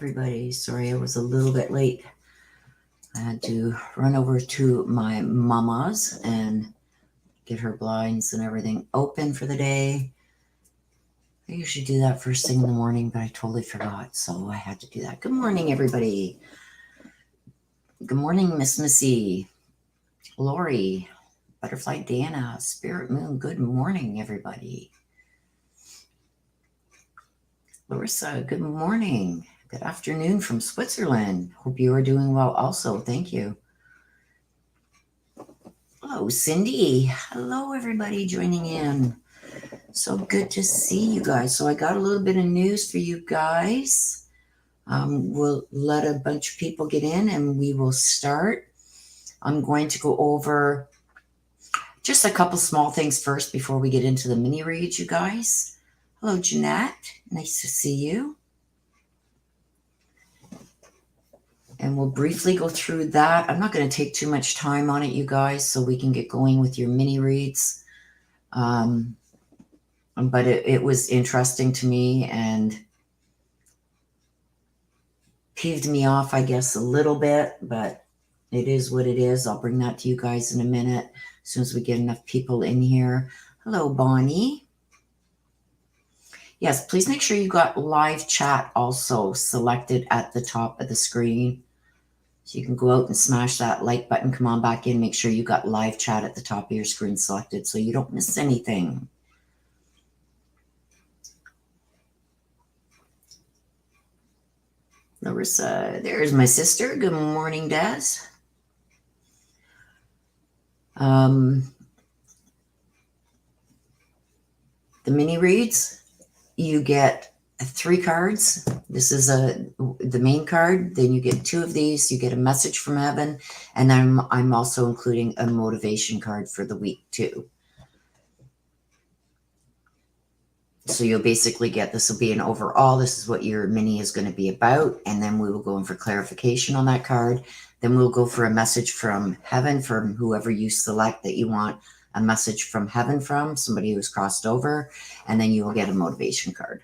everybody. Sorry I was a little bit late. I had to run over to my mama's and get her blinds and everything open for the day. I usually do that first thing in the morning, but I totally forgot, so I had to do that. Good morning, everybody. Good morning, Miss Missy, Lori, Butterfly Dana, Spirit Moon. Good morning, everybody. Larissa, good morning. Good afternoon from Switzerland. Hope you are doing well also. Thank you. Hello, Cindy. Hello, everybody joining in. So good to see you guys. So I got a little bit of news for you guys. We'll let a bunch of people get in and we will start. I'm going to go over just a couple small things first before we get into the mini reads, you guys. Hello, Jeanette. Nice to see you. And we'll briefly go through that. I'm not going to take too much time on it, you guys, so we can get going with your mini reads. But it was interesting to me and peeved me off, I guess, a little bit, but it is what it is. I'll bring that to you guys in a minute as soon as we get enough people in here. Hello, Bonnie. Yes, please make sure you got live chat also selected at the top of the screen. So you can go out and smash that like button. Come on back in. Make sure you got live chat at the top of your screen selected so you don't miss anything. Larissa, there's my sister. Good morning, Des. The mini reads, you get 3 cards. This is the main card. Then you get 2 of these. You get a message from heaven, and I'm also including a motivation card for the week too. So you'll basically get, this will be an overall. This is what your mini is going to be about, and then we will go in for clarification on that card. Then we'll go for a message from heaven from whoever you select that you want a message from heaven from, somebody who's crossed over, and then you will get a motivation card.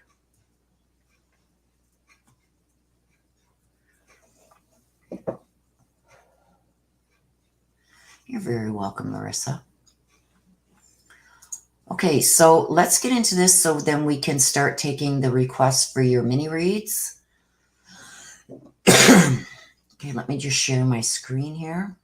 You're very welcome, Larissa. Okay, so let's get into this so then we can start taking the requests for your mini reads. Okay, let me just share my screen here.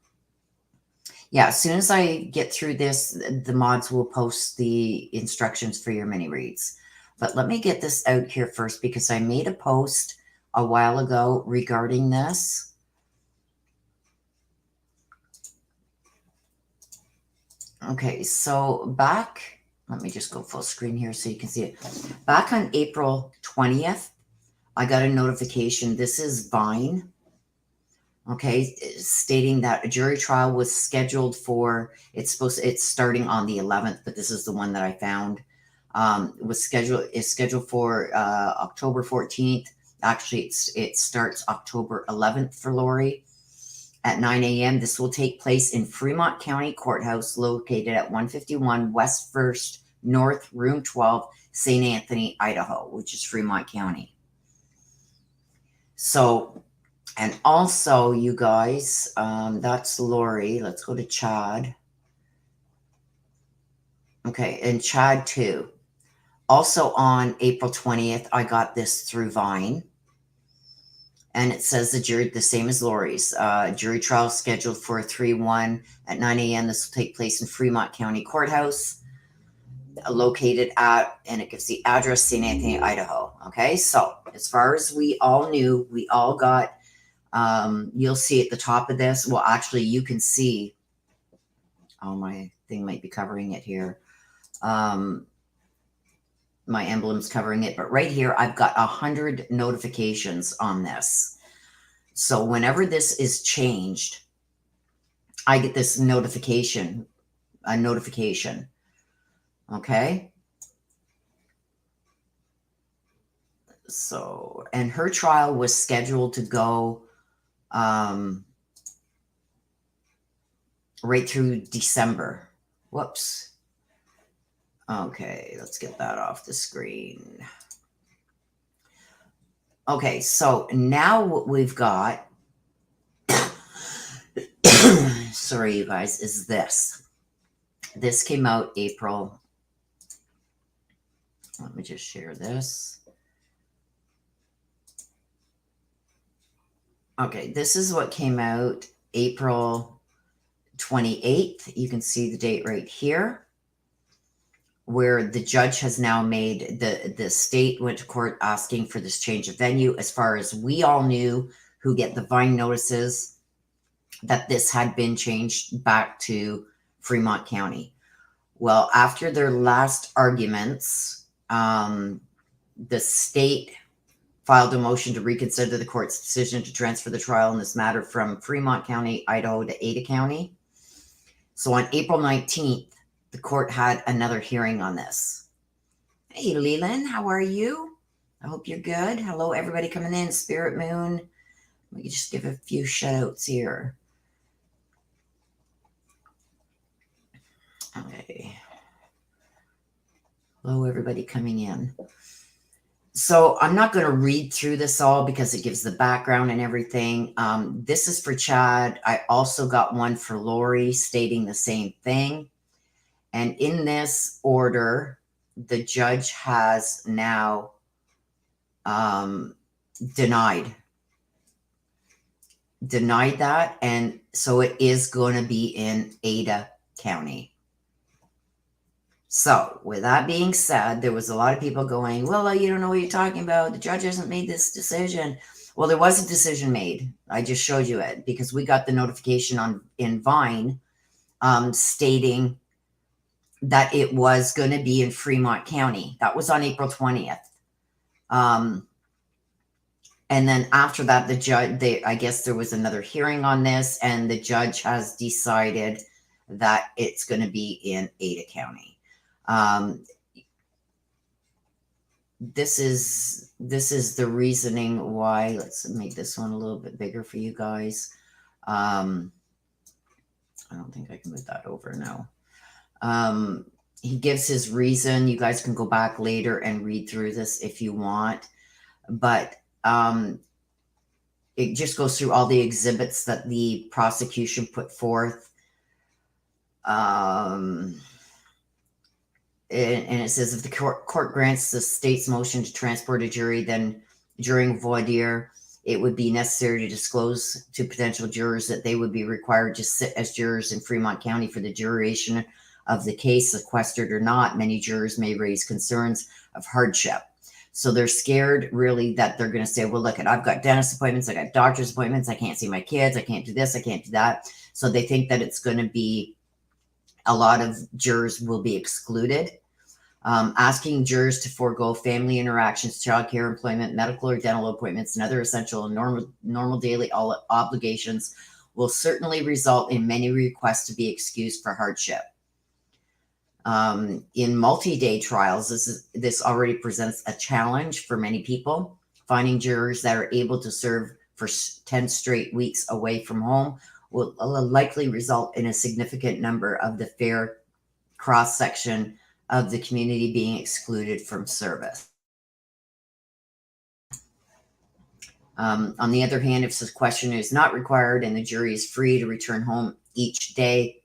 Yeah, as soon as I get through this, the mods will post the instructions for your mini reads. But let me get this out here first because I made a post a while ago regarding this. Okay, so back, let me just go full screen here so you can see it. Back on April 20th, I got a notification. This is Vine. Okay, stating that a jury trial was scheduled for, it's starting on the 11th, but this is the one that I found. Is scheduled for October 14th. Actually, it starts October 11th for Lori at 9 a.m. This will take place in Fremont County Courthouse, located at 151 West 1st North, Room 12, St. Anthony, Idaho, which is Fremont County. So, and also, you guys, that's Lori. Let's go to Chad. Okay, and Chad too. Also on April 20th, I got this through Vine. And it says the jury, the same as Lori's, jury trial scheduled for 3/1 at 9 a.m. This will take place in Fremont County Courthouse, located at, and it gives the address, St. Anthony, Idaho. Okay, so as far as we all knew, we all got, you'll see at the top of this, well, actually, you can see, oh, my thing might be covering it here. My emblem's covering it, but right here, I've got 100 notifications on this. So whenever this is changed, I get this notification, a notification. Okay. So, and her trial was scheduled to go right through December. Whoops. Okay, let's get that off the screen. Okay, so now what we've got, sorry, you guys, is this. This came out April. Let me just share this. Okay, this is what came out April 28th. You can see the date right here, where the judge has now made the state went to court asking for this change of venue. As far as we all knew, who get the Vine notices, that this had been changed back to Fremont County. Well, after their last arguments, the state filed a motion to reconsider the court's decision to transfer the trial in this matter from Fremont County, Idaho to Ada County. So on April 19th, the court had another hearing on this. Hey, Leland, how are you? I hope you're good. Hello, everybody coming in. Spirit Moon. Let me just give a few shout outs here. Okay. Hello, everybody coming in. So I'm not going to read through this all because it gives the background and everything. This is for Chad. I also got one for Lori stating the same thing. And in this order, the judge has now denied that. And so it is going to be in Ada County. So with that being said, there was a lot of people going, well, you don't know what you're talking about. The judge hasn't made this decision. Well, there was a decision made. I just showed you it because we got the notification in Vine stating that it was going to be in Fremont County. That was on April 20th. And then after that, the judge, I guess there was another hearing on this, and the judge has decided that it's going to be in Ada County. This is the reasoning why. Let's make this one a little bit bigger for you guys. I don't think I can move that over now. He gives his reason. You guys can go back later and read through this if you want, but it just goes through all the exhibits that the prosecution put forth. And it says, if the court grants the state's motion to transport a jury, then during voir dire, it would be necessary to disclose to potential jurors that they would be required to sit as jurors in Fremont County for the duration of the case, sequestered or not. Many jurors may raise concerns of hardship. So they're scared, really, that they're going to say, well, look, I've got dentist appointments, I got doctor's appointments, I can't see my kids, I can't do this, I can't do that. So they think that it's going to be a lot of jurors will be excluded. Asking jurors to forego family interactions, childcare, employment, medical or dental appointments, and other essential and normal daily obligations will certainly result in many requests to be excused for hardship. In multi-day trials, this already presents a challenge for many people. Finding jurors that are able to serve for 10 straight weeks away from home will likely result in a significant number of the fair cross-section of the community being excluded from service. On the other hand, if this question is not required and the jury is free to return home each day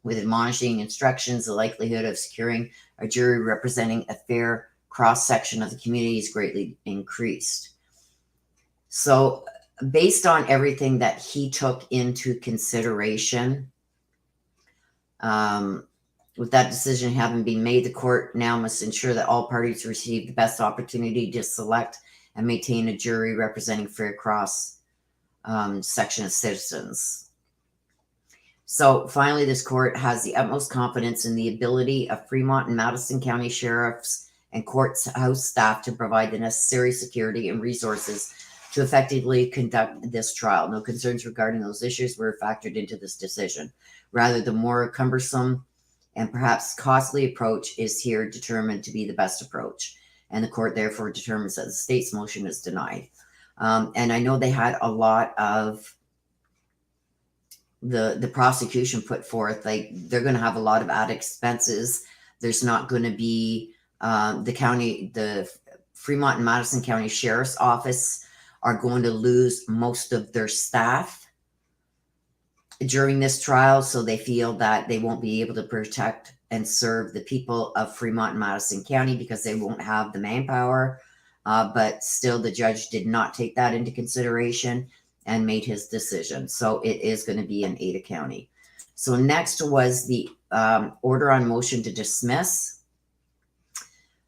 with admonishing instructions, the likelihood of securing a jury representing a fair cross-section of the community is greatly increased. So based on everything that he took into consideration, with that decision having been made, the court now must ensure that all parties receive the best opportunity to select and maintain a jury representing fair cross section of citizens. So finally, this court has the utmost confidence in the ability of Fremont and Madison County sheriffs and courthouse staff to provide the necessary security and resources to effectively conduct this trial. No concerns regarding those issues were factored into this decision. Rather, the more cumbersome and perhaps costly approach is here determined to be the best approach. And the court therefore determines that the state's motion is denied. And I know they had a lot of the prosecution put forth, like they're going to have a lot of added expenses. There's not going to be the Fremont and Madison County Sheriff's Office are going to lose most of their staff during this trial. So they feel that they won't be able to protect and serve the people of Fremont and Madison County because they won't have the manpower. But still, the judge did not take that into consideration and made his decision. So it is going to be in Ada County. So next was the order on motion to dismiss.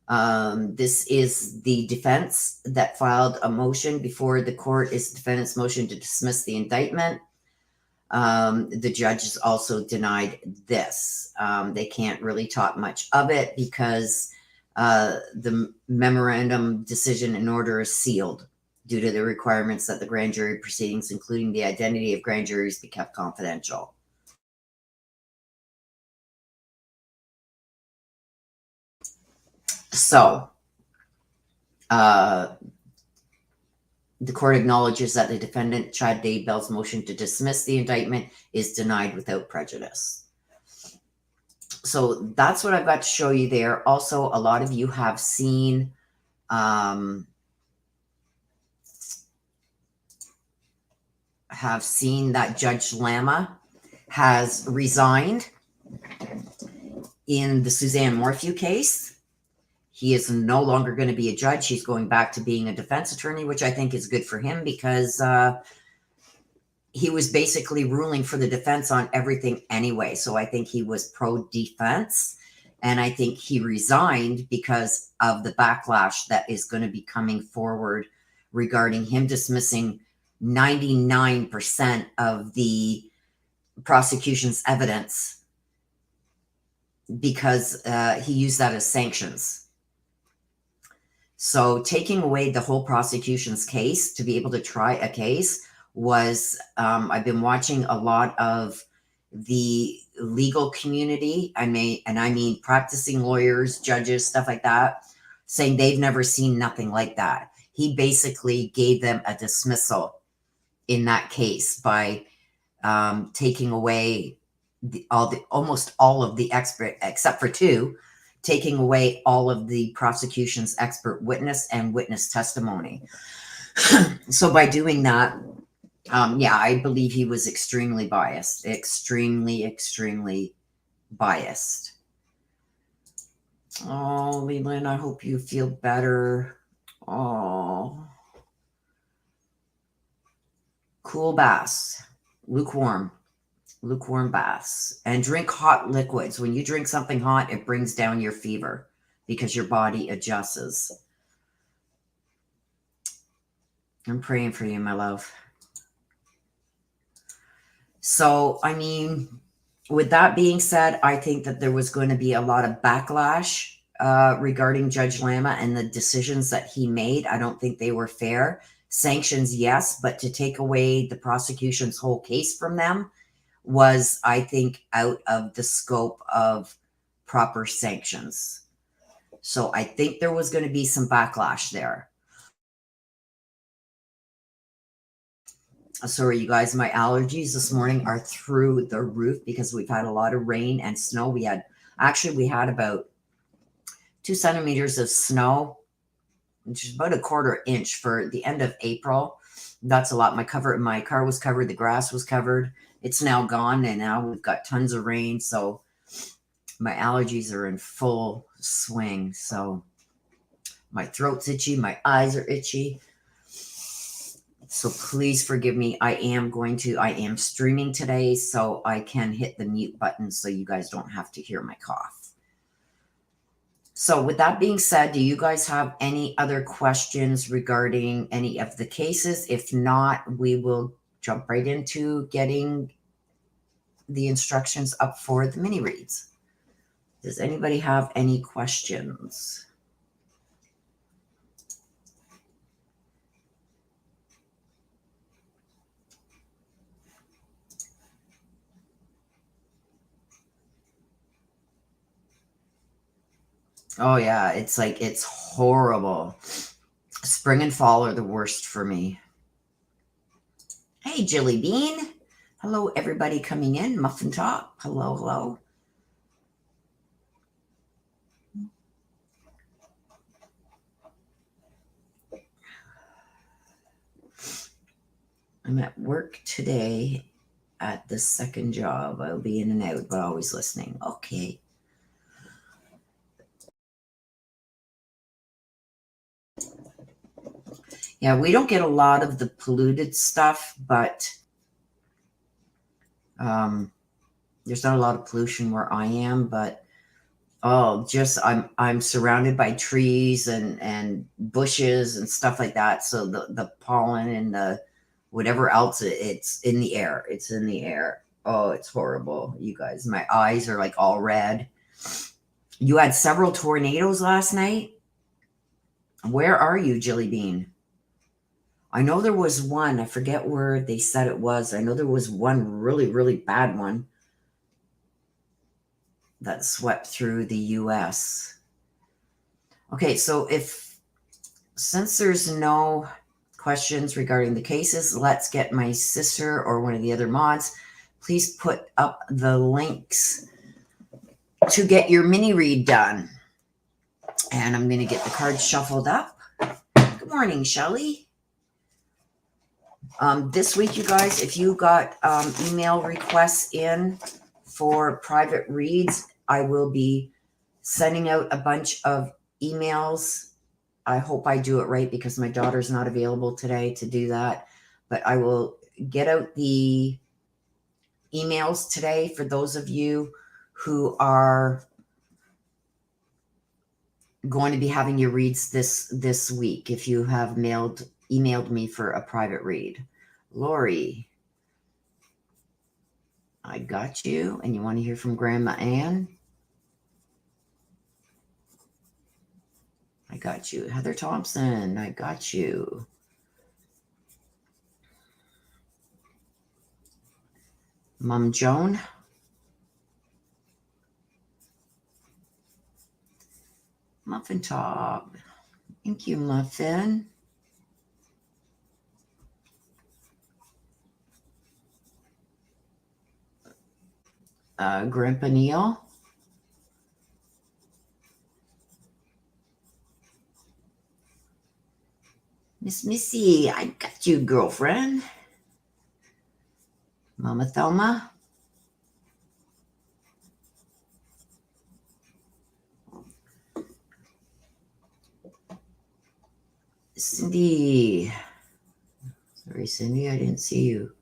This is the defense that filed a motion before the court. Is the defendant's motion to dismiss the indictment. The judges also denied this. They can't really talk much of it because the memorandum decision and order is sealed due to the requirements that the grand jury proceedings, including the identity of grand juries, be kept confidential. So, the court acknowledges that the defendant, Chad Daybell's motion to dismiss the indictment is denied without prejudice. So that's what I've got to show you there. Also, a lot of you have seen that Judge Lama has resigned in the Suzanne Morphew case. He is no longer going to be a judge. He's going back to being a defense attorney, which I think is good for him because he was basically ruling for the defense on everything anyway. So I think he was pro-defense. And I think he resigned because of the backlash that is going to be coming forward regarding him dismissing 99% of the prosecution's evidence because he used that as sanctions. So taking away the whole prosecution's case to be able to try a case was, I've been watching a lot of the legal community, I mean practicing lawyers, judges, stuff like that, saying they've never seen nothing like that. He basically gave them a dismissal in that case by taking away almost all of the expert, except for two, taking away all of the prosecution's expert witness and witness testimony. So by doing that, yeah, I believe he was extremely biased, extremely biased. Oh, Leland, I hope you feel better. Oh, cool baths, lukewarm baths, and drink hot liquids. When you drink something hot, it brings down your fever because your body adjusts. I'm praying for you, my love. So, I mean, with that being said, I think that there was going to be a lot of backlash regarding Judge Lama and the decisions that he made. I don't think they were fair. Sanctions, yes, but to take away the prosecution's whole case from them was, I think, out of the scope of proper sanctions. So I think there was going to be some backlash there. Sorry, you guys, my allergies this morning are through the roof because we've had a lot of rain and snow. We had about 2 centimeters of snow, which is about a quarter inch for the end of April. That's a lot. My car was covered. The grass was covered. It's now gone, and now we've got tons of rain. So my allergies are in full swing. So my throat's itchy. My eyes are itchy. So please forgive me. I am streaming today, so I can hit the mute button so you guys don't have to hear my cough. So with that being said, do you guys have any other questions regarding any of the cases? If not, we will jump right into getting the instructions up for the mini reads. Does anybody have any questions? Oh yeah, it's horrible. Spring and fall are the worst for me. Hey, Jilly Bean. Hello, everybody coming in. Muffin Top. Hello, hello. I'm at work today at the second job. I'll be in and out, but always listening. Okay. Yeah, we don't get a lot of the polluted stuff, but there's not a lot of pollution where I am, but just I'm surrounded by trees and bushes and stuff like that. So the pollen and the whatever else it's in the air. It's in the air. Oh, it's horrible, you guys. My eyes are like all red. You had several tornadoes last night. Where are you, Jilly Bean? I know there was one. I forget where they said it was. I know there was one really, really bad one that swept through the US. Okay, so since there's no questions regarding the cases, let's get my sister or one of the other mods. Please put up the links to get your mini read done. And I'm going to get the cards shuffled up. Good morning, Shelly. This week, you guys, if you got email requests in for private reads, I will be sending out a bunch of emails. I hope I do it right because my daughter's not available today to do that. But I will get out the emails today for those of you who are going to be having your reads this week. If you have emailed me for a private read. Lori, I got you. And you want to hear from Grandma Ann? I got you. Heather Thompson, I got you. Mom Joan. Muffin Top. Thank you, Muffin. Grandpa Neil. Miss Missy, I got you, girlfriend. Mama Thelma. Cindy. Sorry, Cindy, I didn't see you.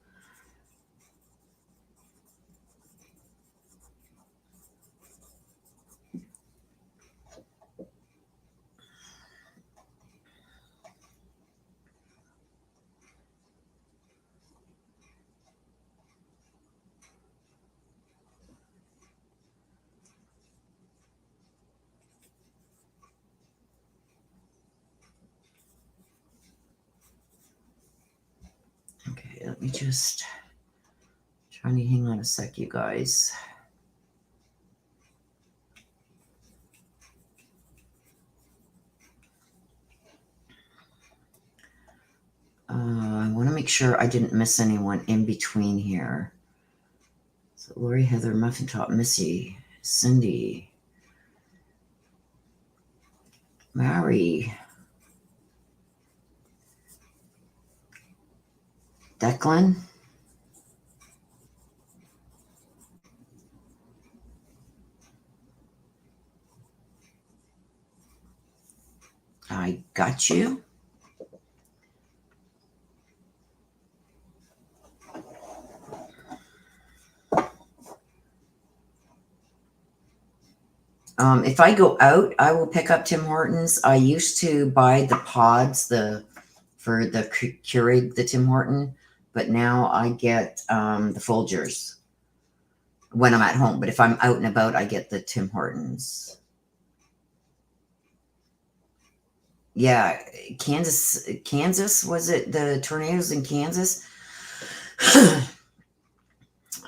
Okay, let me just trying to hang on a sec, you guys. I want to make sure I didn't miss anyone in between here. So Lori, Heather, Muffin Top, Missy, Cindy, Mary, Declan. I got you. If I go out, I will pick up Tim Hortons. I used to buy the pods for the Keurig, the Tim Horton, but now I get the Folgers when I'm at home. But if I'm out and about, I get the Tim Hortons. Yeah, Kansas, was it the tornadoes in Kansas?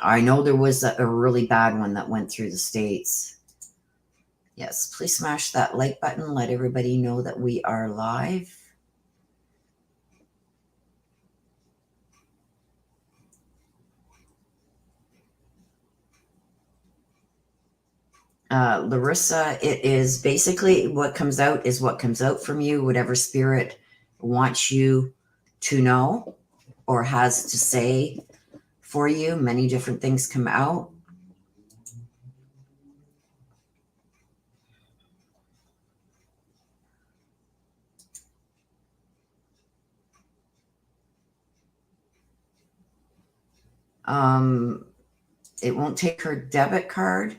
I know there was a really bad one that went through the States. Yes, please smash that like button. Let everybody know that we are live. Larissa, it is basically what comes out is what comes out from you, whatever spirit wants you to know. or has to say for you. Many different things come out. It won't take her debit card.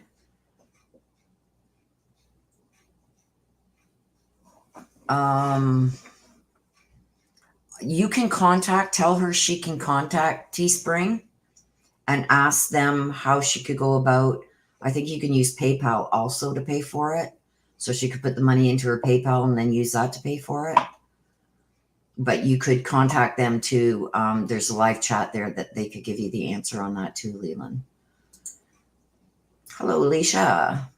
You can tell her she can contact Teespring and ask them how she could go about. I think you can use PayPal also to pay for it. So she could put the money into her PayPal and then use that to pay for it. But you could contact them too. There's a live chat there that they could give you the answer on that too, Leland. Hello, Alicia.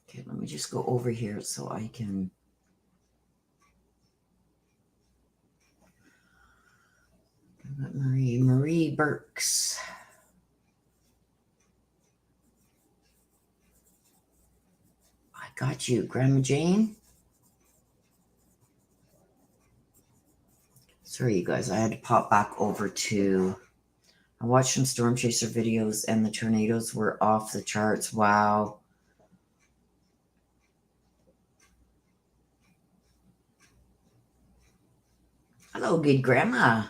Okay, let me just go over here so I can. Marie Burks. I got you, Grandma Jane. Sorry, you guys. I had to pop back over to. I watched some storm chaser videos, and the tornadoes were off the charts. Wow. Hello, good grandma.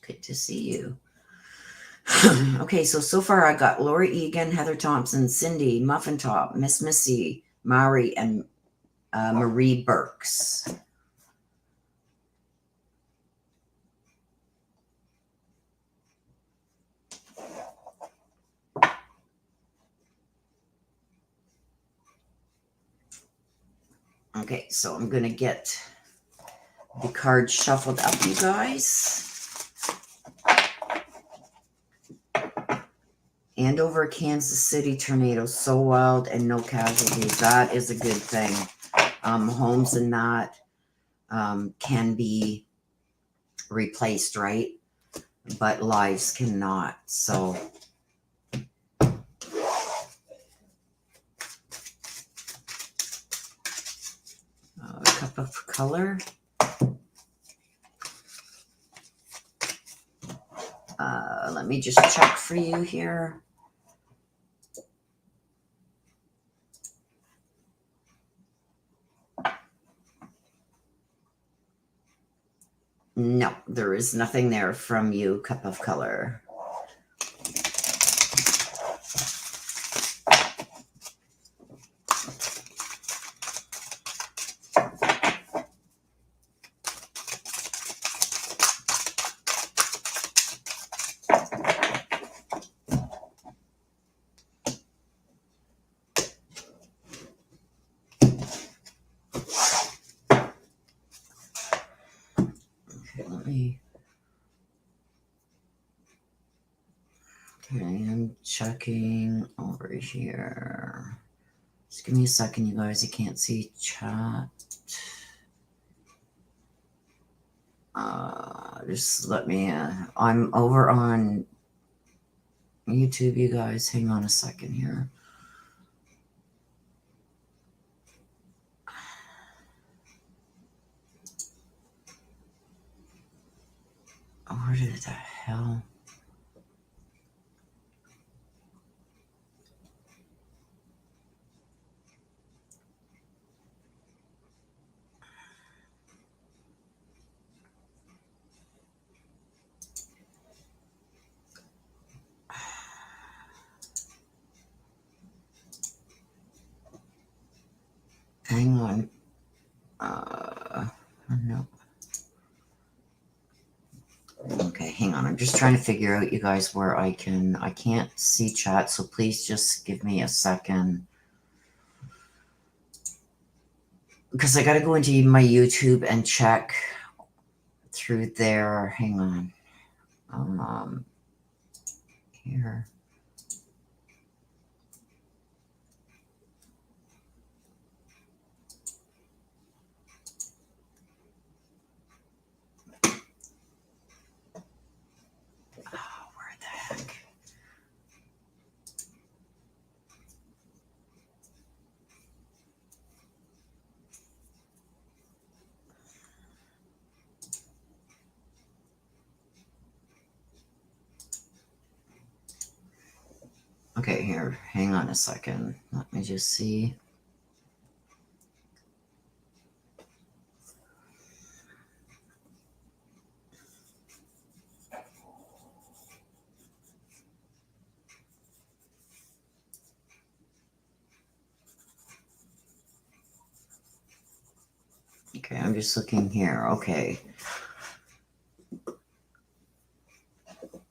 Good to see you. Okay, so far I got Laura Egan, Heather Thompson, Cindy, Muffin Top, Miss Missy, Mari, and Marie Burks. Okay, so I'm going to get the cards shuffled up, you guys. Andover, Kansas City tornado, so wild and no casualties. That is a good thing. Homes and that can be replaced, right? But lives cannot. So a cup of color. Let me just check for you here. No, there is nothing there from you, cup of color. Okay, I'm checking over here. Just give me a second, you guys. You can't see chat. Just let me. I'm over on YouTube, you guys. Hang on a second here. Where the hell? Hang on. No. Okay, hang on. I'm just trying to figure out, you guys, where I can't see chat, so please just give me a second. Because I got to go into my YouTube and check through there. Hang on. Here. Oh, where the heck? Okay, here, hang on a second. Let me just see. Okay, I'm just looking here. Okay.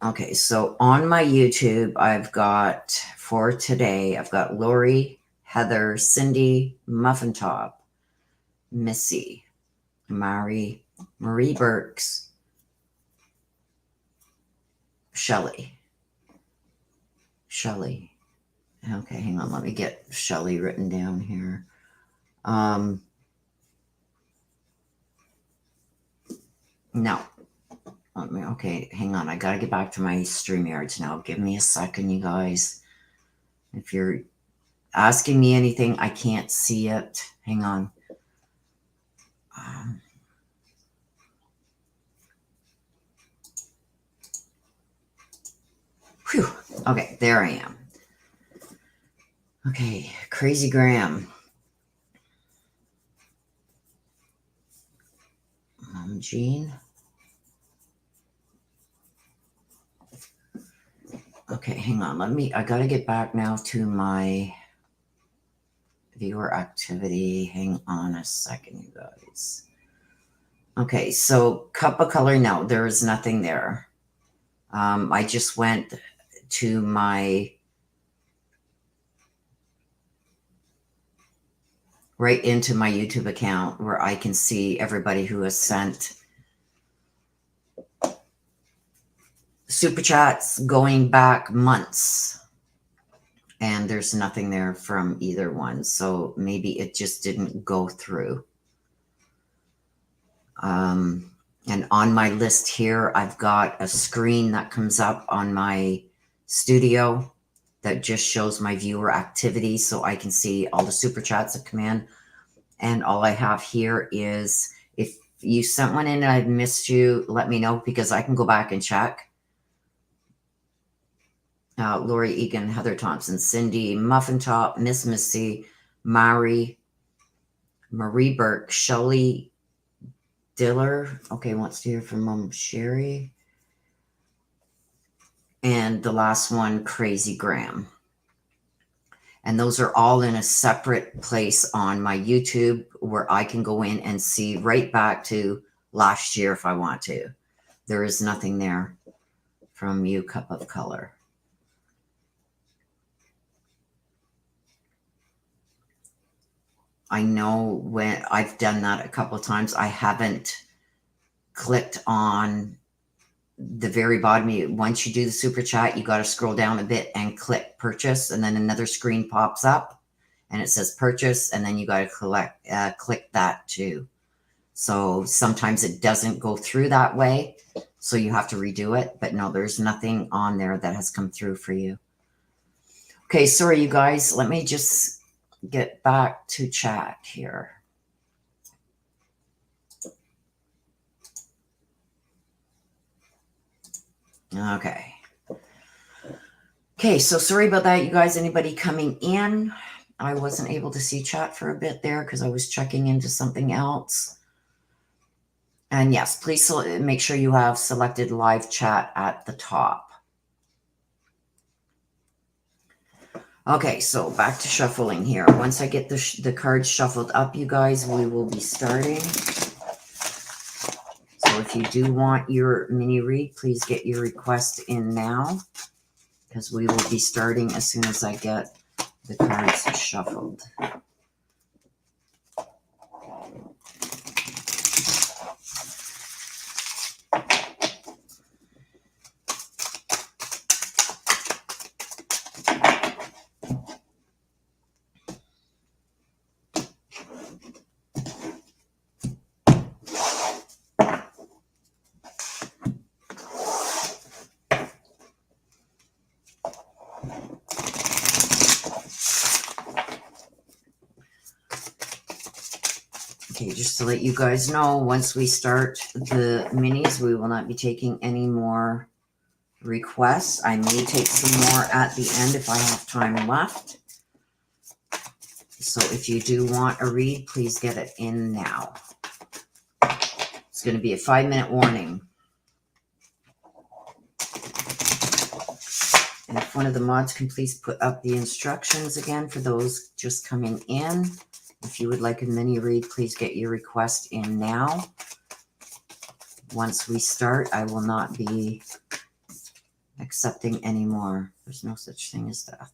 Okay, so on my YouTube, I've got, for today, I've got Lori, Heather, Cindy, Muffin Top, Missy, Marie Burks, Shelley. Okay, hang on. Let me get Shelley written down here. No. Okay, hang on. I got to get back to my StreamYards now. Give me a second, you guys. If you're asking me anything, I can't see it. Hang on. Whew. Okay, there I am. Okay, Crazy Graham. Jean. Okay, hang on. I got to get back now to my viewer activity. Hang on a second, you guys. Okay, so cup of color. No, there is nothing there. I just went to my right into my YouTube account where I can see everybody who has sent super chats going back months. And there's nothing there from either one. So maybe it just didn't go through. And on my list here, I've got a screen that comes up on my studio that just shows my viewer activity so I can see all the super chats that come in. And all I have here is if you sent one in and I've missed you, let me know because I can go back and check. Lori Egan, Heather Thompson, Cindy, Muffin Top, Miss Missy, Marie Burke, Shelley Diller. Okay, wants to hear from Mom Sherry. And the last one, Crazy Graham. And those are all in a separate place on my YouTube where I can go in and see right back to last year if I want to. There is nothing there from you, Cup of Color. I know when I've done that a couple of times, I haven't clicked on the very bottom. Once you do the super chat, you got to scroll down a bit and click purchase, and then another screen pops up and it says purchase, and then you got to click that too. So sometimes it doesn't go through that way, so you have to redo it. But no, there's nothing on there that has come through for you. Okay, sorry, you guys. Let me just get back to chat here. Okay. Okay, so sorry about that, you guys. Anybody coming in? I wasn't able to see chat for a bit there because I was checking into something else. And yes, please make sure you have selected live chat at the top. Okay, so back to shuffling here. Once I get the cards shuffled up, you guys, we will be starting. So if you do want your mini read, please get your request in now because we will be starting as soon as I get the cards shuffled. Okay, just to let you guys know, once we start the minis, we will not be taking any more requests. I may take some more at the end if I have time left. So if you do want a read, please get it in now. It's going to be a 5-minute warning. And if one of the mods can please put up the instructions again for those just coming in. If you would like a mini read, please get your request in now. Once we start, I will not be accepting any more. There's no such thing as that.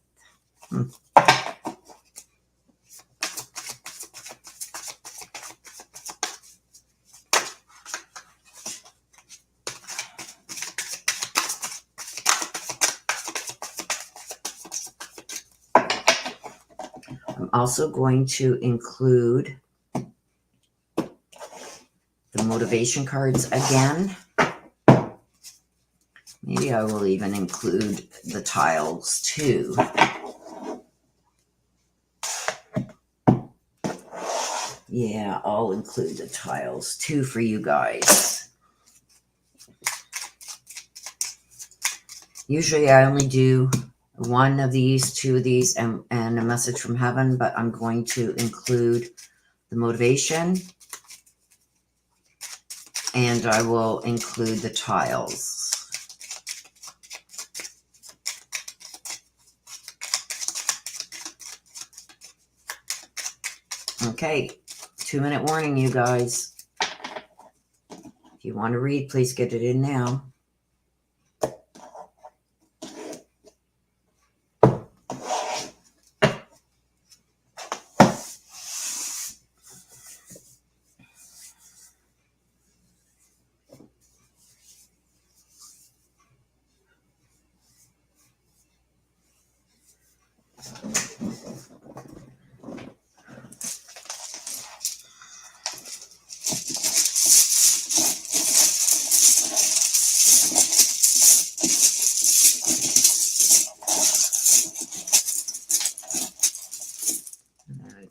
I'm also going to include the motivation cards again. Maybe I will even include the tiles too. Yeah, I'll include the tiles too for you guys. Usually I only do one of these, two of these, and a message from heaven, but I'm going to include the motivation, and I will include the tiles. Okay, 2-minute warning, you guys. If you want to read, please get it in now.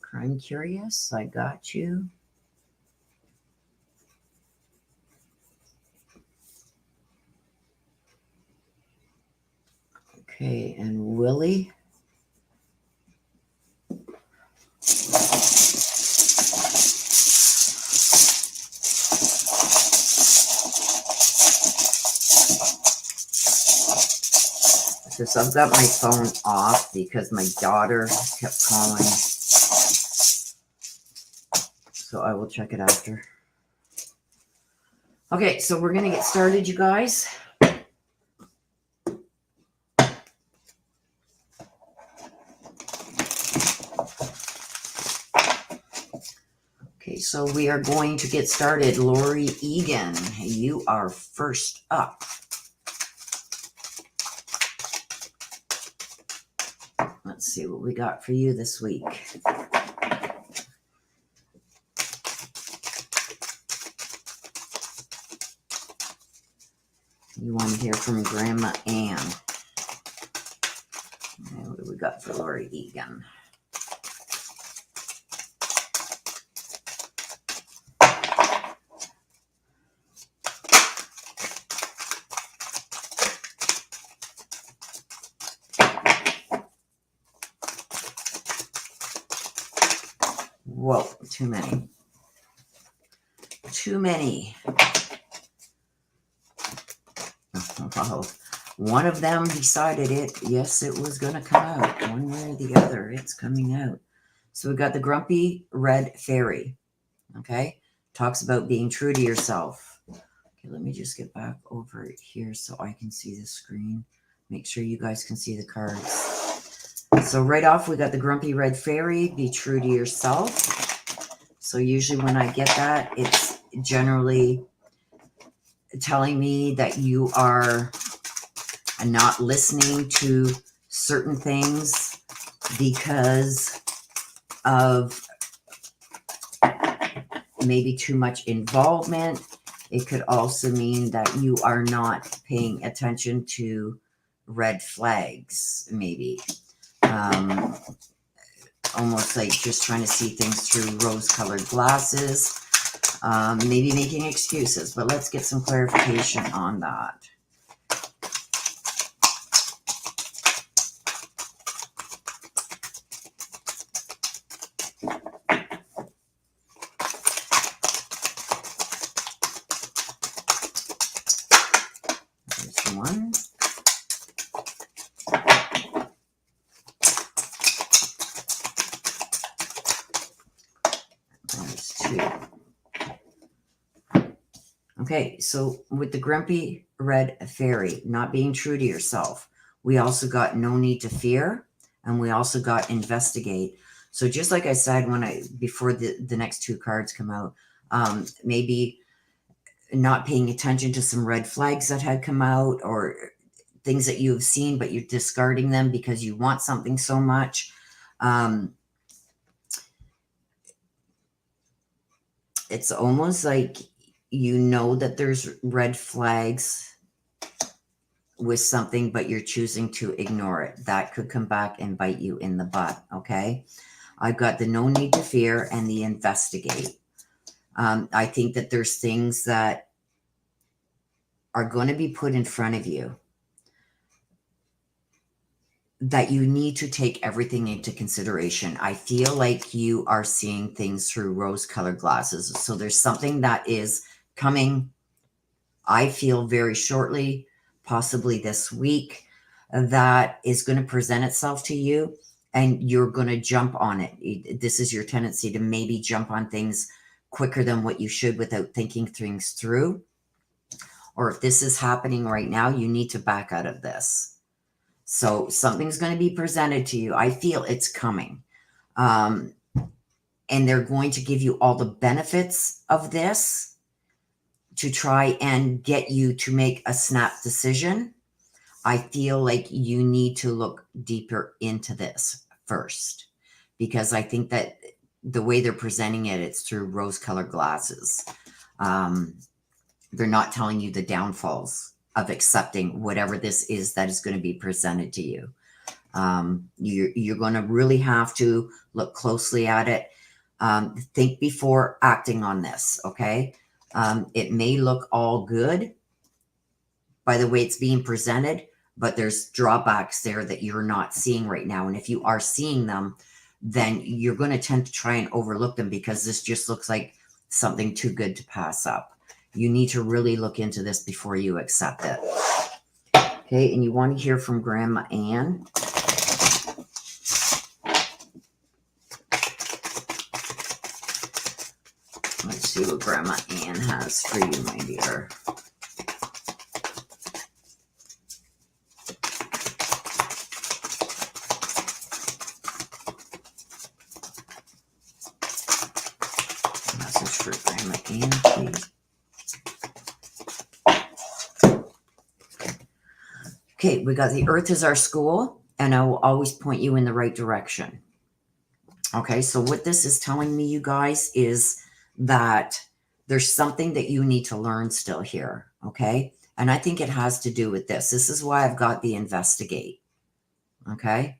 Crime Curious, I got you. Okay, and Willie. Because I've got my phone off because my daughter kept calling. So I will check it after. Okay, so we're going to get started, you guys. Okay, so we are going to get started. Lori Egan, you are first up. Let's see what we got for you this week. You want to hear from Grandma Ann. And what do we got for Lori Egan? Whoa, too many. Too many. Oh, one of them decided it. Yes, it was going to come out. One way or the other, it's coming out. So we got the Grumpy Red Fairy. Okay. Talks about being true to yourself. Okay, let me just get back over here so I can see the screen. Make sure you guys can see the cards. So right off, we got the Grumpy Red Fairy. Be true to yourself. So usually when I get that, it's generally telling me that you are not listening to certain things because of maybe too much involvement. It could also mean that you are not paying attention to red flags, maybe. Almost like just trying to see things through rose-colored glasses. Maybe making excuses, but let's get some clarification on that. 2. Okay, so with the grumpy red fairy, not being true to yourself, we also got no need to fear, and we also got investigate. So just like I said before the next 2 cards come out, maybe not paying attention to some red flags that had come out, or things that you've seen but you're discarding them because you want something so much. It's almost like you know that there's red flags with something, but you're choosing to ignore it. That could come back and bite you in the butt, okay? I've got the no need to fear and the investigate. I think that there's things that are going to be put in front of you that you need to take everything into consideration. I feel like you are seeing things through rose-colored glasses. So there's something that is coming, I feel, very shortly, possibly this week, that is going to present itself to you, and you're going to jump on it. This is your tendency to maybe jump on things quicker than what you should without thinking things through. Or if this is happening right now, you need to back out of this. So something's going to be presented to you. I feel it's coming. And they're going to give you all the benefits of this to try and get you to make a snap decision. I feel like you need to look deeper into this first, because I think that the way they're presenting it, it's through rose-colored glasses. They're not telling you the downfalls of accepting whatever this is that is going to be presented to you. You're going to really have to look closely at it. Think before acting on this, okay? It may look all good by the way it's being presented, but there's drawbacks there that you're not seeing right now. And if you are seeing them, then you're going to tend to try and overlook them because this just looks like something too good to pass up. You need to really look into this before you accept it. Okay, and you want to hear from Grandma Ann. Let's see what Grandma Ann has for you, my dear. Message for Grandma Ann, please. Okay, we got the earth is our school, and I will always point you in the right direction. Okay, so what this is telling me, you guys, is that there's something that you need to learn still here, okay? And I think it has to do with this. This is why I've got the investigate, okay?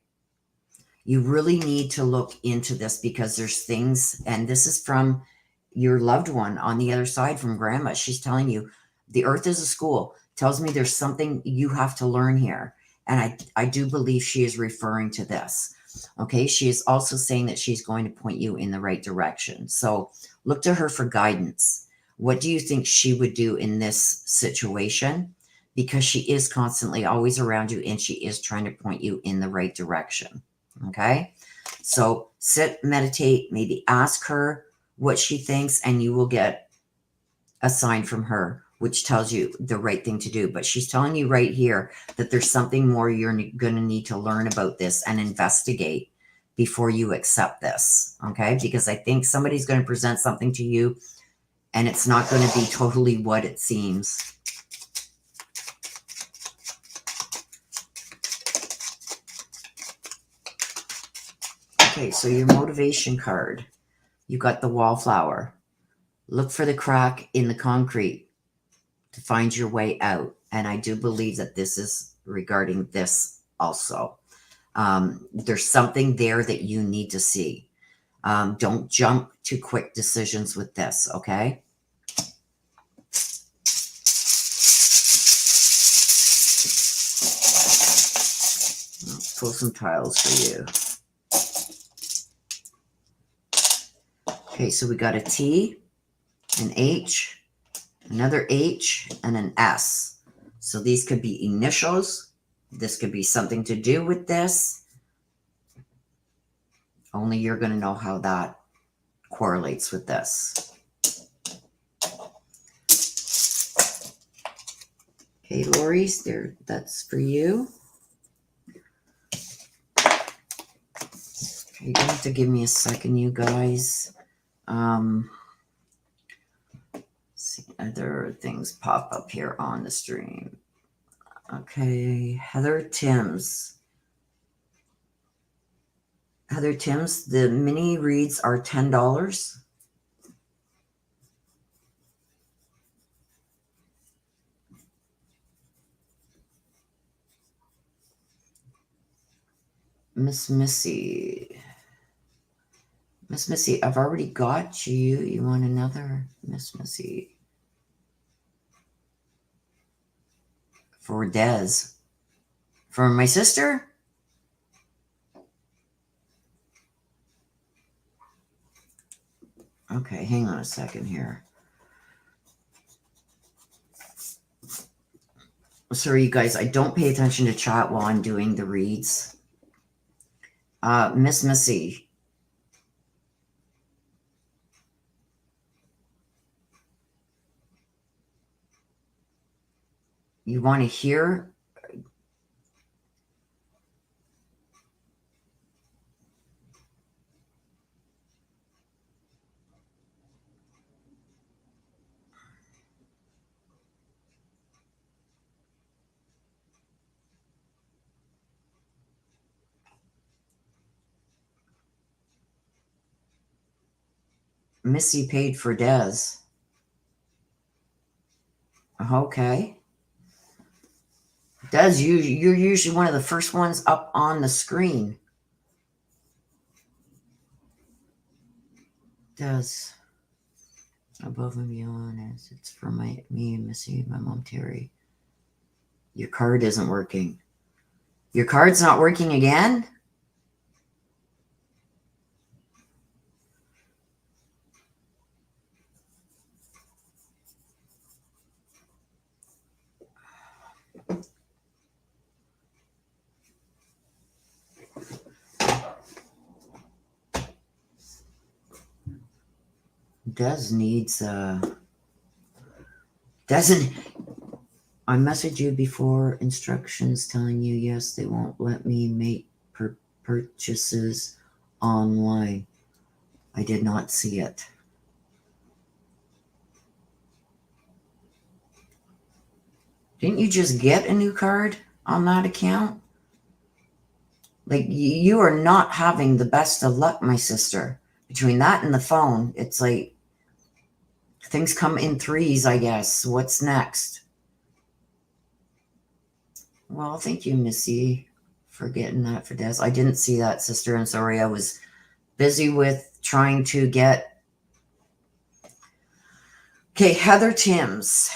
You really need to look into this because there's things, and this is from your loved one on the other side, from Grandma. She's telling you the earth is a school. Tells me there's something you have to learn here. And I do believe she is referring to this. Okay, she is also saying that she's going to point you in the right direction. So look to her for guidance. What do you think she would do in this situation? Because she is constantly always around you, and she is trying to point you in the right direction. Okay, so sit, meditate, maybe ask her what she thinks, and you will get a sign from her which tells you the right thing to do. But she's telling you right here that there's something more you're going to need to learn about this and investigate before you accept this, okay? Because I think somebody's going to present something to you, and it's not going to be totally what it seems. Okay, so your motivation card, you got the wallflower. Look for the crack in the concrete to find your way out. And I do believe that this is regarding this also. There's something there that you need to see. Don't jump to quick decisions with this, okay? Let's pull some tiles for you. Okay, so we got a T, an H, another H, and an S. So these could be initials. This could be something to do with this. Only you're going to know how that correlates with this. Okay, Lori, that's for you. Okay, you're gonna have to give me a second, you guys. See, other things pop up here on the stream. Okay, Heather Timms. Heather Timms, the mini reads are $10. Miss Missy. Miss Missy, I've already got you. You want another? Miss Missy. For Des. For my sister? Okay, hang on a second here. Sorry, you guys, I don't pay attention to chat while I'm doing the reads. Miss Missy. You want to hear? Missy paid for Des. Okay. Des, you're usually one of the first ones up on the screen. Des. Above and beyond, as it's for me and Missy, my mom Terry. Your card isn't working. Your card's not working again? Des needs doesn't. I messaged you before, instructions telling you yes, they won't let me make purchases online. I did not see it. Didn't you just get a new card on that account? Like, you are not having the best of luck, my sister. Between that and the phone, it's like things come in threes, I guess. What's next? Well, thank you, Missy, for getting that for Des. I didn't see that, sister. I'm sorry. I was busy with trying to get... Okay, Heather Timms.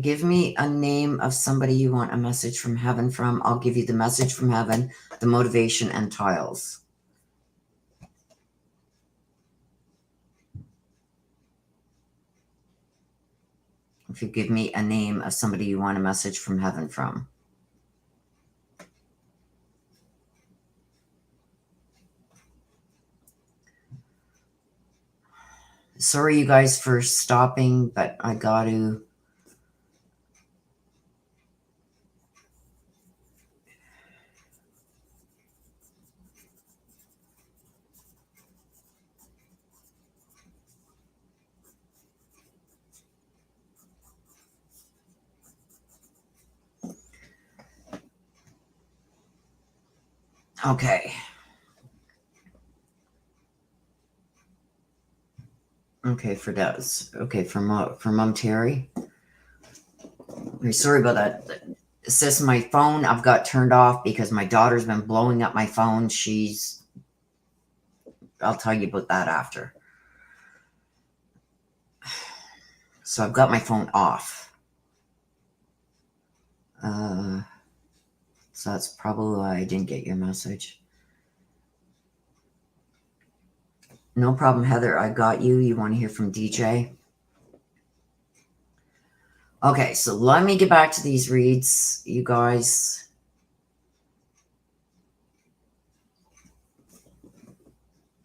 Give me a name of somebody you want a message from heaven from. I'll give you the message from heaven, the motivation, and tiles. If you give me a name of somebody you want a message from heaven from. Sorry, you guys, for stopping, but I got to... Okay. Okay, for Des. Okay, for Mom Terry. Sorry about that. Sis, my phone I've got turned off because my daughter's been blowing up my phone. I'll tell you about that after. So I've got my phone off. So that's probably why I didn't get your message. No problem, Heather. I got you. You want to hear from DJ? Okay, so let me get back to these reads, you guys.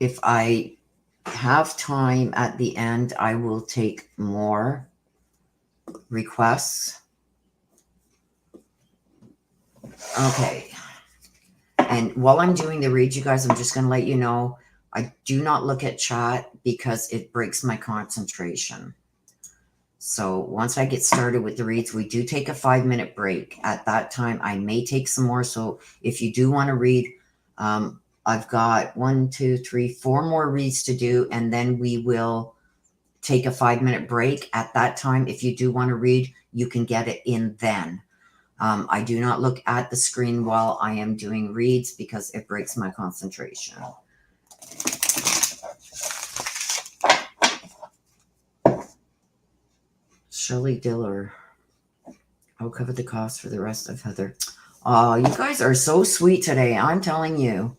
If I have time at the end, I will take more requests. Okay. And while I'm doing the read, you guys, I'm just going to let you know, I do not look at chat because it breaks my concentration. So once I get started with the reads, we do take a 5-minute break. At that time, I may take some more. So if you do want to read, I've got 1, 2, 3, 4 more reads to do, and then we will take a 5-minute break. At that time, if you do want to read, you can get it in then. I do not look at the screen while I am doing reads because it breaks my concentration. Shelley Diller. I'll cover the cost for the rest of Heather. Oh, you guys are so sweet today. I'm telling you.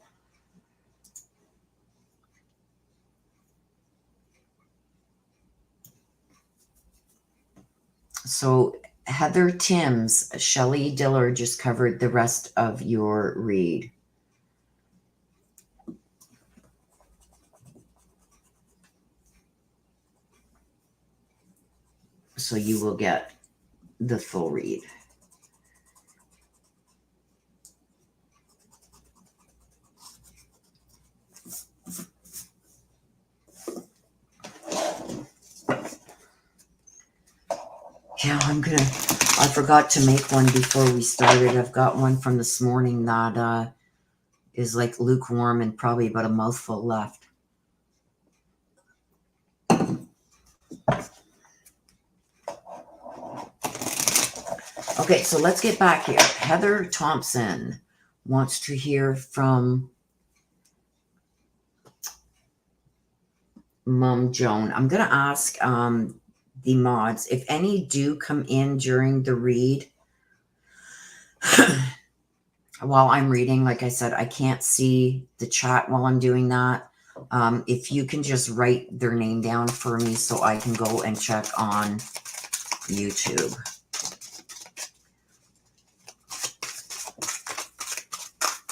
So Heather Timms, Shelley Diller just covered the rest of your read. So you will get the full read. Yeah, I forgot to make one before we started. I've got one from this morning that is like lukewarm and probably about a mouthful left. Okay, so let's get back here. Heather Thompson wants to hear from Mom Joan. I'm going to ask the mods, if any do come in during the read, while I'm reading, like I said, I can't see the chat while I'm doing that. If you can just write their name down for me so I can go and check on YouTube.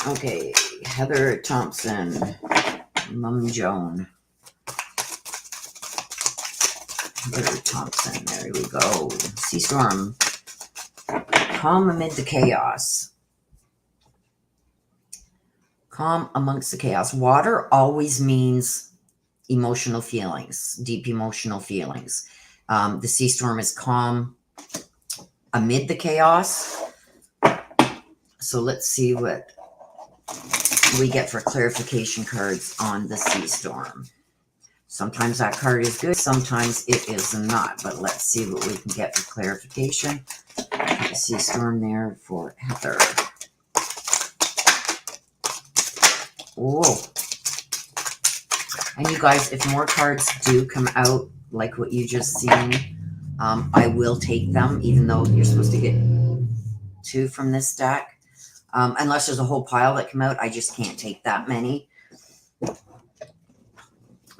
Okay, Heather Thompson, Mum Joan. Heather Thompson, there we go. Sea Storm, calm amid the chaos. Calm amongst the chaos. Water always means emotional feelings, deep emotional feelings. The sea storm is calm amid the chaos. So let's see what we get for clarification cards on the sea storm. Sometimes that card is good, sometimes it is not, but let's see what we can get for clarification. The sea storm there for Heather. Whoa. And you guys, if more cards do come out like what you just seen, I will take them, even though you're supposed to get 2 from this deck. Unless there's a whole pile that come out, I just can't take that many.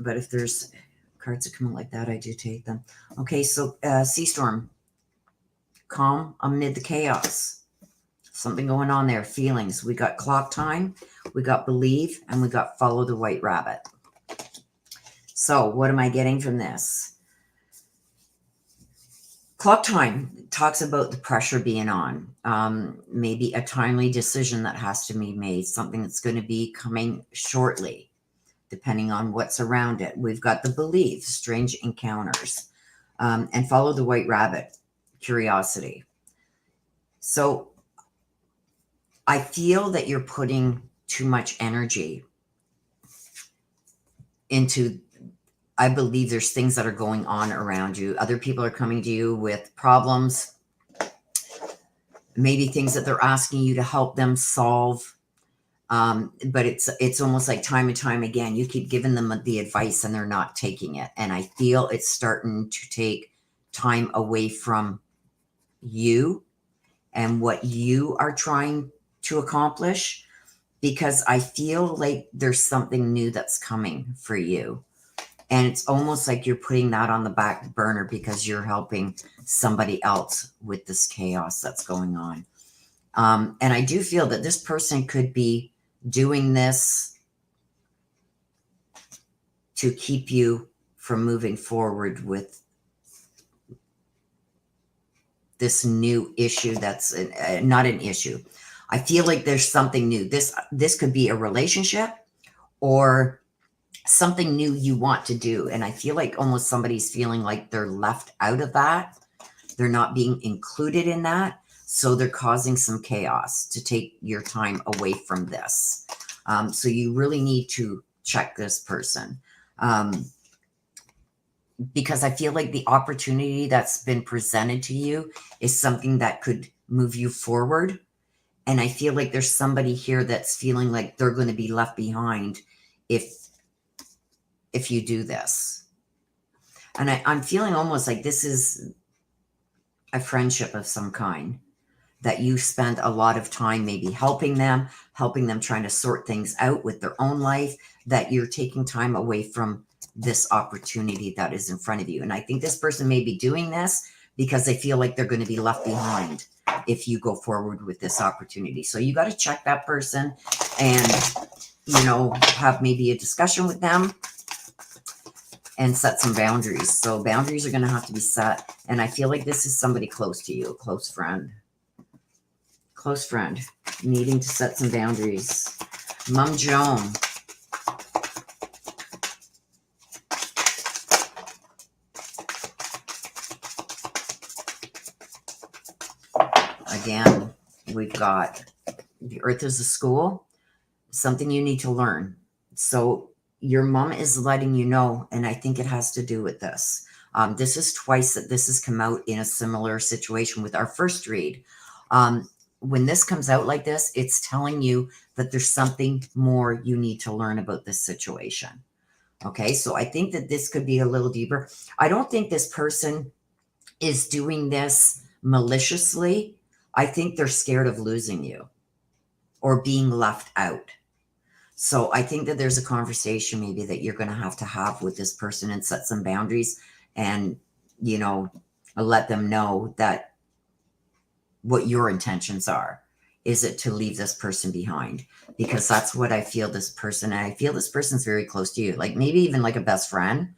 But if there's cards that come out like that, I do take them. Okay, so Sea Storm. Calm amid the chaos. Something going on there. Feelings. We got clock time, we got believe, and we got follow the white rabbit. So what am I getting from this? Clock time talks about the pressure being on. Maybe a timely decision that has to be made. Something that's going to be coming shortly, depending on what's around it. We've got the belief, strange encounters, and follow the white rabbit, curiosity. So I feel that you're putting too much energy into, I believe there's things that are going on around you. Other people are coming to you with problems, maybe things that they're asking you to help them solve. But it's almost like time and time again, you keep giving them the advice and they're not taking it. And I feel it's starting to take time away from you and what you are trying to accomplish, because I feel like there's something new that's coming for you. And it's almost like you're putting that on the back burner because you're helping somebody else with this chaos that's going on. And I do feel that this person could be doing this to keep you from moving forward with this new issue that's not an issue. I feel like there's something new. This could be a relationship or something new you want to do. And I feel like almost somebody's feeling like they're left out of that. They're not being included in that. So they're causing some chaos to take your time away from this. So you really need to check this person. Because I feel like the opportunity that's been presented to you is something that could move you forward. And I feel like there's somebody here that's feeling like they're going to be left behind if you do this. And I'm feeling almost like this is a friendship of some kind that you spend a lot of time maybe helping them trying to sort things out with their own life, that you're taking time away from this opportunity that is in front of you. And I think this person may be doing this because they feel like they're going to be left behind if you go forward with this opportunity. So you got to check that person and, you know, have maybe a discussion with them and set some boundaries. So boundaries are going to have to be set. And I feel like this is somebody close to you, a close friend needing to set some boundaries. Mom Joan. Again, we've got the earth is a school, something you need to learn. So your mom is letting you know, and I think it has to do with this. This is twice that this has come out in a similar situation with our first read. When this comes out like this, it's telling you that there's something more you need to learn about this situation. Okay, so I think that this could be a little deeper. I don't think this person is doing this maliciously. I think they're scared of losing you or being left out. So I think that there's a conversation maybe that you're going to have with this person and set some boundaries and, you know, let them know that what your intentions are. Is it to leave this person behind? Because that's what I feel this person, and I feel this person's very close to you, like maybe even like a best friend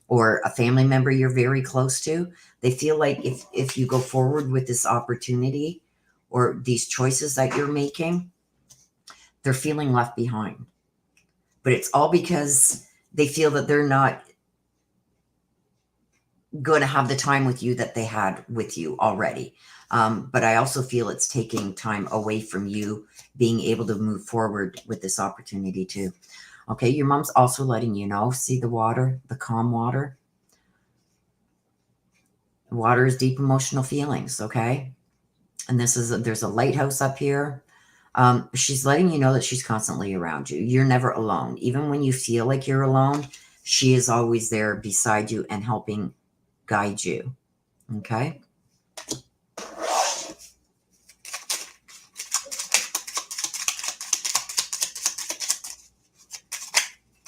or a family member you're very close to. They feel like if you go forward with this opportunity or these choices that you're making, they're feeling left behind. But it's all because they feel that they're not going to have the time with you that they had with you already. But I also feel it's taking time away from you being able to move forward with this opportunity too. Okay, your mom's also letting you know, see the water, the calm water. Water is deep emotional feelings, okay? And there's a lighthouse up here. She's letting you know that she's constantly around you. You're never alone. Even when you feel like you're alone, she is always there beside you and helping guide you. Okay?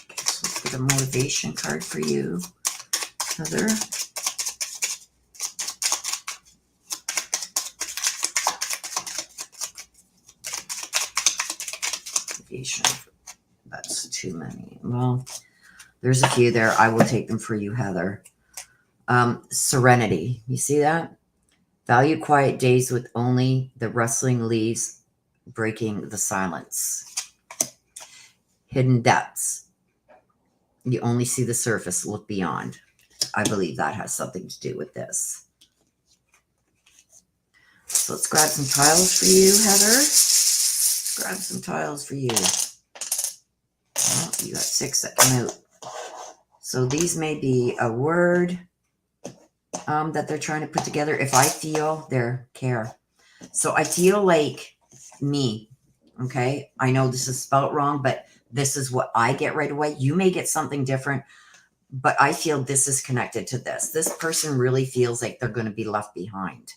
So let's get a motivation card for you, Heather. That's too many. Well, there's a few there. I will take them for you, Heather. Serenity. You see that? Value quiet days with only the rustling leaves breaking the silence. Hidden depths. You only see the surface. Look beyond. I believe that has something to do with this. So let's grab some tiles for you, Heather. Grab some tiles for you. Oh, you got 6 that come out. So these may be a word that they're trying to put together. If I feel their care. So I feel like me. Okay. I know this is spelled wrong, but this is what I get right away. You may get something different, but I feel this is connected to this. This person really feels like they're going to be left behind.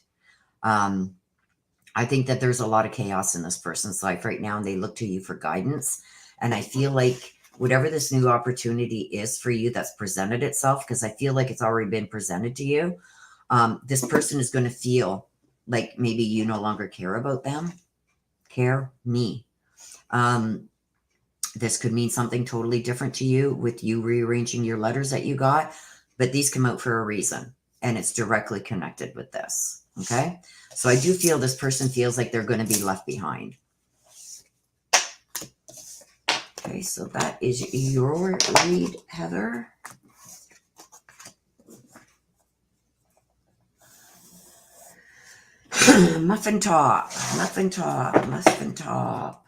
I think that there's a lot of chaos in this person's life right now, and they look to you for guidance. And I feel like whatever this new opportunity is for you that's presented itself, because I feel like it's already been presented to you, this person is going to feel like maybe you no longer care about them. Care me. This could mean something totally different to you with you rearranging your letters that you got, but these come out for a reason, and it's directly connected with this, okay? So I do feel this person feels like they're going to be left behind. Okay, so that is your read, Heather. Muffin top, muffin top, muffin top.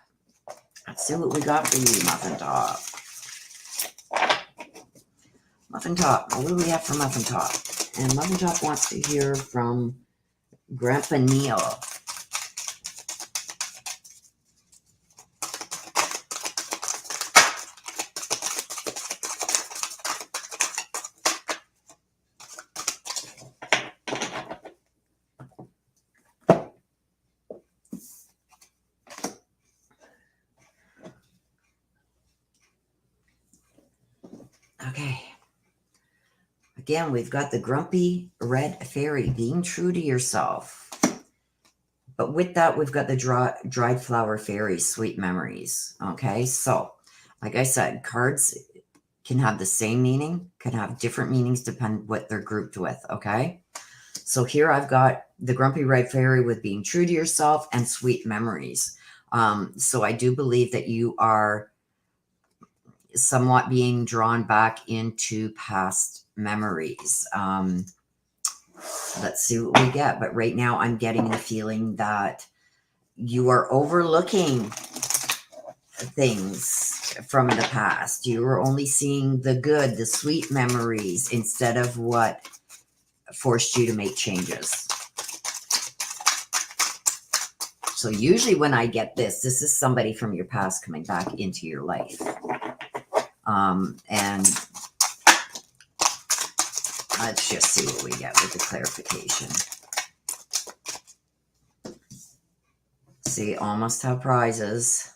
Let's see what we got for you, muffin top. Muffin top, what do we have for muffin top? And muffin top wants to hear from Grandpa Neil. Okay. Again, we've got the grumpy red fairy, being true to yourself. But with that, we've got the dried flower fairy, sweet memories. Okay, so like I said, cards can have the same meaning, can have different meanings depending what they're grouped with. Okay, so here I've got the grumpy red fairy with being true to yourself and sweet memories. So I do believe that you are somewhat being drawn back into past memories. Let's see what we get. But right now I'm getting the feeling that you are overlooking things from the past. You are only seeing the good, the sweet memories instead of what forced you to make changes. So usually when I get this is somebody from your past coming back into your life. And let's just see what we get with the clarification. See, almost have prizes.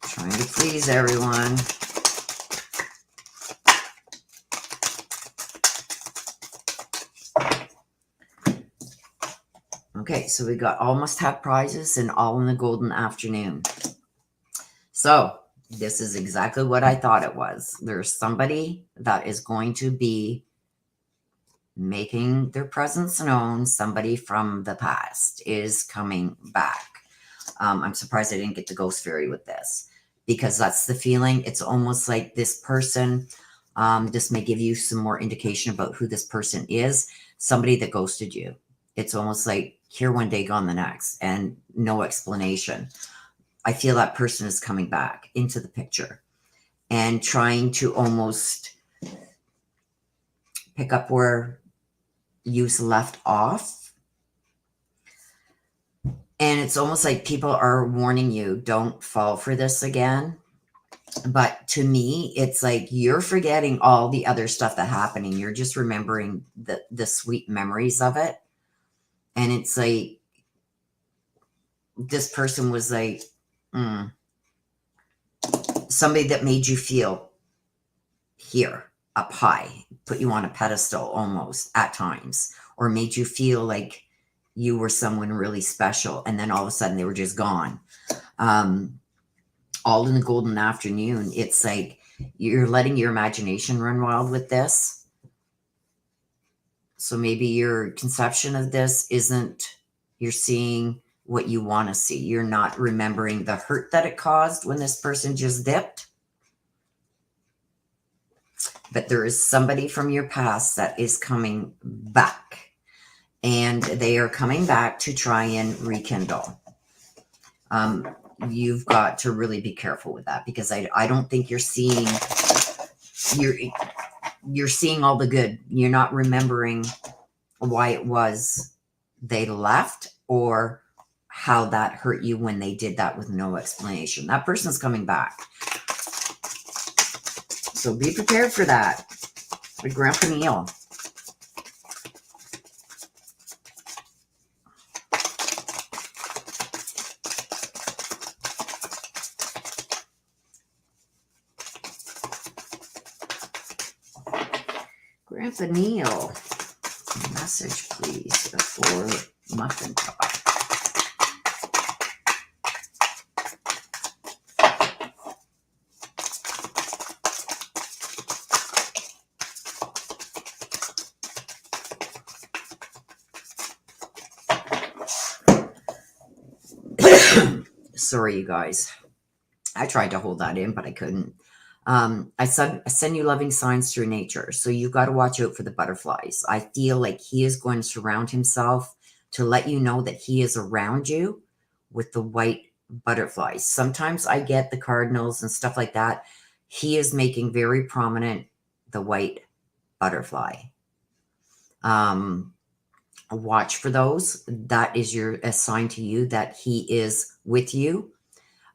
Trying to please everyone. Okay, so we got almost have prizes and all in the golden afternoon. So this is exactly what I thought it was. There's somebody that is going to be making their presence known. Somebody from the past is coming back. I'm surprised I didn't get the ghost fairy with this, because that's the feeling. It's almost like this person, this may give you some more indication about who this person is. Somebody that ghosted you. It's almost like here one day, gone the next, and no explanation. I feel that person is coming back into the picture and trying to almost pick up where you left off. And it's almost like people are warning you, don't fall for this again. But to me, it's like you're forgetting all the other stuff that happened and you're just remembering the sweet memories of it. And it's like this person was like, somebody that made you feel here, up high, put you on a pedestal almost at times, or made you feel like you were someone really special. And then all of a sudden they were just gone. All in the golden afternoon. It's like you're letting your imagination run wild with this. So maybe your conception of this isn't, you're seeing what you want to see. You're not remembering the hurt that it caused when this person just dipped. But there is somebody from your past that is coming back. And they are coming back to try and rekindle. You've got to really be careful with that, because I don't think you're seeing all the good. You're not remembering why it was they left or how that hurt you when they did that with no explanation. That person's coming back. So be prepared for that. With Grandpa Neil. Grandpa Neil, message please for Muffin Top. Sorry, you guys. I tried to hold that in, but I couldn't. I send you loving signs through nature. So you've got to watch out for the butterflies. I feel like he is going to surround himself to let you know that he is around you with the white butterflies. Sometimes I get the cardinals and stuff like that. He is making very prominent the white butterfly. Watch for those. That is a sign to you that he is with you.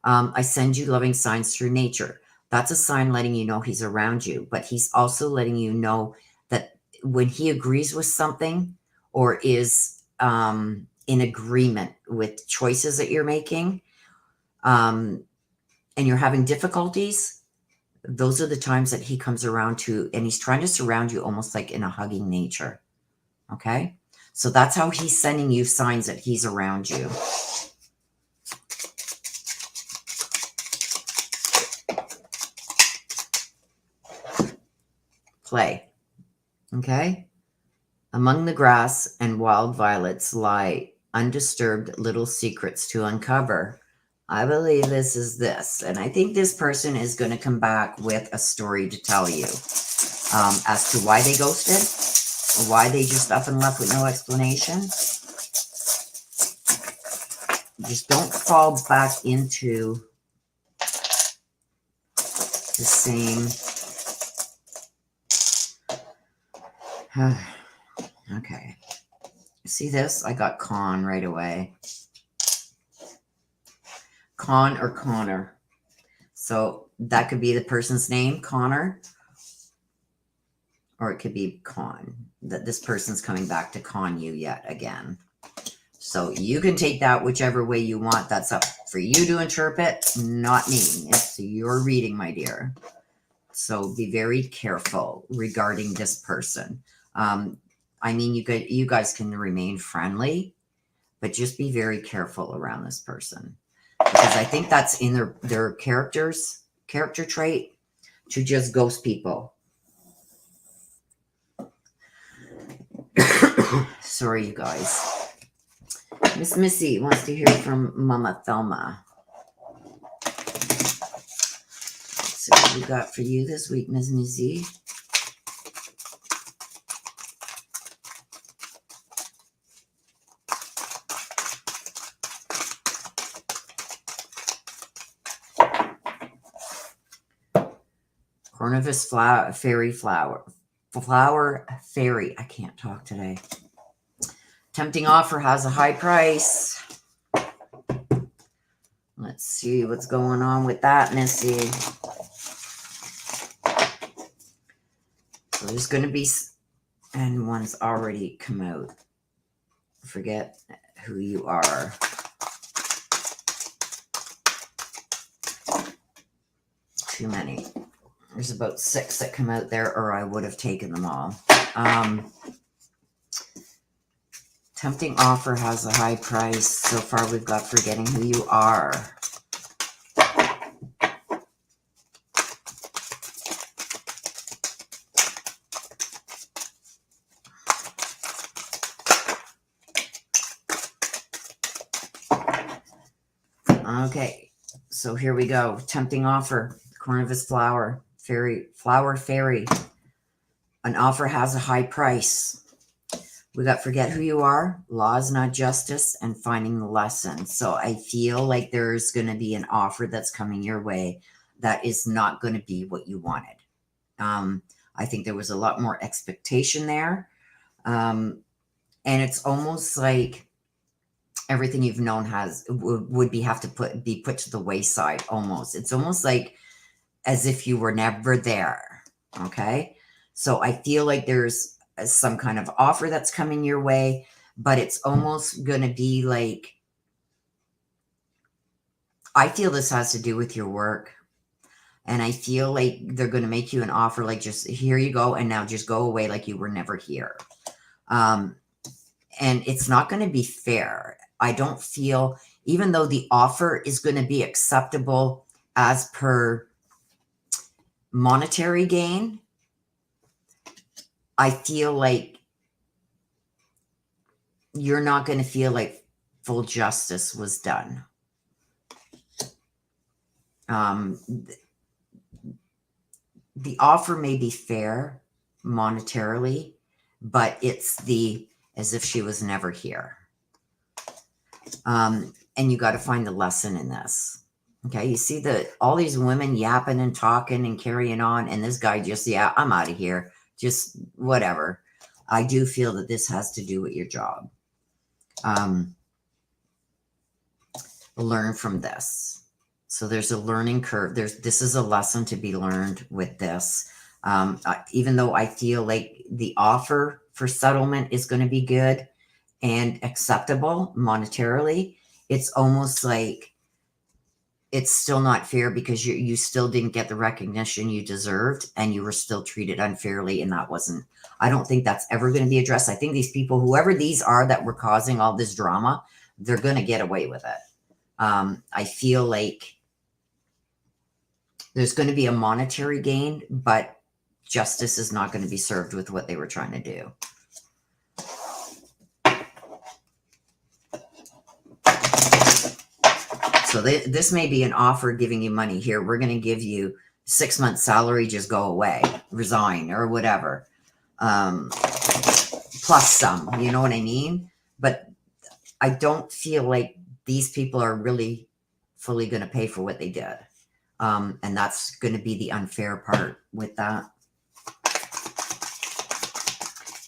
I send you loving signs through nature. That's a sign letting you know he's around you, but he's also letting you know that when he agrees with something or is in agreement with choices that you're making, and you're having difficulties, those are the times that he comes around to, and he's trying to surround you almost like in a hugging nature. Okay? So that's how he's sending you signs that he's around you. Play. Okay? Among the grass and wild violets lie undisturbed little secrets to uncover. I believe this is this. And I think this person is going to come back with a story to tell you as to why they ghosted, or why they just up and left with no explanation. Just don't fall back into the same. Okay. See this? I got con right away. Con or Connor. So that could be the person's name, Connor. Or it could be con. That this person's coming back to con you yet again. So you can take that whichever way you want. That's up for you to interpret, not me. It's your reading, my dear. So be very careful regarding this person. I mean, you guys can remain friendly, but just be very careful around this person. Because I think that's in their character trait to just ghost people. Sorry, you guys. Miss Missy wants to hear from Mama Thelma. Let's see what we got for you this week, Miss Missy. Cornelius fairy flower fairy. I can't talk today. Tempting offer has a high price. Let's see what's going on with that, Missy. So there's going to be, and one's already come out. Forget who you are. Too many. There's about 6 that come out there, or I would have taken them all. Tempting offer has a high price. So far, we've got forgetting who you are. Okay, so here we go. Tempting offer. Cornelius flower fairy. An offer has a high price. We got forget who you are, law is not justice, and finding the lesson. So I feel like there's going to be an offer that's coming your way that is not going to be what you wanted. I think there was a lot more expectation there. And it's almost like everything you've known would have to be put to the wayside almost. It's almost like as if you were never there. Okay. So I feel like there's some kind of offer that's coming your way, but it's almost going to be like, I feel this has to do with your work. And I feel like they're going to make you an offer like, just here you go. And now just go away like you were never here. And it's not going to be fair. I don't feel, even though the offer is going to be acceptable as per monetary gain, I feel like you're not going to feel like full justice was done. Um, the offer may be fair monetarily, but it's as if she was never here. And you got to find the lesson in this. Okay, you see all these women yapping and talking and carrying on, and this guy just, yeah, I'm out of here. Just whatever. I do feel that this has to do with your job. Learn from this. So there's a learning curve. This is a lesson to be learned with this. Even though I feel like the offer for settlement is going to be good and acceptable monetarily, it's almost like it's still not fair because you still didn't get the recognition you deserved, and you were still treated unfairly, and I don't think that's ever going to be addressed. I think these people, whoever these are that were causing all this drama, they're going to get away with it. I feel like there's going to be a monetary gain, but justice is not going to be served with what they were trying to do. So this may be an offer giving you money here. We're going to give you 6 months salary, just go away, resign or whatever. Plus some, you know what I mean? But I don't feel like these people are really fully going to pay for what they did. And that's going to be the unfair part with that.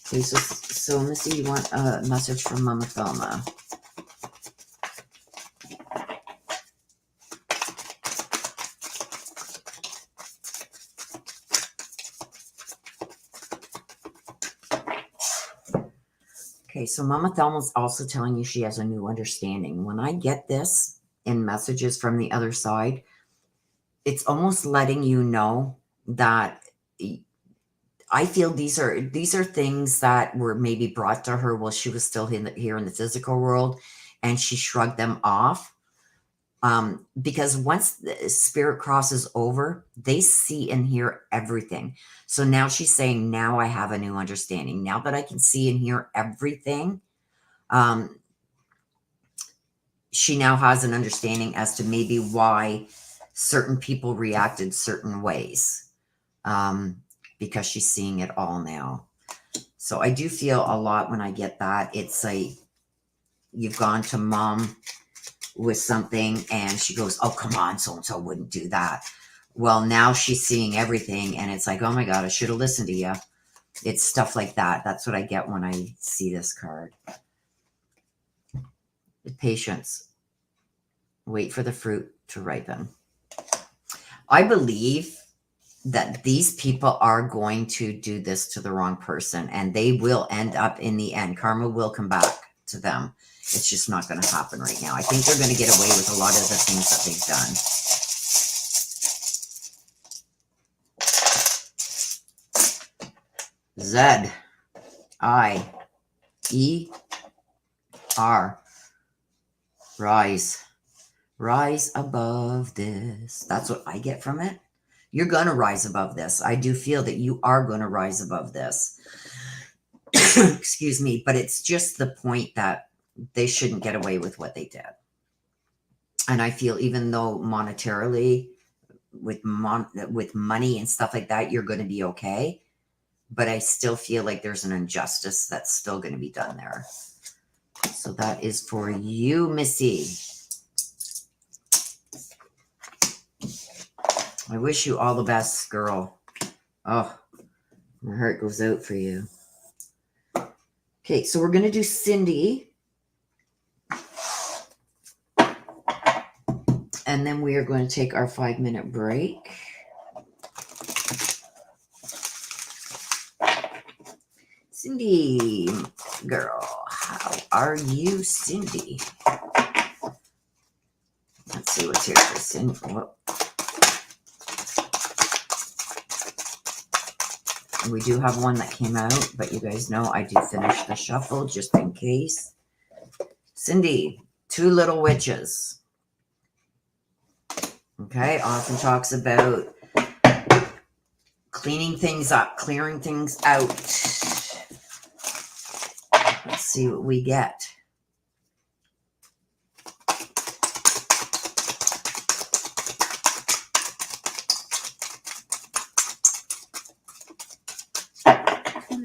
Okay, so Missy, you want a message from Mama Thelma? Okay, so Mama Thelma's also telling you she has a new understanding. When I get this in messages from the other side, it's almost letting you know that I feel these are things that were maybe brought to her while she was still here in the physical world, and she shrugged them off. Because once the spirit crosses over, they see and hear everything. So now she's saying, now I have a new understanding. Now that I can see and hear everything, she now has an understanding as to maybe why certain people reacted certain ways, because she's seeing it all now. So I do feel a lot when I get that. It's like you've gone to mom with something and she goes, oh, come on, so-and-so wouldn't do that. Well, now she's seeing everything and it's like, oh my God, I should have listened to you. It's stuff like that. That's what I get when I see this card. Patience. Wait for the fruit to ripen. I believe that these people are going to do this to the wrong person, and they will end up in the end. Karma will come back to them. It's just not going to happen right now. I think they're going to get away with a lot of the things that they've done. Z-I-E-R. Rise. Rise above this. That's what I get from it. You're going to rise above this. I do feel that you are going to rise above this. Excuse me. But it's just the point that they shouldn't get away with what they did. And I feel even though monetarily, with money and stuff like that, you're going to be okay. But I still feel like there's an injustice that's still going to be done there. So that is for you, Missy. I wish you all the best, girl. Oh, my heart goes out for you. Okay, so we're going to do Cindy. And then we are going to take our 5-minute break. Cindy, girl, how are you, Cindy? Let's see what's here for Cindy. Whoa. We do have one that came out, but you guys know I do finish the shuffle just in case. Cindy, 2 little witches. Okay, often talks about cleaning things up, clearing things out. Let's see what we get.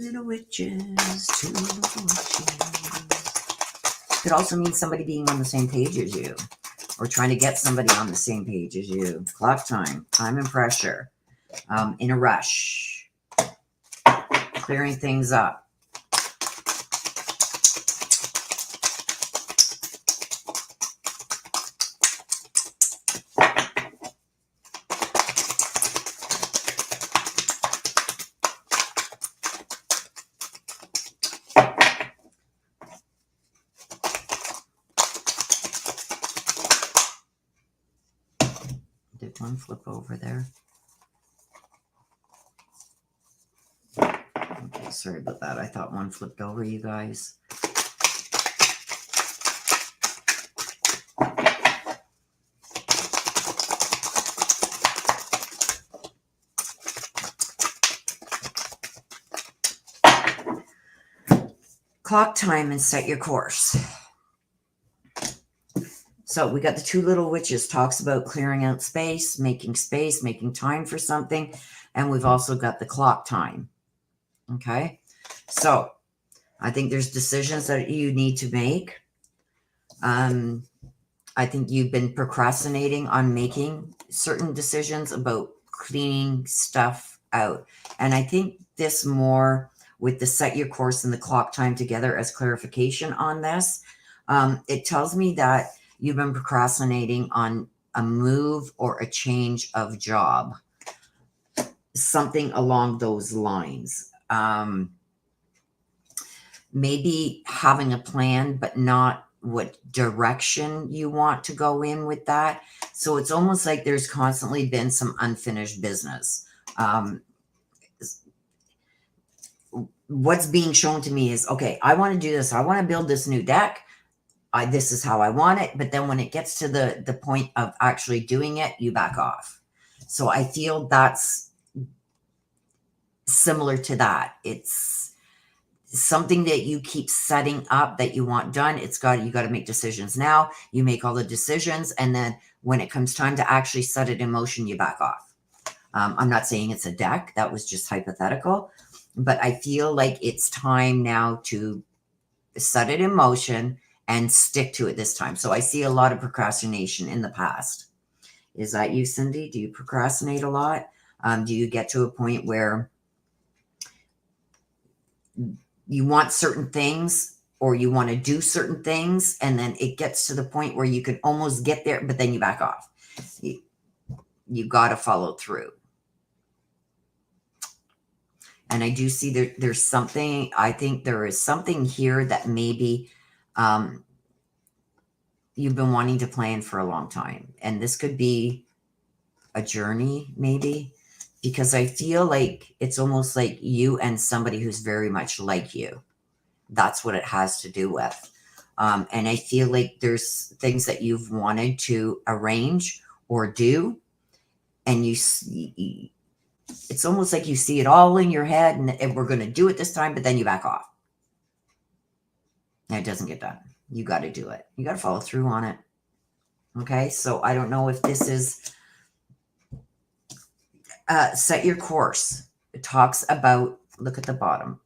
little witches, two little witches. Could also mean somebody being on the same page as you, or trying to get somebody on the same page as you. Clock time and pressure, in a rush, clearing things up. Did one flip over there? Okay, sorry about that. I thought one flipped over, you guys. Clock time and set your course. So we got the two little witches, talks about clearing out space, making time for something. And we've also got the clock time. Okay. So I think there's decisions that you need to make. I think you've been procrastinating on making certain decisions about cleaning stuff out. And I think this more with the set your course and the clock time together as clarification on this. It tells me that you've been procrastinating on a move or a change of job, something along those lines. Maybe having a plan, but not what direction you want to go in with that. So it's almost like there's constantly been some unfinished business. What's being shown to me is, okay, I want to do this. I want to build this new deck. This is how I want it. But then when it gets to the point of actually doing it, you back off. So I feel that's similar to that. It's something that you keep setting up that you want done. You got to make decisions now. You make all the decisions. And then when it comes time to actually set it in motion, you back off. I'm not saying it's a deck. That was just hypothetical. But I feel like it's time now to set it in motion and stick to it this time. So I see a lot of procrastination in the past. Is that you, Cindy? Do you procrastinate a lot? Do you get to a point where you want certain things or you want to do certain things, and then it gets to the point where you can almost get there, but then you back off? You got to follow through. And I do see there's something, I think there is something here that maybe you've been wanting to plan for a long time. And this could be a journey, maybe, because I feel like it's almost like you and somebody who's very much like you. That's what it has to do with. And I feel like there's things that you've wanted to arrange or do, and it's almost like you see it all in your head and we're going to do it this time, but then you back off. And it doesn't get done. You got to do it. You got to follow through on it. Okay. So I don't know if this is set your course. It talks about, look at the bottom.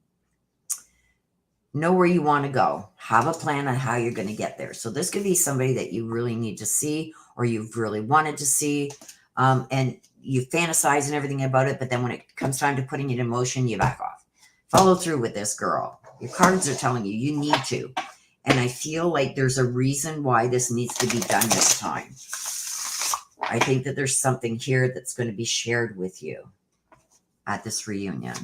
Know where you want to go. Have a plan on how you're going to get there. So this could be somebody that you really need to see, or you've really wanted to see. And you fantasize and everything about it, but then when it comes time to putting it in motion, you back off. Follow through with this, girl. Your cards are telling you you need to. And I feel like there's a reason why this needs to be done this time. I think that there's something here that's going to be shared with you at this reunion.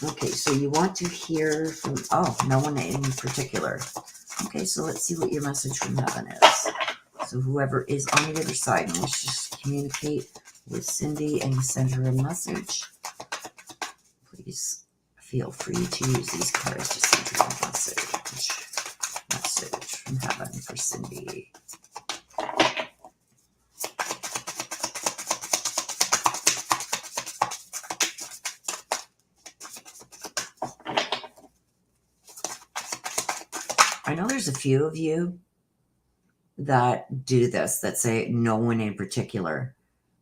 Okay, so you want to hear from, no one in particular. Okay, so let's see what your message from heaven is. So whoever is on the other side, and let's just communicate with Cindy and send her a message. Please feel free to use these cards to send her a message from heaven for Cindy. I know there's a few of you that do this, that say no one in particular,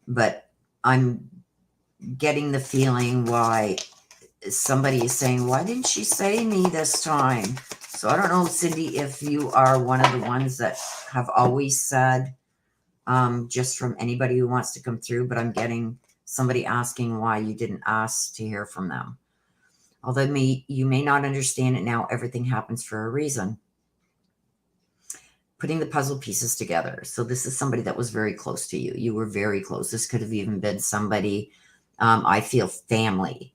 but I'm getting the feeling why somebody is saying, why didn't she say me this time? So I don't know, Cindy, if you are one of the ones that have always said, just from anybody who wants to come through, but I'm getting somebody asking why you didn't ask to hear from them. Although you may not understand it now, everything happens for a reason. Putting the puzzle pieces together. So this is somebody that was very close to you. You were very close. This could have even been somebody, I feel, family.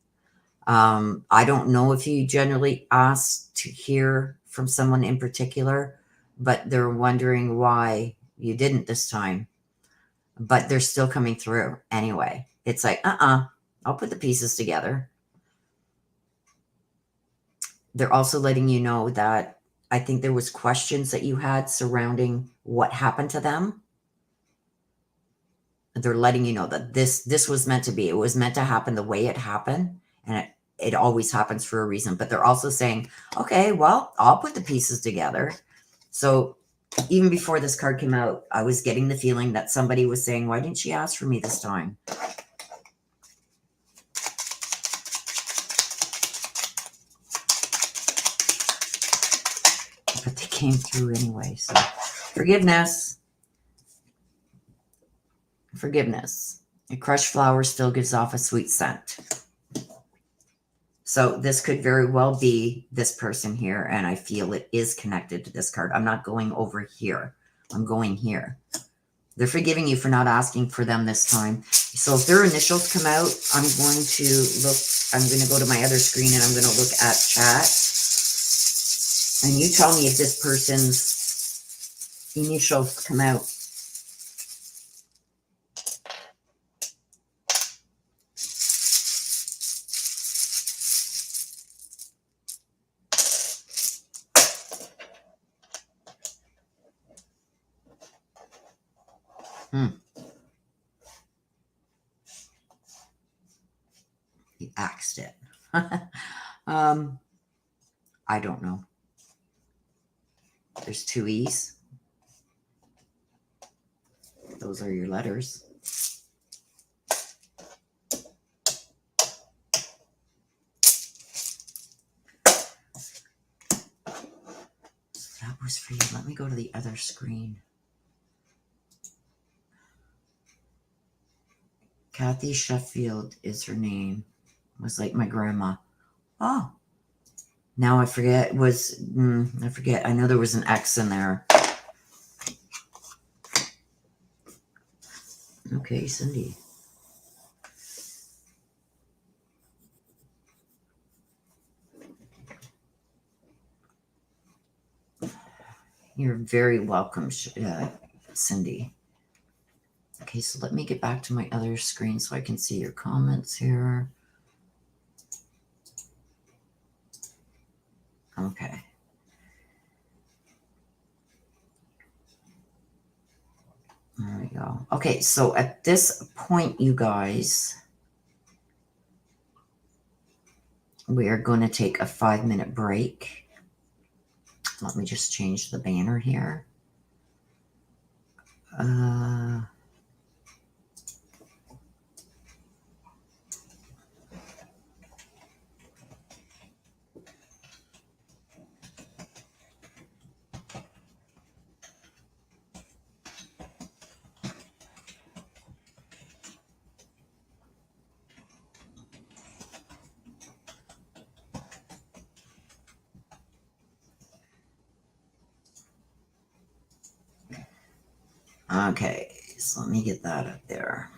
I don't know if you generally ask to hear from someone in particular, but they're wondering why you didn't this time. But they're still coming through anyway. It's like, I'll put the pieces together. They're also letting you know that I think there was questions that you had surrounding what happened to them. They're letting you know that this was meant to be. It was meant to happen the way it happened, and it always happens for a reason. But they're also saying, okay, well, I'll put the pieces together. So even before this card came out, I was getting the feeling that somebody was saying, why didn't she ask for me this time? But they came through anyway. So forgiveness. Forgiveness. A crushed flower still gives off a sweet scent. So this could very well be this person here, and I feel it is connected to this card. I'm not going over here. I'm going here. They're forgiving you for not asking for them this time. So if their initials come out, I'm going to look. I'm going to go to my other screen, and I'm going to look at chat. And you tell me if this person's initials come out. He axed it. I don't know. There's 2 E's. Those are your letters. So that was for you. Let me go to the other screen. Kathy Sheffield is her name. Was like my grandma. Oh. Now I forget. I forget. I know there was an X in there. Okay, Cindy. You're very welcome, Cindy. Okay, so let me get back to my other screen so I can see your comments here. Okay. There we go. Okay, so at this point, you guys, we are going to take a 5-minute break. Let me just change the banner here. Okay, so let me get that up there.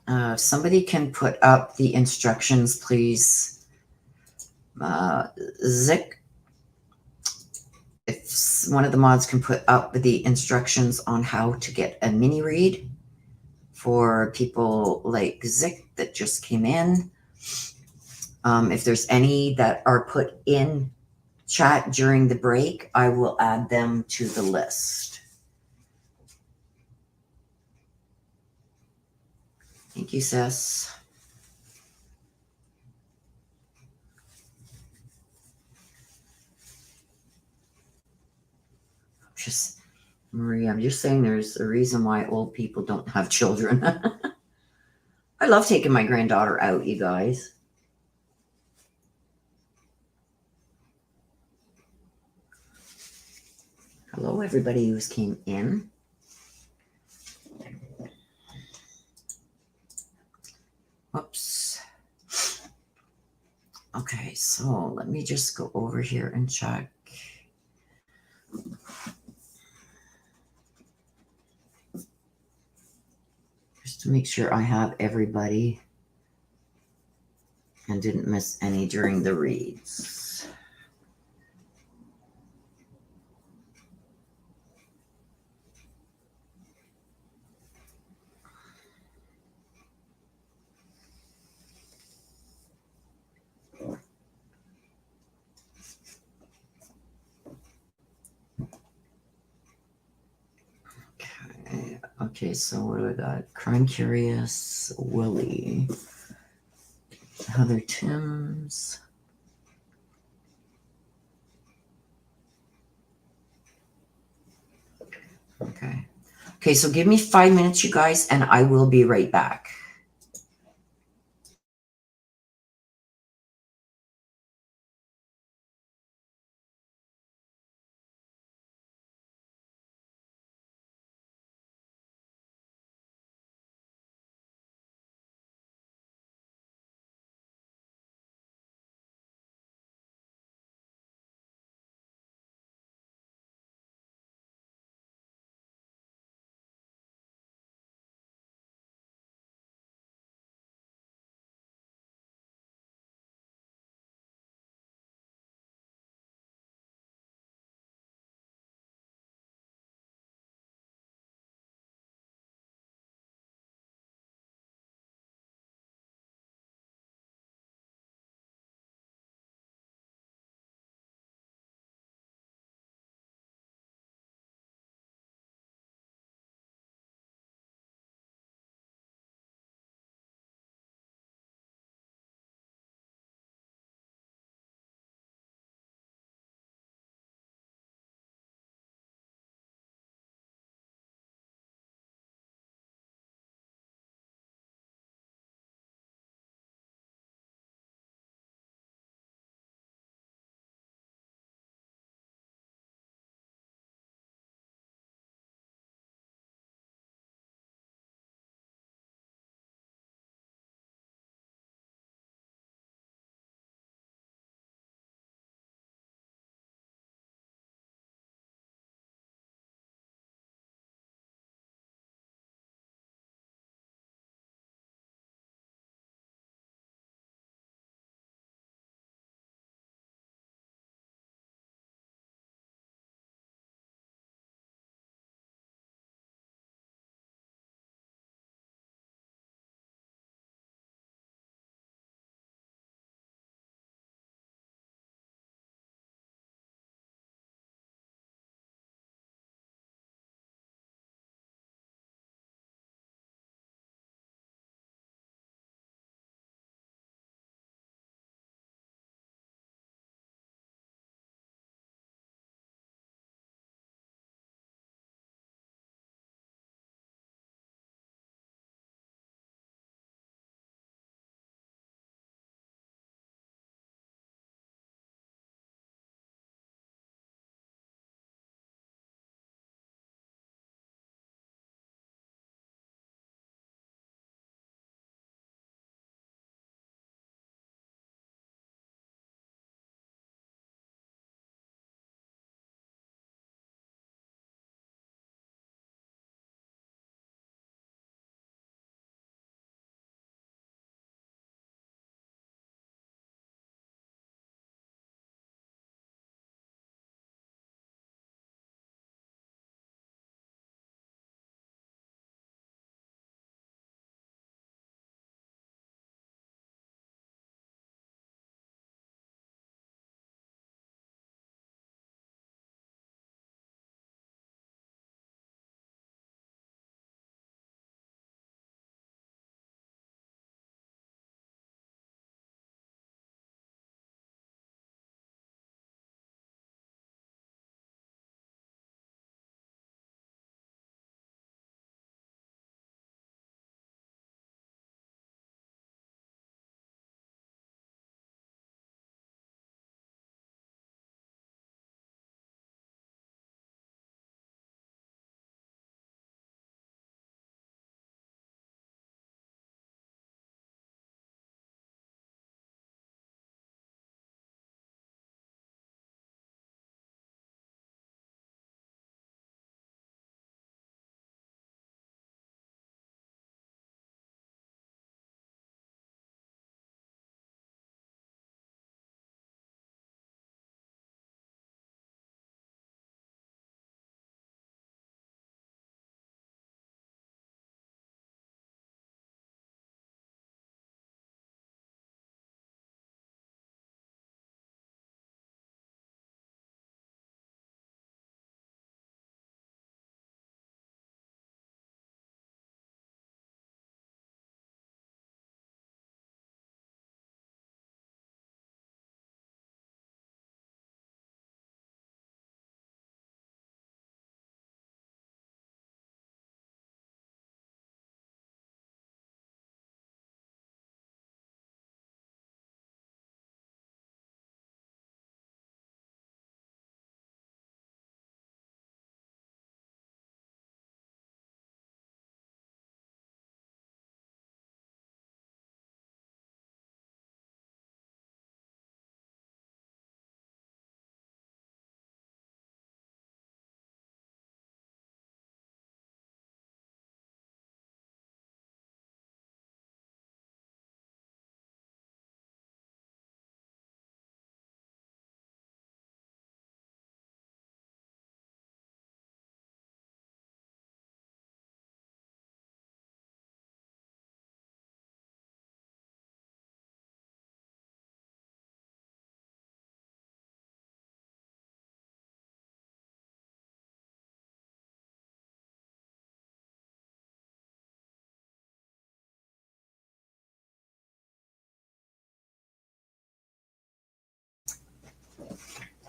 If somebody can put up the instructions, please. Zick, if one of the mods can put up the instructions on how to get a mini read for people like Zick that just came in. If there's any that are put in chat during the break, I will add them to the list. Thank you, sis. Just, Marie, I'm just saying there's a reason why old people don't have children. I love taking my granddaughter out, you guys. Hello, everybody who's came in. Whoops. Okay, so let me just go over here and check. Just to make sure I have everybody and didn't miss any during the reads. Okay, so what do I got? Crime Curious, Willie, Heather Timms. Okay. Okay, so give me 5 minutes, you guys, and I will be right back.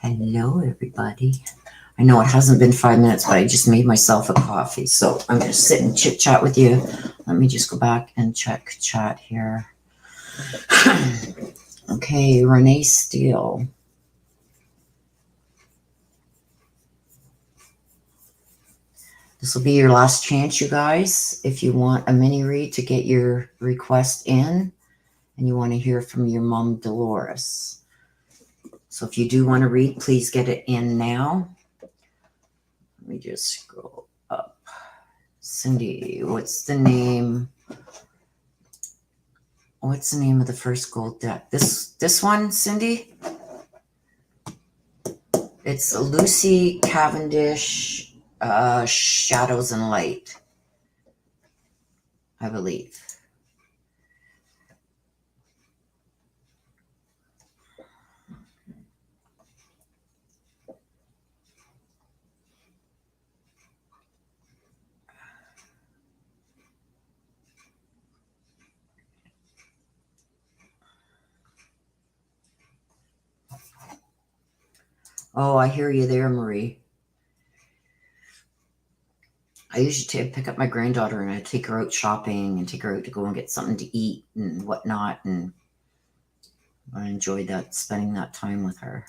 Hello, everybody. I know it hasn't been 5 minutes, but I just made myself a coffee. So I'm going to sit and chit chat with you. Let me just go back and check chat here. Okay, Renee Steele. This will be your last chance, you guys. If you want a mini read to get your request in and you want to hear from your mom, Dolores. So if you do want to read, please get it in now. Let me just scroll up. Cindy, what's the name? What's the name of the first gold deck? This one, Cindy? It's Lucy Cavendish, Shadows and Light, I believe. Oh, I hear you there, Marie. I usually pick up my granddaughter and I take her out shopping and take her out to go and get something to eat and whatnot. And I enjoyed that, spending that time with her.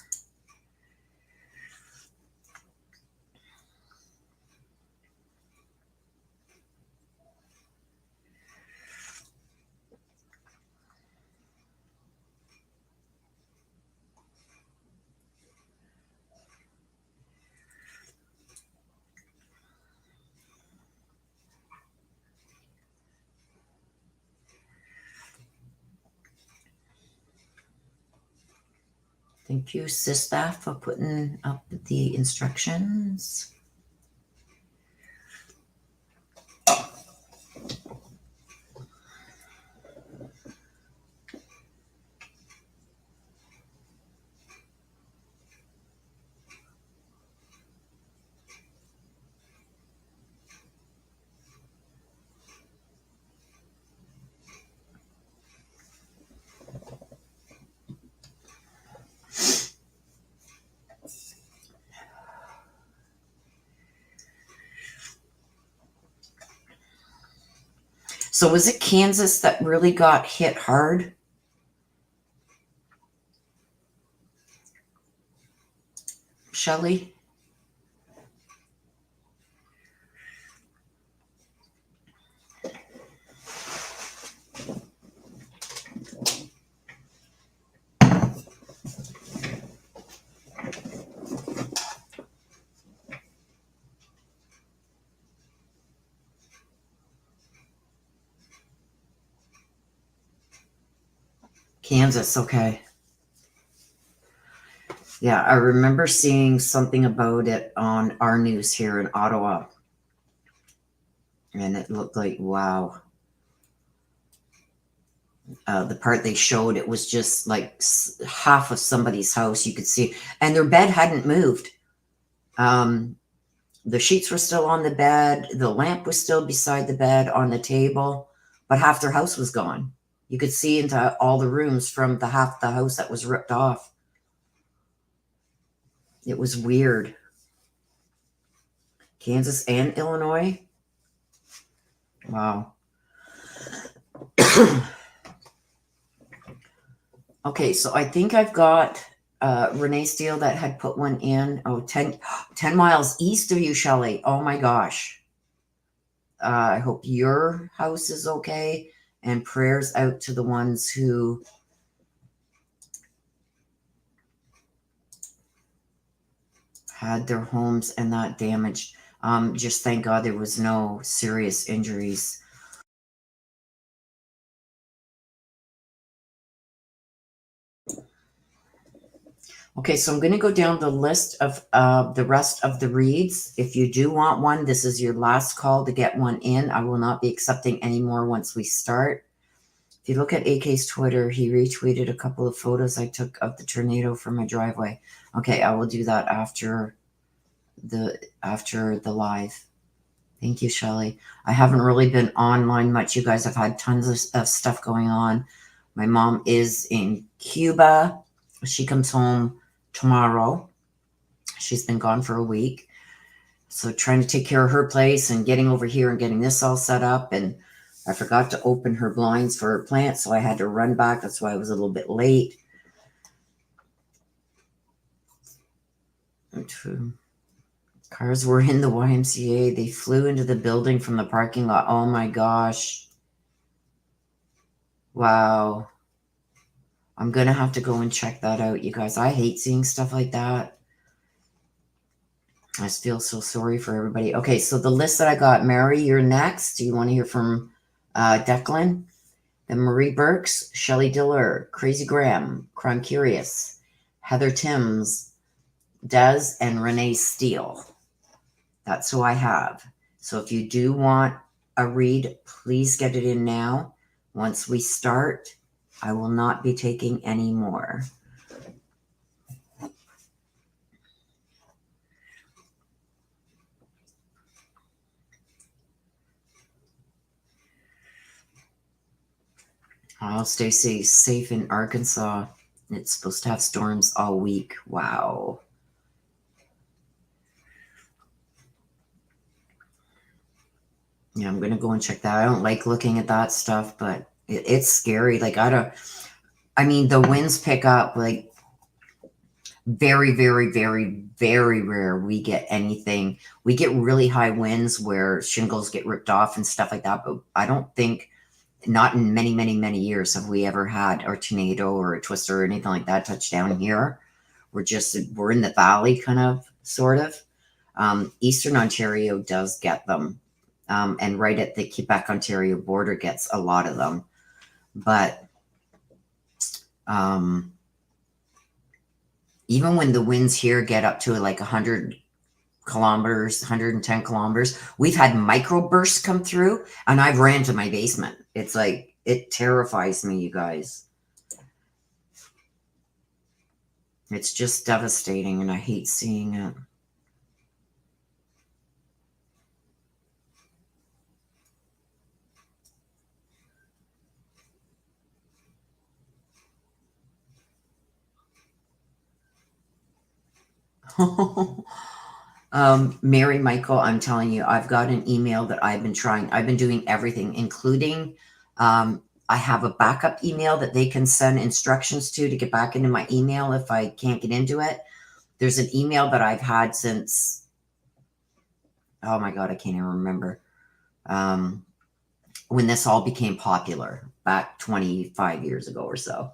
Thank you, Sister, for putting up the instructions. So was it Kansas that really got hit hard? Shelley? Kansas, okay. Yeah, I remember seeing something about it on our news here in Ottawa. And it looked like, wow. The part they showed, it was just like half of somebody's house you could see. And their bed hadn't moved. The sheets were still on the bed. The lamp was still beside the bed on the table. But half their house was gone. You could see into all the rooms from the half the house that was ripped off. It was weird. Kansas and Illinois. Wow. Okay, so I think I've got Renee Steele that had put one in. Oh, 10 miles east of you, Shelley. Oh my gosh. I hope your house is okay. And prayers out to the ones who had their homes and that damaged. Just thank God there was no serious injuries. Okay, so I'm going to go down the list of the rest of the reads. If you do want one, this is your last call to get one in. I will not be accepting any more once we start. If you look at AK's Twitter, he retweeted a couple of photos I took of the tornado from my driveway. Okay, I will do that after the live. Thank you, Shelley. I haven't really been online much. You guys have had tons of stuff going on. My mom is in Cuba. She comes home tomorrow. She's been gone for a week. So trying to take care of her place and getting over here and getting this all set up. And I forgot to open her blinds for her plants, so I had to run back. That's why I was a little bit late. Cars were in the YMCA. They flew into the building from the parking lot. Oh my gosh. Wow. I'm going to have to go and check that out, you guys. I hate seeing stuff like that. I just feel so sorry for everybody. Okay, so the list that I got, Mary, you're next. Do you want to hear from Declan? Then Marie Burks, Shelley Diller, Crazy Graham, Crime Curious, Heather Timms, Des, and Renee Steele. That's who I have. So if you do want a read, please get it in now. Once we start, I will not be taking any more. I'll stay safe in Arkansas. It's supposed to have storms all week. Wow. Yeah, I'm going to go and check that. I don't like looking at that stuff, but it's scary. Like, I mean, the winds pick up, like, very, very, very, very rare we get anything. We get really high winds where shingles get ripped off and stuff like that, but I don't think, not in many, many, many years have we ever had a tornado or a twister or anything like that touch down here. We're in the valley, kind of, sort of. Eastern Ontario does get them. And right at the Quebec-Ontario border gets a lot of them. But even when the winds here get up to like 100 kilometers, 110 kilometers, we've had microbursts come through, and I've ran to my basement. It's like, it terrifies me, you guys. It's just devastating, and I hate seeing it. Mary Michael, I'm telling you, I've got an email that I've been doing everything, including, I have a backup email that they can send instructions to get back into my email if I can't get into it. There's an email that I've had since, oh my God, I can't even remember, when this all became popular back 25 years ago or so.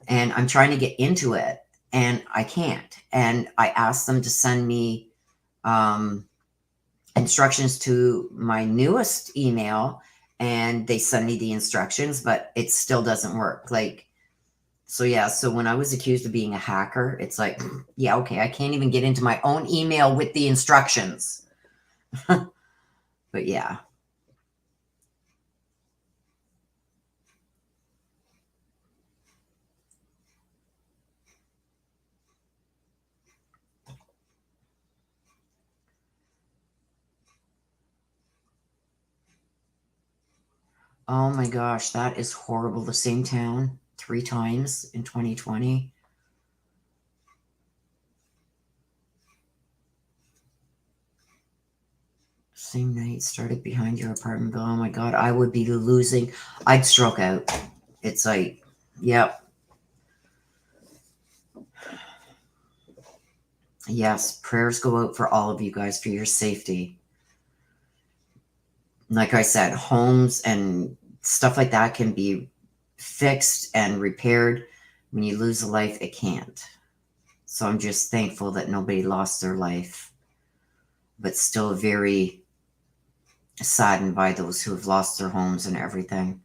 And I'm trying to get into it, and I can't. And I asked them to send me instructions to my newest email, and they send me the instructions, but it still doesn't work. Like, so yeah, so when I was accused of being a hacker, it's like, yeah, okay, I can't even get into my own email with the instructions. But yeah. Oh my gosh, that is horrible. The same town 3 times in 2020. Same night, started behind your apartment bill. Oh my God, I would be losing. I'd stroke out. It's like, yep. Yes, prayers go out for all of you guys for your safety. Like I said, homes and stuff like that can be fixed and repaired. When you lose a life, it can't. So I'm just thankful that nobody lost their life, but still very saddened by those who have lost their homes and everything.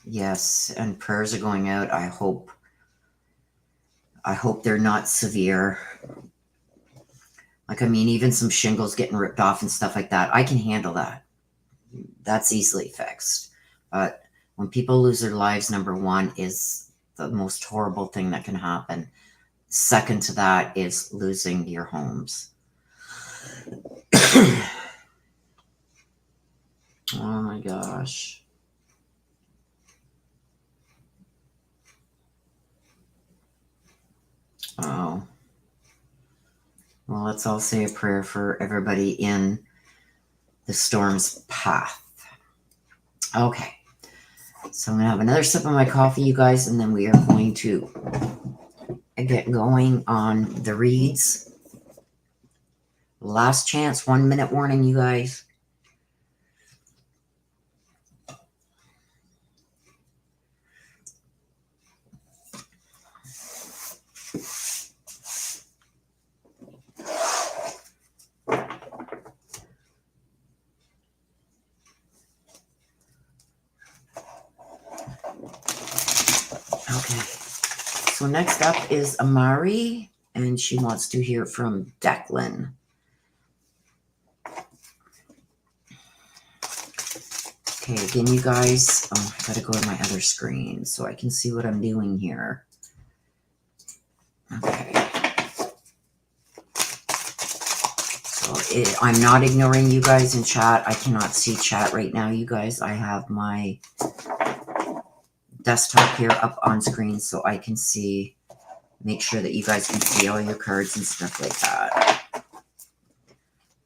Yes, and prayers are going out. I hope they're not severe. Like, I mean, even some shingles getting ripped off and stuff like that, I can handle that. That's easily fixed. But When people lose their lives, number one is the most horrible thing that can happen. Second to that is losing your homes. Oh my gosh. Oh. Well, let's all say a prayer for everybody in the storm's path. Okay. So I'm going to have another sip of my coffee, you guys, and then we are going to get going on the reads. Last chance, 1 minute warning, you guys. Okay. So next up is Amari, and she wants to hear from Declan. Okay, again, you guys, I gotta go to my other screen so I can see what I'm doing here. Okay. So I'm not ignoring you guys in chat. I cannot see chat right now, you guys. I have my desktop here up on screen so I can see, make sure that you guys can see all your cards and stuff like that.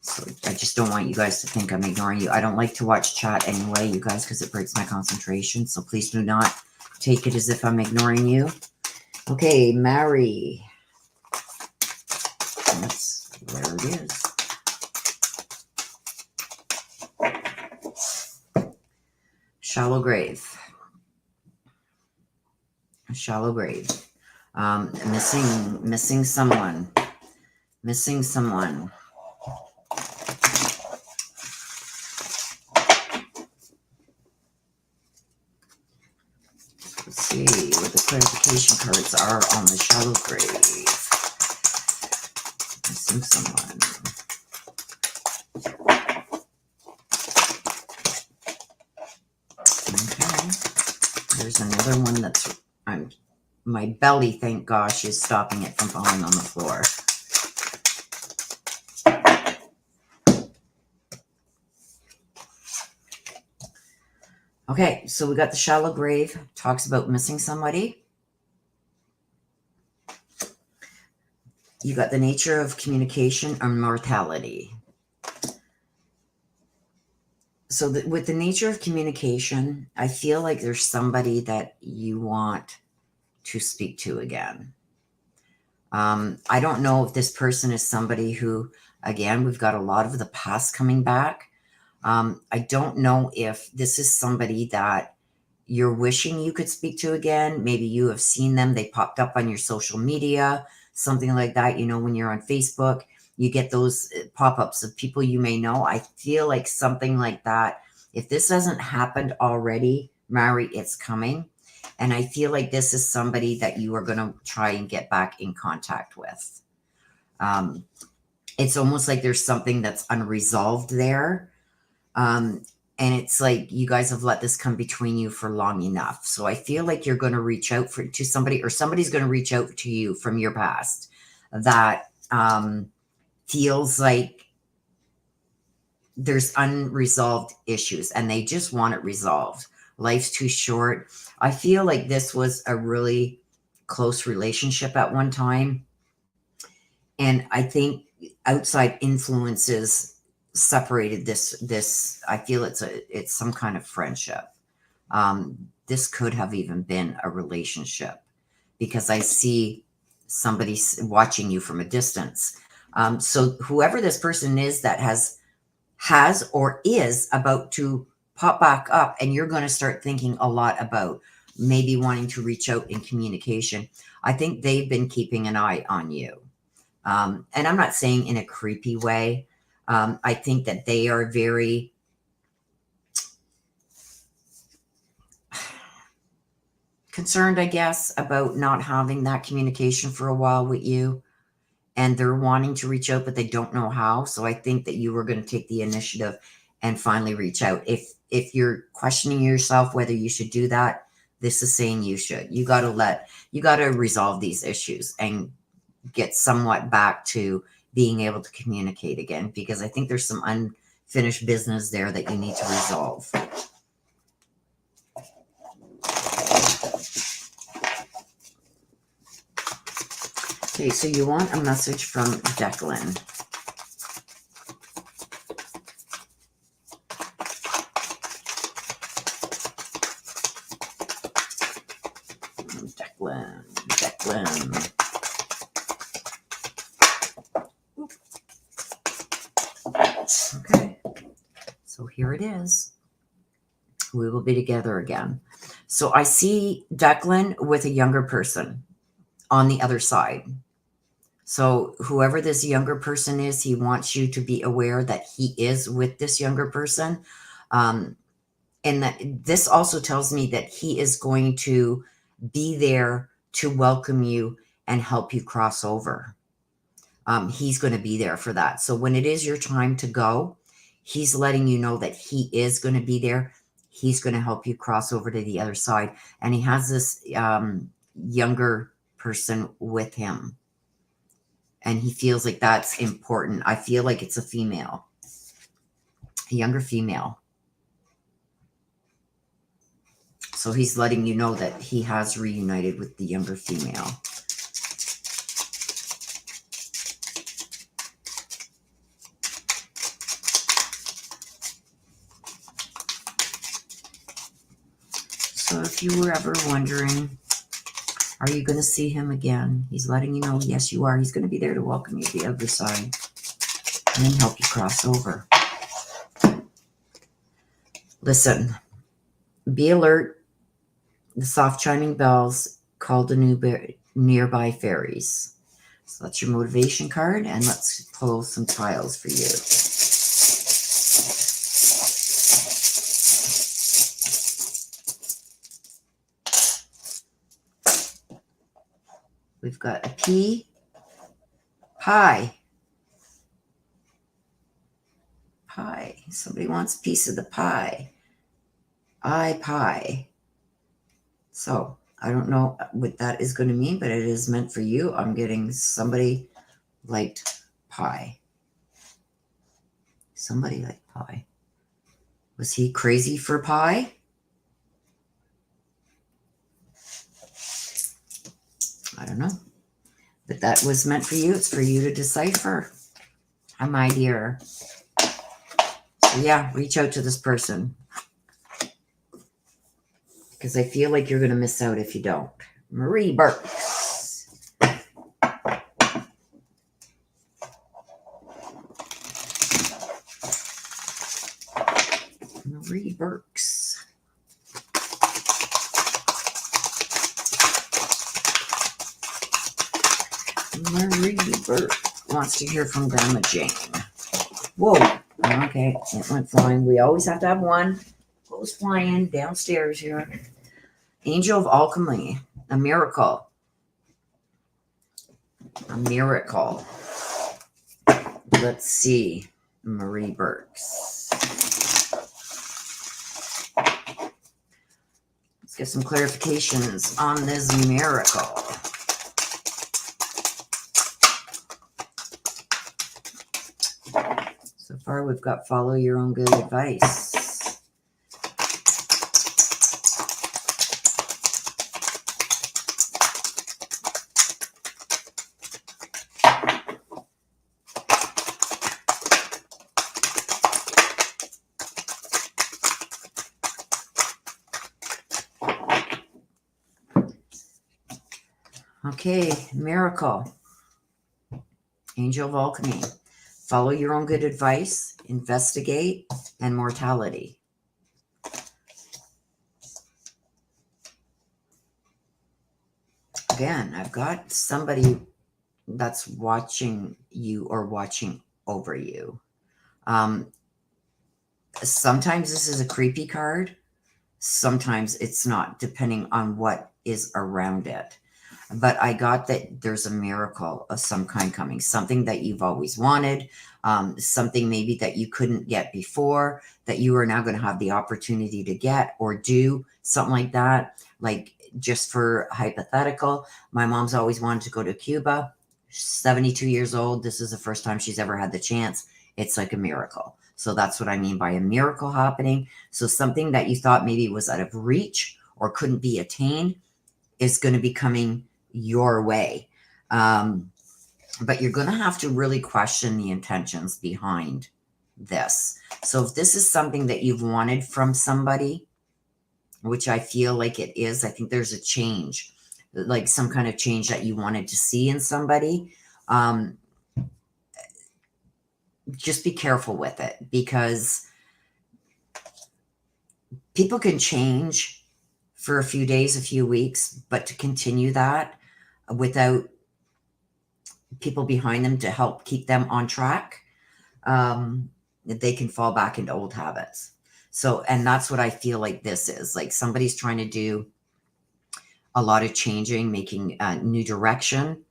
So I just don't want you guys to think I'm ignoring you. I don't like to watch chat anyway, you guys, because it breaks my concentration. So please do not take it as if I'm ignoring you. Okay, Mary. There it is. Shallow grave. A shallow grave. Missing someone. Missing someone. Let's see what the clarification cards are on the shallow grave. Missing someone. Okay. There's another one that's my belly, thank gosh, is stopping it from falling on the floor. Okay, so we got the shallow grave, talks about missing somebody. You got the nature of communication or mortality. So with the nature of communication, I feel like there's somebody that you want to speak to again. I don't know if this person is somebody who, again, we've got a lot of the past coming back. I don't know if this is somebody that you're wishing you could speak to again. Maybe you have seen them. They popped up on your social media, something like that. You know, when you're on Facebook, you get those pop-ups of people you may know. I feel like something like that. If this hasn't happened already, Mary, it's coming. And I feel like this is somebody that you are going to try and get back in contact with. It's almost like there's something that's unresolved there. And it's like you guys have let this come between you for long enough. So I feel like you're going to reach out to somebody, or somebody's going to reach out to you from your past that feels like there's unresolved issues and they just want it resolved. Life's too short. I feel like this was a really close relationship at one time. And I think outside influences separated this. I feel it's some kind of friendship. This could have even been a relationship because I see somebody watching you from a distance. So whoever this person is that has or is about to pop back up, and you're going to start thinking a lot about maybe wanting to reach out in communication. I think they've been keeping an eye on you. And I'm not saying in a creepy way. I think that they are very concerned, I guess, about not having that communication for a while with you. And they're wanting to reach out, but they don't know how. So I think that you were going to take the initiative and finally reach out. If you're questioning yourself whether you should do that, this is saying you should. You got to resolve these issues and get somewhat back to being able to communicate again, because I think there's some unfinished business there that you need to resolve. Okay, so you want a message from Declan. Declan. Okay, so here it is. We will be together again. So I see Declan with a younger person on the other side. So whoever this younger person is, he wants you to be aware that he is with this younger person. And that this also tells me that he is going to be there to welcome you and help you cross over. He's going to be there for that. So when it is your time to go, he's letting you know that he is going to be there. He's going to help you cross over to the other side. And he has this younger person with him. And he feels like that's important. I feel like it's a female, a younger female. So he's letting you know that he has reunited with the younger female. So if you were ever wondering, are you going to see him again? He's letting you know, yes, you are. He's going to be there to welcome you to the other side and then help you cross over. Listen, be alert. The soft chiming bells call the nearby fairies. So that's your motivation card, and let's pull some tiles for you. We've got a pea, pie. Pie. Somebody wants a piece of the pie. Pie. So I don't know what that is going to mean, but it is meant for you. I'm getting somebody liked pie. Somebody liked pie. Was he crazy for pie? I don't know. But that was meant for you. It's for you to decipher. My dear. So yeah, reach out to this person. Because I feel like you're going to miss out if you don't. Marie Burks. Marie Burks. Marie Burks wants to hear from Grandma Jane. Whoa. Okay, it went flying. We always have to have one. Goes flying downstairs here. Angel of Alchemy. A miracle. A miracle. Let's see. Marie Burks. Let's get some clarifications on this miracle. So far, we've got follow your own good advice. Okay, miracle. Angel of Alchemy. Follow your own good advice, investigate, and mortality. Again, I've got somebody that's watching you or watching over you. Sometimes this is a creepy card. Sometimes it's not, depending on what is around it. but I got that there's a miracle of some kind coming, something that you've always wanted, something maybe that you couldn't get before, that you are now going to have the opportunity to get or do something like that. Like, just for hypothetical, my mom's always wanted to go to Cuba. She's 72 years old. This is the first time she's ever had the chance. It's like a miracle. So that's what I mean by a miracle happening. So something that you thought maybe was out of reach or couldn't be attained is going to be coming your way. But you're going to have to really question the intentions behind this. So if this is something that you've wanted from somebody, which I feel like it is, I think there's a change, like some kind of change that you wanted to see in somebody. Just be careful with it, because people can change for a few days, a few weeks, but to continue that without people behind them to help keep them on track, they can fall back into old habits. So, and that's what I feel like this is. Like, somebody's trying to do a lot of changing, making a new direction.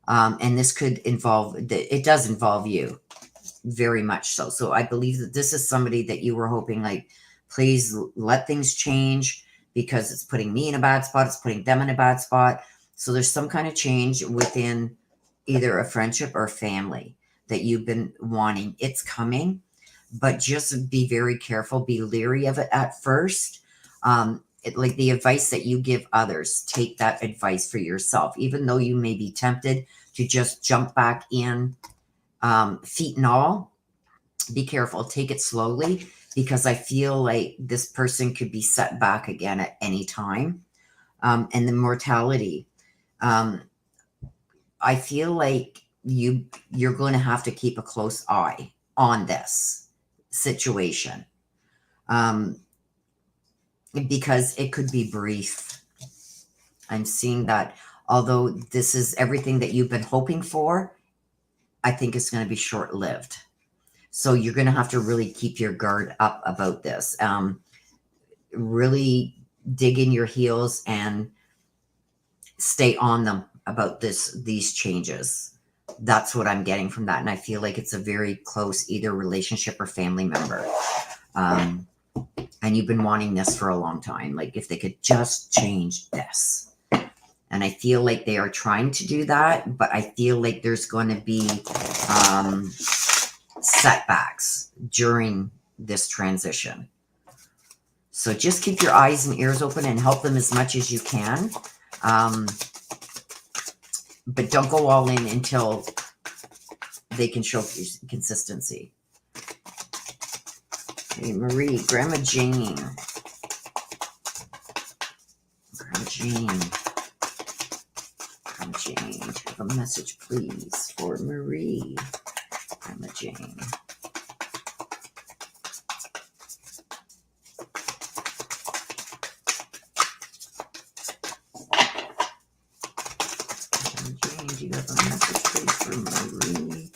And this could involve, it does involve you very much so. So I believe that this is somebody that you were hoping, like, please let things change, because it's putting me in a bad spot. It's putting them in a bad spot. So there's some kind of change within either a friendship or family that you've been wanting. It's coming, but just be very careful. Be leery of it at first. Like the advice that you give others, take that advice for yourself, even though you may be tempted to just jump back in, feet and all. Be careful. Take it slowly, because I feel like this person could be set back again at any time. And the mortality. I feel like you're going to have to keep a close eye on this situation, because it could be brief. I'm seeing that although this is everything that you've been hoping for, I think it's going to be short-lived. So you're going to have to really keep your guard up about this. Really dig in your heels and stay on them about these changes. That's what I'm getting from that. And I feel like it's a very close either relationship or family member. And you've been wanting this for a long time. Like, if they could just change this. And I feel like they are trying to do that, but I feel like there's going to be setbacks during this transition. So just keep your eyes and ears open and help them as much as you can. But don't go all in until they can show consistency. Hey, Marie, Grandma Jane. Grandma Jane. Grandma Jane, have a message, please, for Marie. Grandma Jane. Do you have a message, please, for Marie?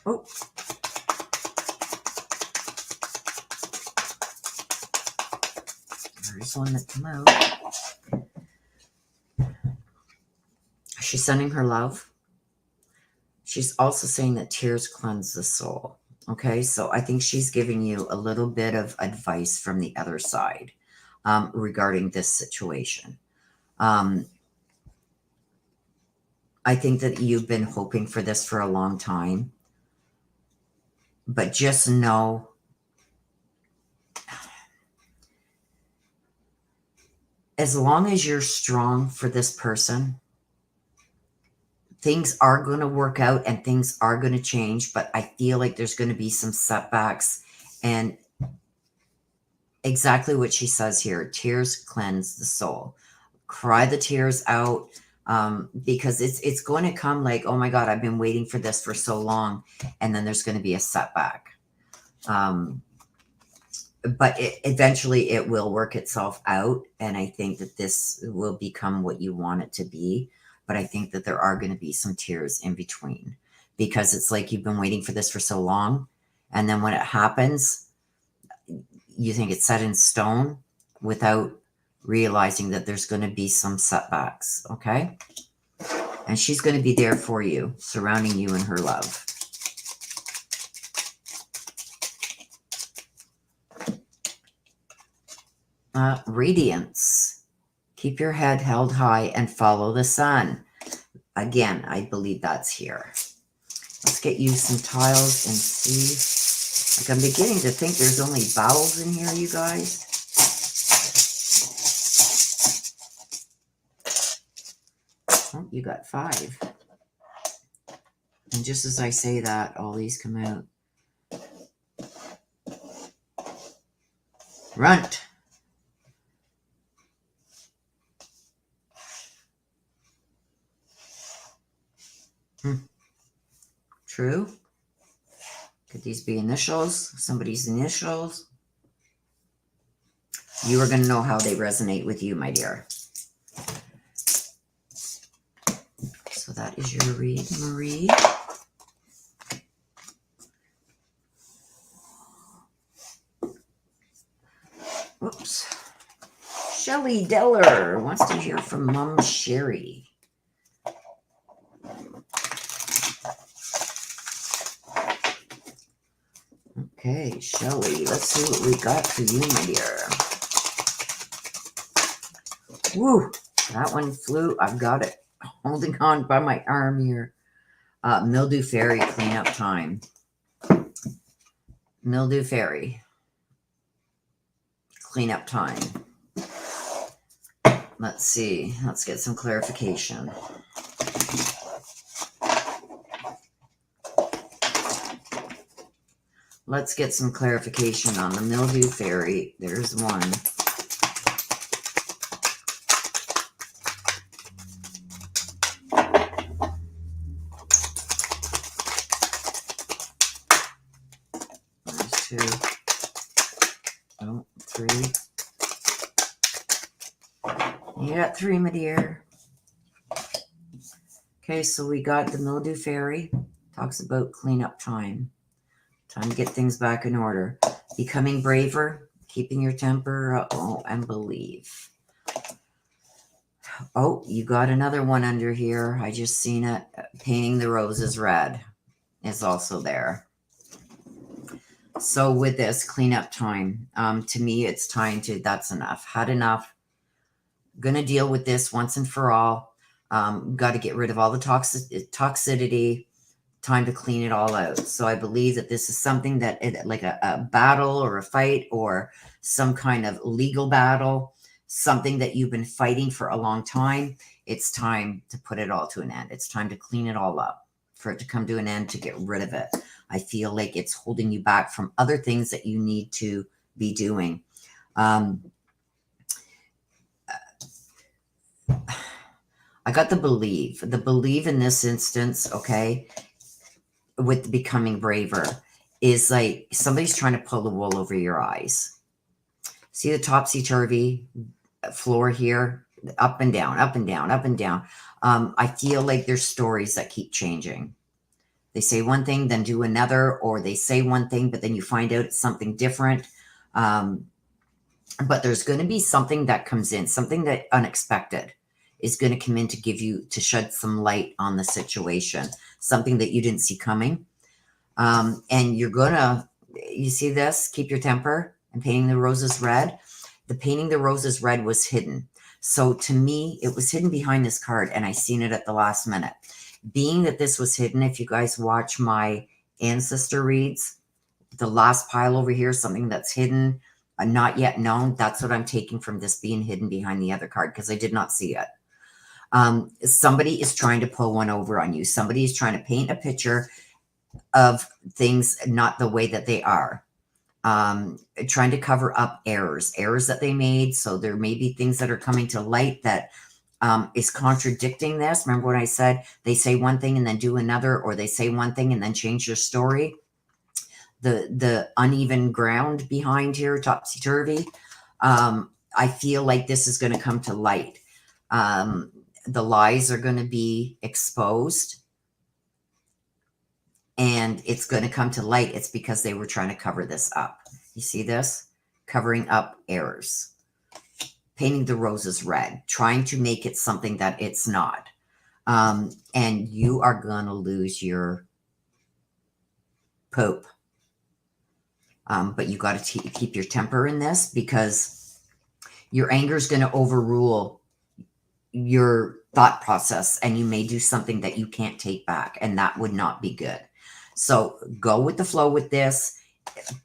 Oh. There's one that came out. She's sending her love. She's also saying that tears cleanse the soul. Okay, so I think she's giving you a little bit of advice from the other side regarding this situation. I think that you've been hoping for this for a long time, but just know as long as you're strong for this person, things are going to work out and things are going to change, but I feel like there's going to be some setbacks. And exactly what she says here, tears cleanse the soul. Cry the tears out, because it's going to come like, oh my God, I've been waiting for this for so long. And then there's going to be a setback. But eventually it will work itself out. And I think that this will become what you want it to be. But I think that there are going to be some tears in between, because it's like you've been waiting for this for so long. And then when it happens, you think it's set in stone, without realizing that there's going to be some setbacks, okay? And she's going to be there for you, surrounding you in her love. Radiance. Keep your head held high and follow the sun. Again, I believe that's here. Let's get you some tiles and see. Like, I'm beginning to think there's only vowels in here, you guys. Oh, you got 5. And just as I say that, all these come out. Runt. True. Could these be initials? Somebody's initials? You are going to know how they resonate with you, my dear. So that is your read, Marie. Whoops. Shelley Deller wants to hear from Mom Sherry. Okay, Shelley, let's see what we got for you, my dear. Woo, that one flew. I've got it. Holding on by my arm here. Mildew Fairy cleanup time. Mildew Fairy. Cleanup time. Let's see. Let's get some clarification. Let's get some clarification on the Mildew Fairy. There's one. There's 2. Oh, 3. You got 3, my dear. Okay, so we got the Mildew Fairy. Talks about cleanup time. Time to get things back in order. Becoming braver, keeping your temper, and believe. Oh, you got another one under here. I just seen it. Painting the roses red is also there. So with this cleanup time, to me, it's time to, that's enough. Had enough. Going to deal with this once and for all. Got to get rid of all the toxicity. Time to clean it all out. So I believe that this is something that, like a battle or a fight or some kind of legal battle, something that you've been fighting for a long time. It's time to put it all to an end. It's time to clean it all up, for it to come to an end, to get rid of it. I feel like it's holding you back from other things that you need to be doing. I got the believe in this instance, okay, with becoming braver, is like somebody's trying to pull the wool over your eyes. See the topsy-turvy floor here? Up and down, up and down, up and down. I feel like there's stories that keep changing. They say one thing, then do another, or they say one thing, but then you find out it's something different. But there's going to be something that comes in, something that unexpected is going to come in to give you, to shed some light on the situation, something that you didn't see coming. And you're going to, you see this, keep your temper and painting the roses red. The painting the roses red was hidden. So to me, it was hidden behind this card, and I seen it at the last minute. Being that this was hidden, if you guys watch my Ancestor reads, the last pile over here, something that's hidden, not yet known, that's what I'm taking from this being hidden behind the other card, because I did not see it. Somebody is trying to pull one over on you. Somebody is trying to paint a picture of things not the way that they are. Trying to cover up errors that they made. So there may be things that are coming to light that is contradicting this. Remember what I said? They say one thing and then do another, or they say one thing and then change their story. The uneven ground behind here, topsy-turvy. I feel like this is going to come to light. The lies are going to be exposed, and it's going to come to light. It's because they were trying to cover this up. You see this? Covering up errors. painting the roses red, trying to make it something that it's not. And you are going to lose your poop. But you got to keep your temper in this, because your anger is going to overrule your thought process, and you may do something that you can't take back, and that would not be good. So go with the flow with this.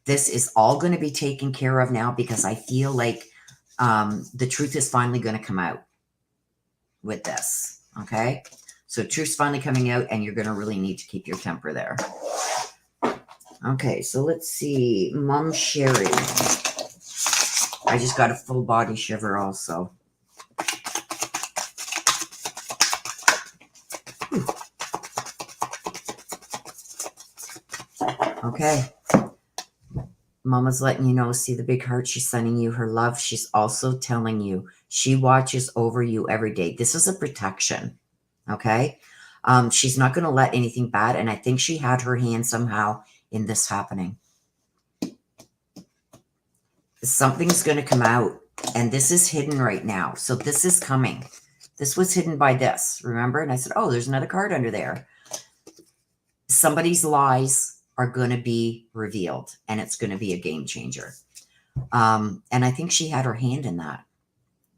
This is all going to be taken care of now, because I feel like the truth is finally going to come out with this. Okay. So truth's finally coming out, and you're going to really need to keep your temper there. Okay. So let's see. Mom Sherry. I just got a full body shiver also. Okay. Mama's letting you know, see the big heart? She's sending you her love. She's also telling you she watches over you every day. This is a protection. Okay. She's not going to let anything bad. And I think she had her hand somehow in this happening. Something's going to come out, and this is hidden right now. So this is coming. This was hidden by this, remember? And I said, oh, there's another card under there. Somebody's lies are going to be revealed, and it's going to be a game changer. And I think she had her hand in that,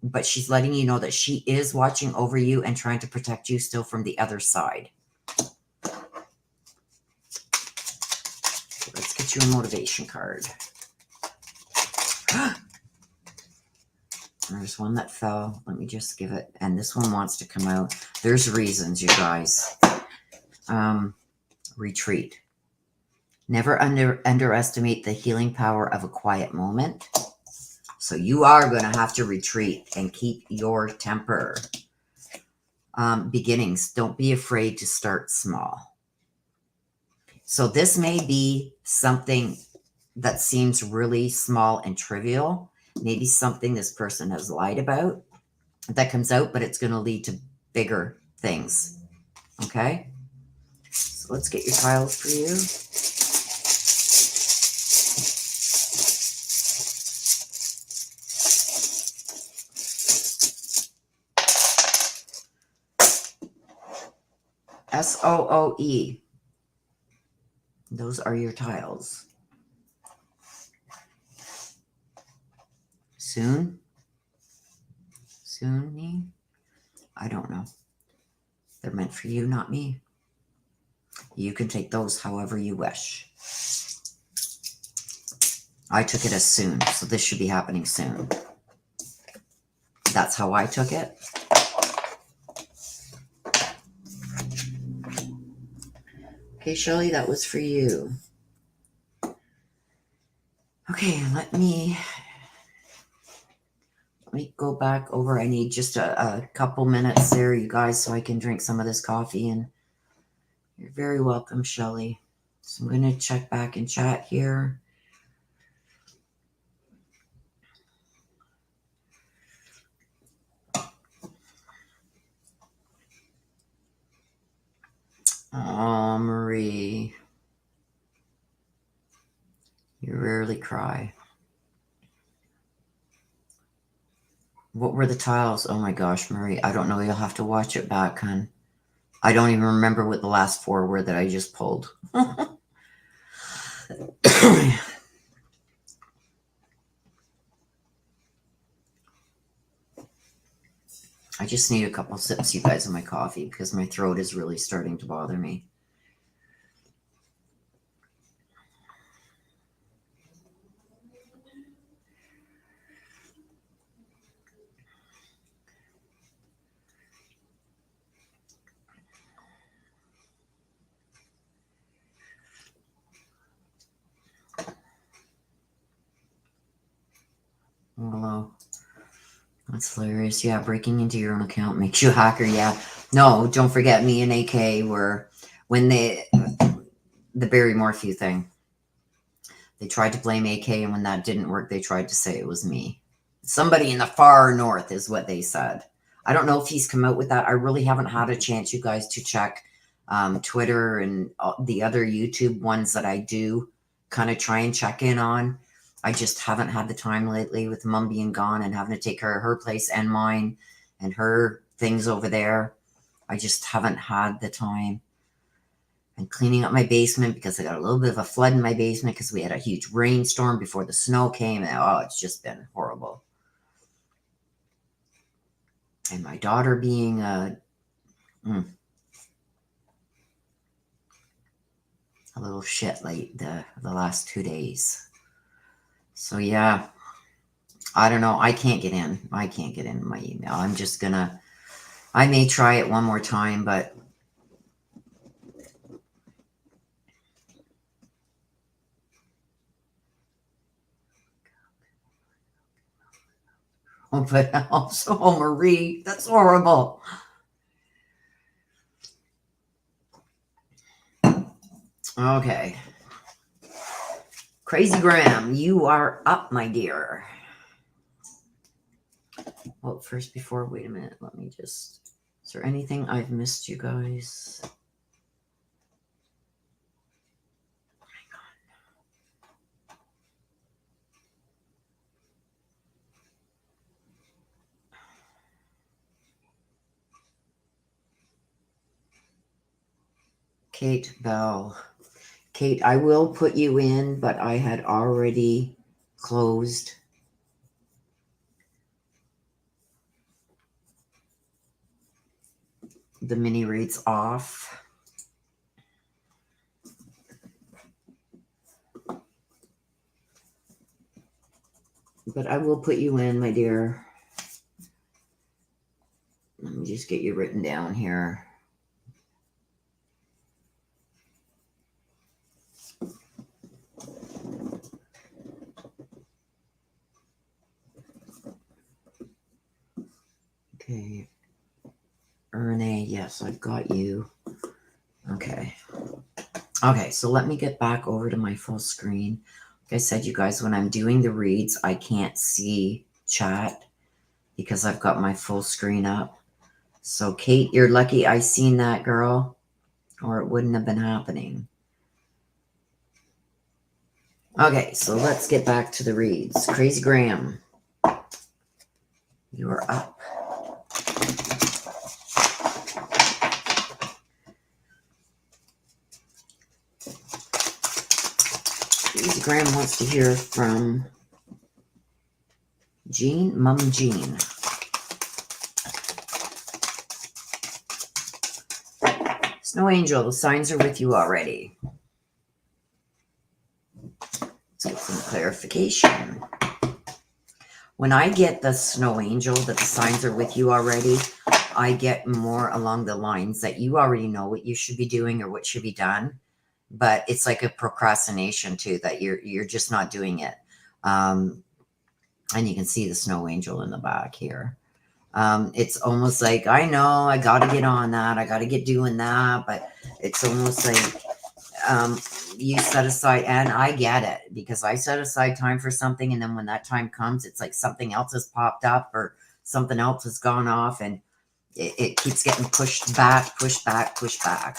but she's letting you know that she is watching over you and trying to protect you still from the other side. Let's get you a motivation card. There's one that fell. Let me just give it. And this one wants to come out. There's reasons, you guys. Retreat. Never underestimate the healing power of a quiet moment. So you are going to have to retreat and keep your temper. Beginnings. Don't be afraid to start small. So this may be something that seems really small and trivial. Maybe something this person has lied about that comes out, but it's going to lead to bigger things. Okay? So let's get your tiles for you. SOOE. Those are your tiles. Soon? Soon? I don't know. They're meant for you, not me. You can take those however you wish. I took it as soon, so this should be happening soon. That's how I took it. Okay, Shelley, that was for you. Okay, let me go back over. I need just a couple minutes there, you guys, so I can drink some of this coffee. And you're very welcome, Shelley. So I'm going to check back in chat here. Marie. You rarely cry. What were the tiles? Oh my gosh, Marie. I don't know. You'll have to watch it back, hon. I don't even remember what the last four were that I just pulled. I just need a couple sips, you guys, of my coffee because my throat is really starting to bother me. Hello. That's hilarious. Yeah, breaking into your own account makes you a hacker. Yeah. No, don't forget me and AK were, when the Barry Morphew thing, they tried to blame AK, and when that didn't work, they tried to say it was me. Somebody in the far north is what they said. I don't know if he's come out with that. I really haven't had a chance, you guys, to check Twitter and the other YouTube ones that I do kind of try and check in on. I just haven't had the time lately with Mum being gone and having to take care of her place and mine and her things over there. I just haven't had the time. And cleaning up my basement because I got a little bit of a flood in my basement because we had a huge rainstorm before the snow came. And oh, it's just been horrible. And my daughter being a little shit late the last 2 days. So yeah, I don't know. I can't get in. I can't get into my email. I'm just gonna, I may try it one more time, but also, oh, Marie, that's horrible. Okay. Crazy Graham, you are up, my dear. Well, first, wait a minute. Let me just, is there anything I've missed, you guys? Kate Bell. Kate, I will put you in, but I had already closed the mini reads off. But I will put you in, my dear. Let me just get you written down here. Okay. Erne, yes, I've got you. Okay. Okay, so let me get back over to my full screen. Like I said, you guys, when I'm doing the reads, I can't see chat because I've got my full screen up. So, Kate, you're lucky I seen that, girl, or it wouldn't have been happening. Okay, so let's get back to the reads. Crazy Graham, you are up. Crazy Graham wants to hear from Jean, Mum Jean. Snow Angel, the signs are with you already. Let's get some clarification. When I get the Snow Angel, that the signs are with you already, I get more along the lines that you already know what you should be doing or what should be done. But it's like a procrastination too, that you're just not doing it. And you can see the Snow Angel in the back here. It's almost like, I know I got to get on that. I got to get doing that. But it's almost like you set aside, and I get it because I set aside time for something. And then when that time comes, it's like something else has popped up or something else has gone off and it keeps getting pushed back, pushed back, pushed back.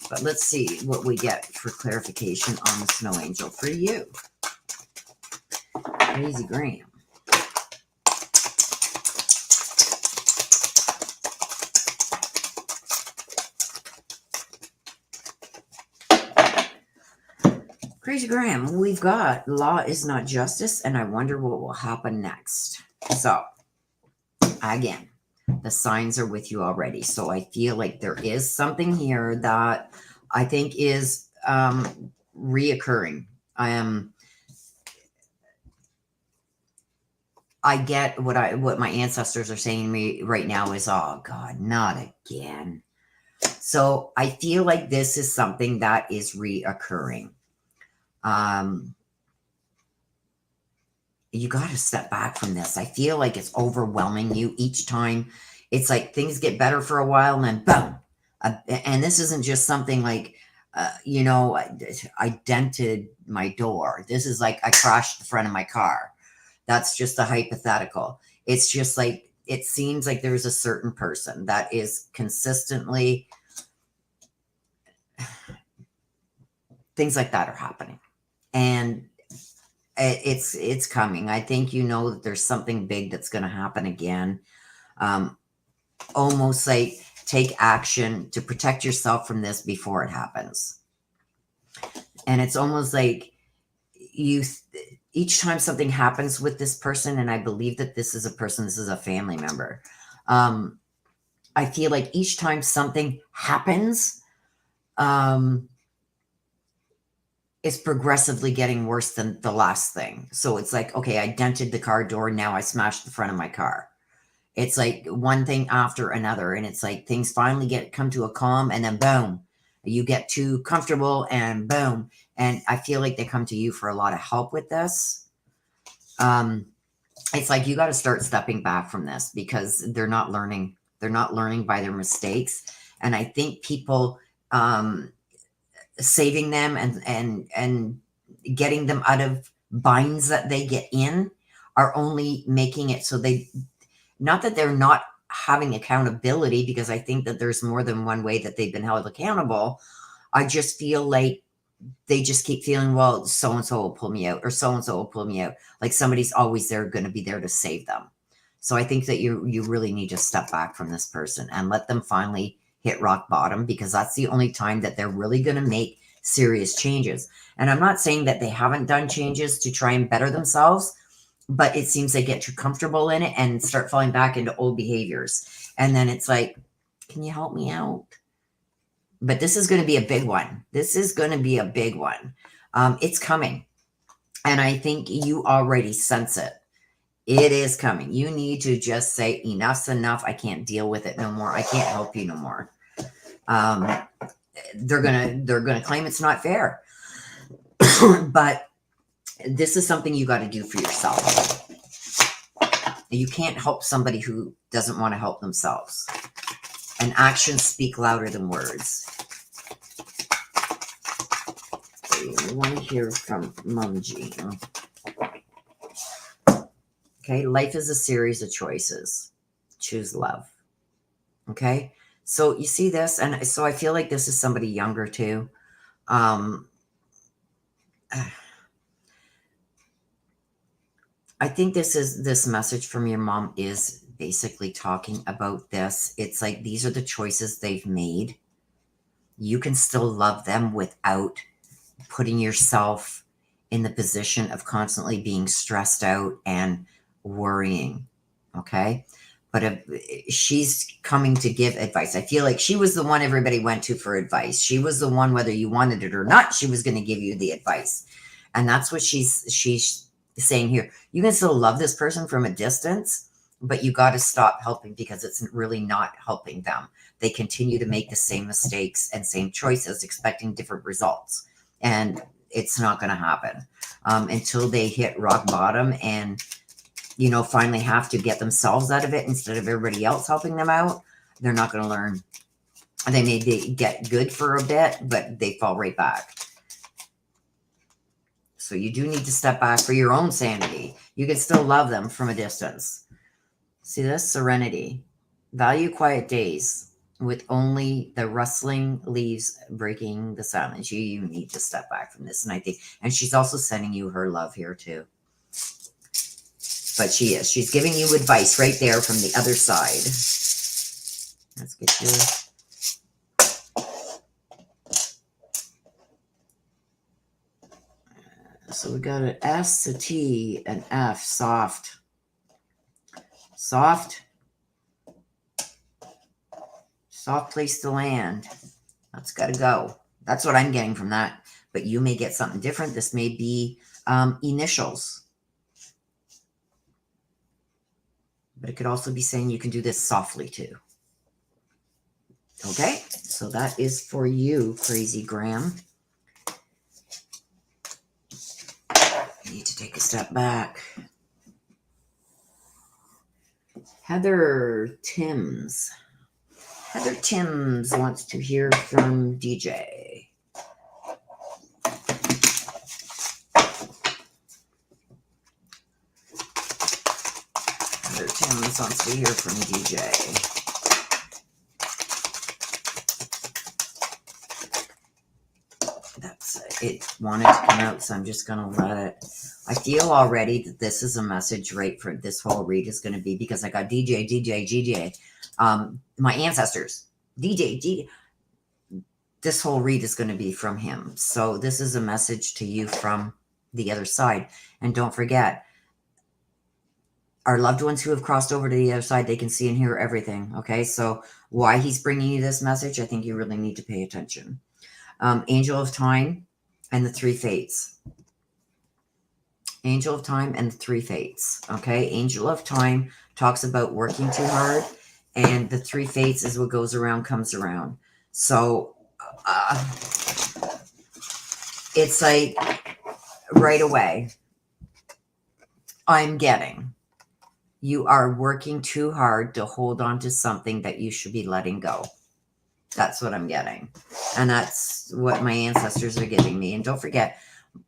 But let's see what we get for clarification on the Snow Angel for you. Crazy Graham. Crazy Graham, we've got law is not justice, and I wonder what will happen next. So, again, the signs are with you already. So I feel like there is something here that I think is reoccurring. I get what my ancestors are saying to me right now is, oh God, not again. So I feel like this is something that is reoccurring. You got to step back from this. I feel like it's overwhelming you each time. It's like things get better for a while and then boom. And this isn't just something like, I dented my door. This is like I crashed the front of my car. That's just a hypothetical. It's just like, it seems like there's a certain person that is consistently, things like that are happening. And It's coming. I think you know that there's something big that's going to happen again. Almost like take action to protect yourself from this before it happens. And it's almost like each time something happens with this person, and I believe that this is a person, this is a family member. I feel like each time something happens, it's progressively getting worse than the last thing. So it's like, okay, I dented the car door. Now I smashed the front of my car. It's like one thing after another. And it's like things finally come to a calm, and then boom, you get too comfortable and boom. And I feel like they come to you for a lot of help with this. It's like you got to start stepping back from this because they're not learning. They're not learning by their mistakes. And I think people saving them and getting them out of binds that they get in are only making it so they, not that they're not having accountability, because I think that there's more than one way that they've been held accountable. I just feel like they just keep feeling, well, so-and-so will pull me out, or so-and-so will pull me out. Like somebody's always going to be there to save them. So I think that you really need to step back from this person and let them finally hit rock bottom, because that's the only time that they're really going to make serious changes. And I'm not saying that they haven't done changes to try and better themselves, but it seems they get too comfortable in it and start falling back into old behaviors. And then it's like, can you help me out? But this is going to be a big one. This is going to be a big one. It's coming. And I think you already sense it. It is coming. You need to just say, enough's enough. I can't deal with it no more. I can't help you no more. They're gonna claim it's not fair. But this is something you got to do for yourself. You can't help somebody who doesn't want to help themselves. And actions speak louder than words. Okay, we want to hear from Mum Jean. Okay, life is a series of choices. Choose love. Okay, so you see this, and so I feel like this is somebody younger too. I think this message from your mom is basically talking about this. It's like these are the choices they've made. You can still love them without putting yourself in the position of constantly being stressed out and worrying. Okay. But if she's coming to give advice, I feel like she was the one everybody went to for advice. She was the one, whether you wanted it or not, she was going to give you the advice. And that's what she's saying here. You can still love this person from a distance, but you got to stop helping, because it's really not helping them. They continue to make the same mistakes and same choices, expecting different results. And it's not going to happen until they hit rock bottom and, you know, finally have to get themselves out of it instead of everybody else helping them out. They're not going to learn. They may get good for a bit, but they fall right back. So you do need to step back for your own sanity. You can still love them from a distance. See this? Serenity. Value quiet days with only the rustling leaves breaking the silence. You need to step back from this. And I think, and she's also sending you her love here too. But she's giving you advice right there from the other side. Let's get you. So we got an S, a T, an F, soft. Soft. Soft place to land. That's got to go. That's what I'm getting from that. But you may get something different. This may be initials. But it could also be saying you can do this softly too. Okay, so that is for you, Crazy Graham. You need to take a step back. Heather Timms. Heather Timms wants to hear from DJ. Heather Timms wants to hear from DJ. That's it. Wanted to come out, so I'm just going to let it. I feel already that this is a message right for this whole read is going to be, because I got DJ. My ancestors, DJ. This whole read is going to be from him. So this is a message to you from the other side. And don't forget, our loved ones who have crossed over to the other side, they can see and hear everything. Okay, so why he's bringing you this message, I think you really need to pay attention. Angel of Time and the Three Fates. Angel of Time and the Three Fates. Okay, Angel of Time talks about working too hard, and the Three Fates is what goes around comes around. So it's like right away, I'm getting you are working too hard to hold on to something that you should be letting go. That's what I'm getting. And that's what my ancestors are giving me. And don't forget,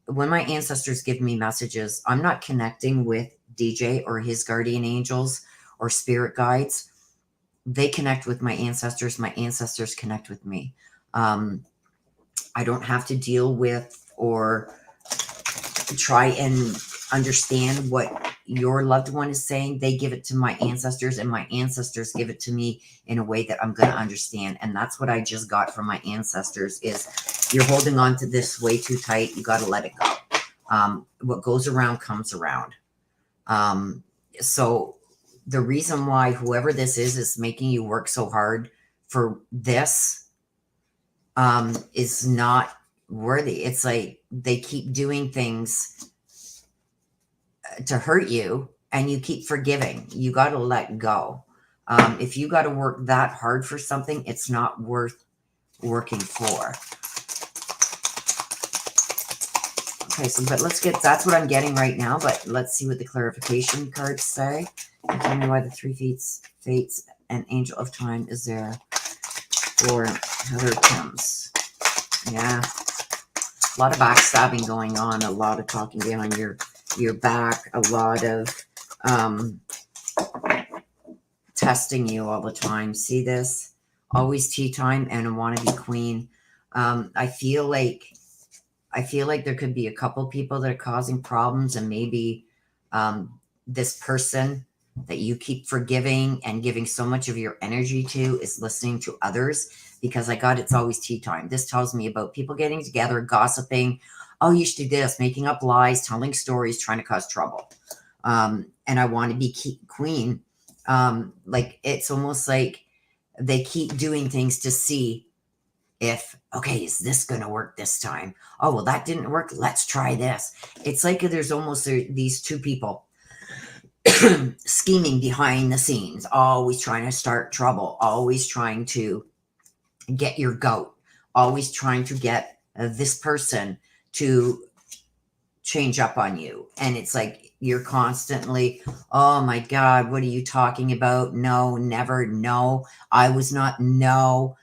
when my ancestors give me messages, I'm not connecting with DJ or his guardian angels or spirit guides. They connect with my ancestors. My ancestors connect with me. I don't have to deal with or try and understand what your loved one is saying. They give it to my ancestors, and my ancestors give it to me in a way that I'm going to understand. And that's what I just got from my ancestors is you're holding on to this way too tight. You got to let it go. What goes around comes around. So the reason why whoever this is making you work so hard for this is not worthy. It's like they keep doing things to hurt you, and you keep forgiving. You got to let go. If you got to work that hard for something, it's not worth working for. Okay, so but let's get, that's what I'm getting right now, but let's see what the clarification cards say. And tell me why the Three Fates and Angel of Time is there for Heather Timms. Yeah. A lot of backstabbing going on, a lot of talking behind your back, a lot of testing you all the time. See this? Always tea time and a wannabe queen. I feel like there could be a couple people that are causing problems, and maybe this person that you keep forgiving and giving so much of your energy to is listening to others, because I got it's always tea time. This tells me about people getting together, gossiping. Oh, you should do this, making up lies, telling stories, trying to cause trouble. And I want to be queen. Like it's almost like they keep doing things to see if, okay, is this going to work this time? Oh, well, that didn't work. Let's try this. It's like there's almost these two people scheming behind the scenes, always trying to start trouble, always trying to get your goat, always trying to get this person to change up on you. And it's like you're constantly, oh my God, what are you talking about? No, never, no, I was not, no.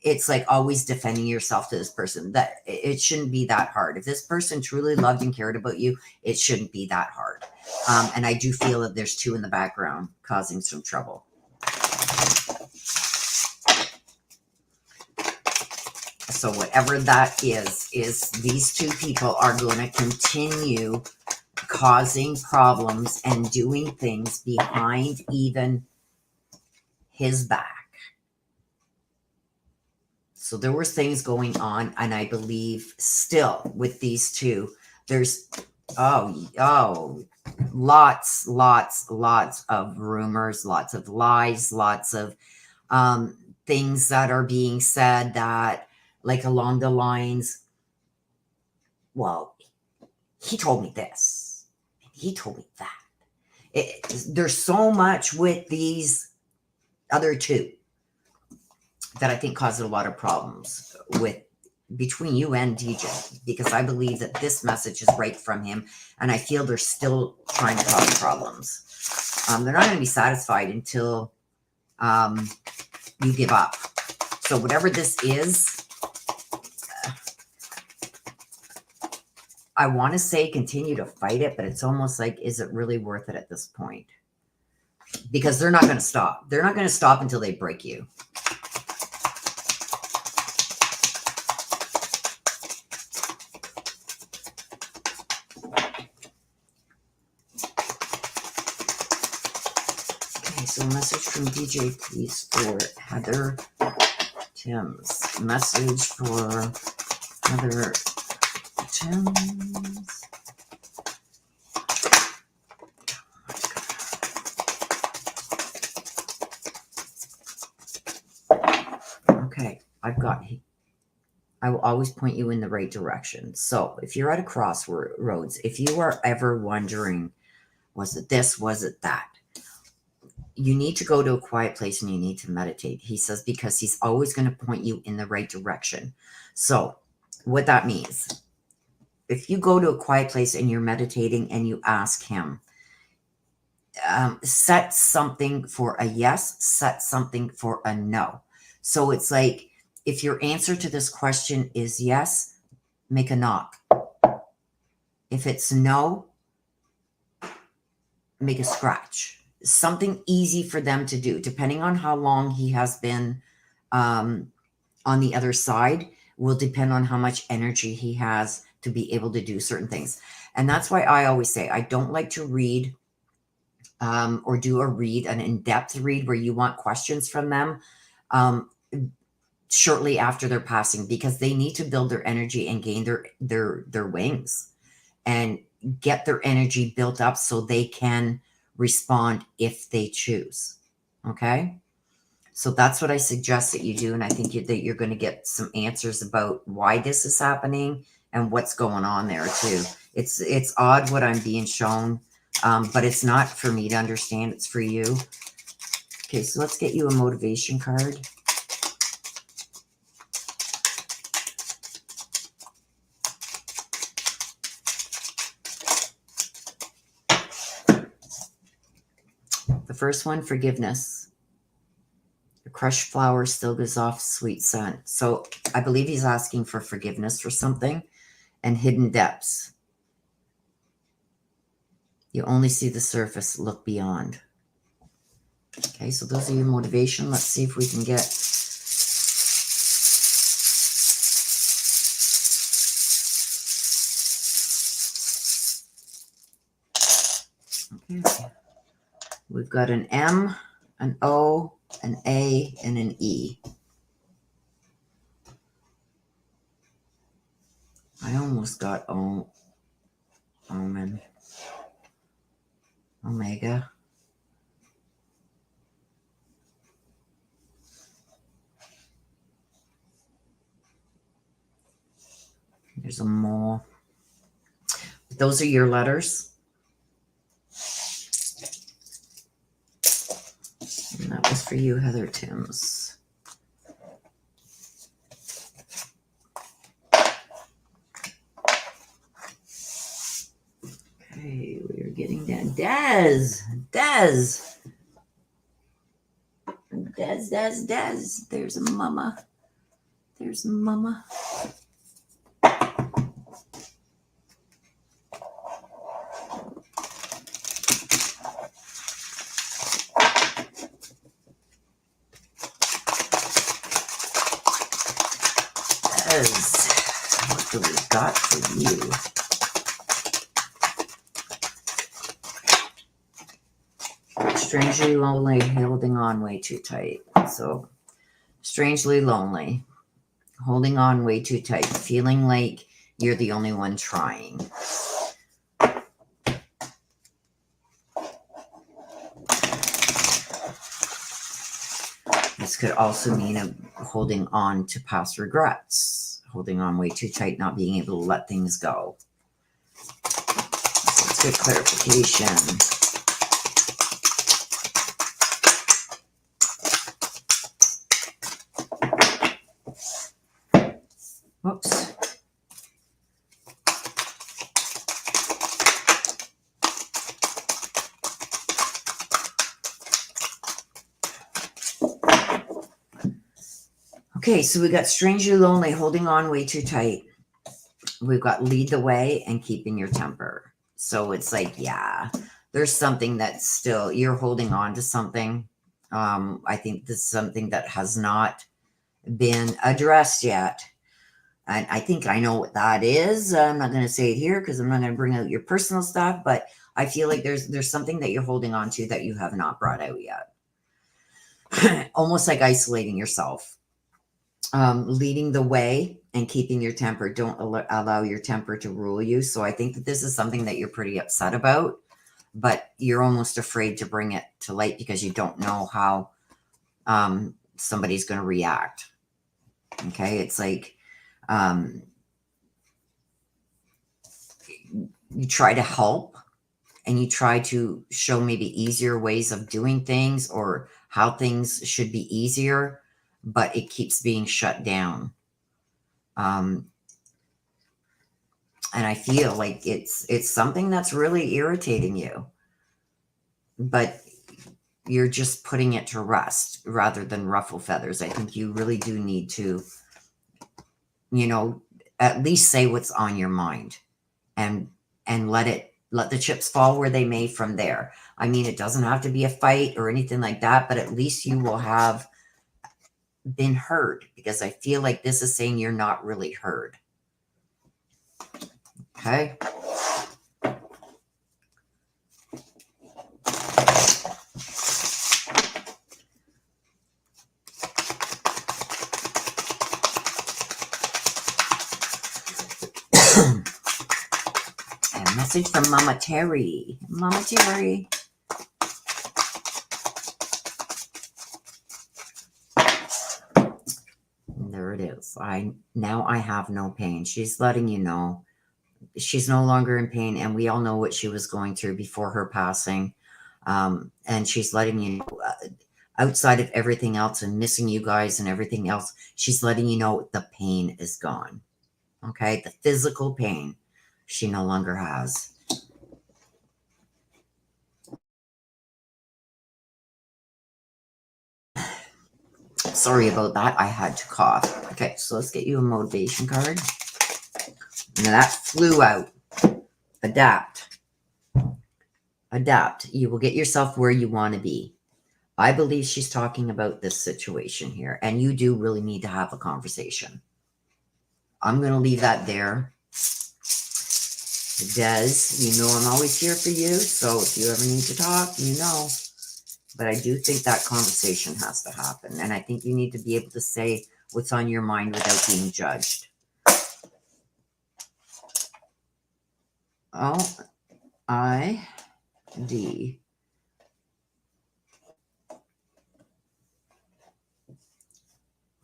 It's like always defending yourself to this person. That it shouldn't be that hard. If this person truly loved and cared about you, it shouldn't be that hard. And I do feel that there's two in the background causing some trouble. So whatever that is these two people are going to continue causing problems and doing things behind even his back. So there was things going on, and I believe still with these two, there's lots of rumors, lots of lies, lots of things that are being said that, like along the lines, well, he told me this, he told me that. There's so much with these other two that I think caused a lot of problems with between you and DJ, because I believe that this message is right from him, and I feel they're still trying to cause problems. They're not going to be satisfied until you give up. So whatever this is, I want to say continue to fight it, but it's almost like, is it really worth it at this point? Because they're not going to stop. They're not going to stop until they break you. So a message from DJ, please, for Heather Timms. Message for Heather Timms. Okay, I will always point you in the right direction. So if you're at a crossroads, if you are ever wondering, was it this, was it that? You need to go to a quiet place and you need to meditate. He says, because he's always going to point you in the right direction. So what that means, if you go to a quiet place and you're meditating and you ask him, set something for a yes, set something for a no. So it's like, if your answer to this question is yes, make a knock. If it's no, make a scratch. Something easy for them to do, depending on how long he has been on the other side, will depend on how much energy he has to be able to do certain things. And that's why I always say I don't like to read or do an in-depth read where you want questions from them shortly after they're passing, because they need to build their energy and gain their wings and get their energy built up so they can respond if they choose. Okay, so that's what I suggest that you do, and I think that you're going to get some answers about why this is happening and what's going on there too. It's odd what I'm being shown, but it's not for me to understand, it's for you. Okay, so let's get you a motivation card. The first one, forgiveness. The crushed flower still gives off sweet scent. So I believe he's asking for forgiveness for something. And hidden depths. You only see the surface, look beyond. Okay, so those are your motivation. Let's see if we can get... Okay. We've got an M, an O, an A, and an E. I almost got Omen. Omega. There's a mole. Those are your letters. And that was for you, Heather Timms. Okay, we are getting down. Des. There's a mama. There's mama. What do we got for you? Strangely lonely, holding on way too tight. So, strangely lonely, holding on way too tight, feeling like you're the only one trying. This could also mean holding on to past regrets, holding on way too tight, not being able to let things go. So let's get clarification. Whoops. Okay, so we got strangely lonely, holding on way too tight. We've got lead the way and keeping your temper. So it's like, yeah, there's something that's still, you're holding on to something. I think this is something that has not been addressed yet. And I think I know what that is. I'm not going to say it here because I'm not going to bring out your personal stuff, but I feel like there's something that you're holding on to that you have not brought out yet. almost like isolating yourself, leading the way and keeping your temper. Don't allow your temper to rule you. So I think that this is something that you're pretty upset about, but you're almost afraid to bring it to light because you don't know how somebody's going to react. Okay. It's like, you try to help and you try to show maybe easier ways of doing things or how things should be easier, but it keeps being shut down. And I feel like it's something that's really irritating you, but you're just putting it to rest rather than ruffle feathers. I think you really do need to, at least say what's on your mind and let the chips fall where they may from there. I mean, it doesn't have to be a fight or anything like that, but at least you will have been heard, because I feel like this is saying you're not really heard. Okay. A message from Mama Terry. Mama Terry. There it is. Now I have no pain. She's letting you know she's no longer in pain, and we all know what she was going through before her passing. And she's letting you know, outside of everything else and missing you guys and everything else, she's letting you know the pain is gone. Okay, the physical pain she no longer has. Sorry about that. I had to cough. Okay, so let's get you a motivation card. Now that flew out. Adapt. Adapt. You will get yourself where you want to be. I believe she's talking about this situation here, and you do really need to have a conversation. I'm going to leave that there. Des, you know I'm always here for you, so if you ever need to talk, you know. But I do think that conversation has to happen, and I think you need to be able to say what's on your mind without being judged. O-I-D.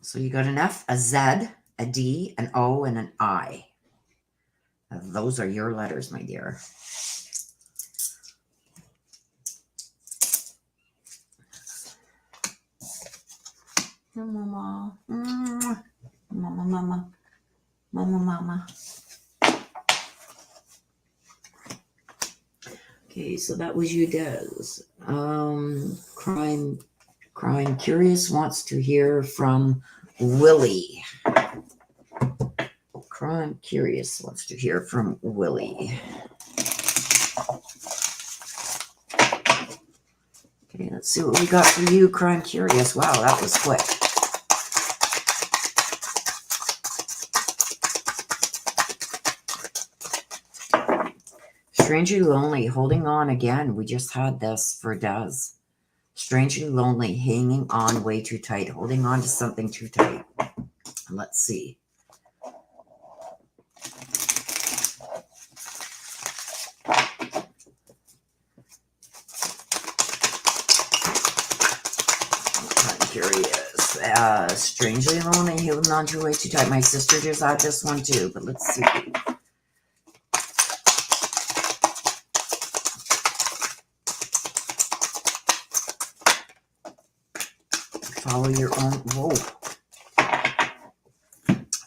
So you got an F, a Z, a D, an O, and an I. Those are your letters, my dear. Mama. Mama, mama. Mama, mama. Okay, so that was you, Des. Crime Curious wants to hear from Willie. Crime Curious wants to hear from Willie. Okay, let's see what we got for you, Crime Curious. Wow, that was quick. Strangely lonely, holding on again. We just had this for Des. Strangely lonely, hanging on way too tight, holding on to something too tight. Let's see. I'm curious. Strangely lonely, holding on to way too tight. My sister just had this one too, but let's see. Follow your own,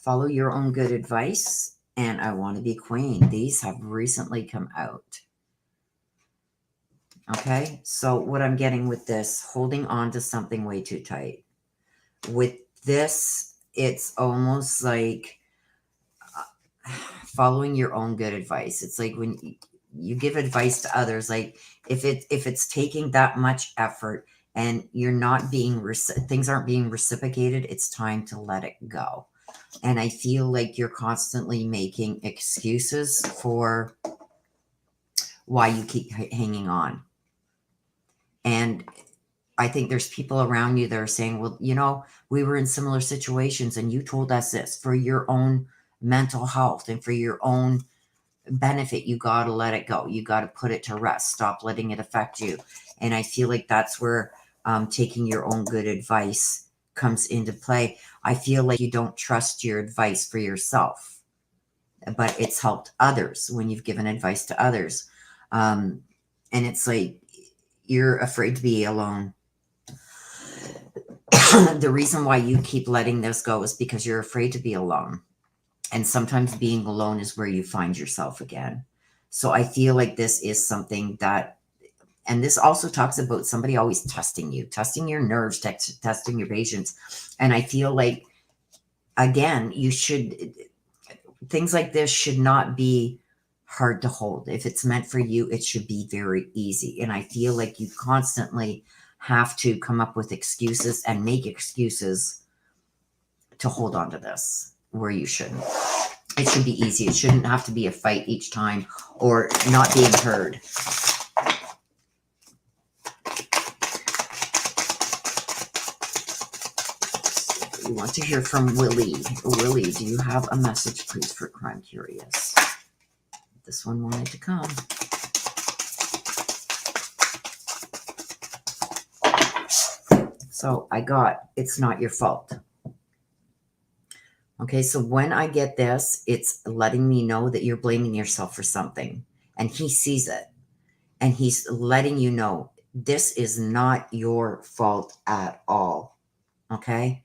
follow your own good advice, and I want to be queen. These have recently come out. Okay, so what I'm getting with this, holding on to something way too tight. With this, it's almost like following your own good advice. It's like when you give advice to others, like if it's taking that much effort and you're not being things aren't being reciprocated, it's time to let it go. And I feel like you're constantly making excuses for why you keep hanging on. And I think there's people around you that are saying, well, you know, we were in similar situations and you told us this for your own mental health and for your own benefit. You got to let it go. You got to put it to rest. Stop letting it affect you. And I feel like that's where taking your own good advice comes into play. I feel like you don't trust your advice for yourself, but it's helped others when you've given advice to others. And it's like you're afraid to be alone. The reason why you keep letting this go is because you're afraid to be alone. And sometimes being alone is where you find yourself again. So I feel like this is something that, and this also talks about somebody always testing you, testing your nerves, testing your patience. And I feel like, again, things like this should not be hard to hold. If it's meant for you, it should be very easy. And I feel like you constantly have to come up with excuses and make excuses to hold on to this where you shouldn't. It should be easy. It shouldn't have to be a fight each time or not being heard. We want to hear from Willie. Willie, do you have a message, please, for Crime Curious? This one wanted to come. So I got, it's not your fault. Okay, so when I get this, it's letting me know that you're blaming yourself for something. And he sees it. And he's letting you know this is not your fault at all. Okay?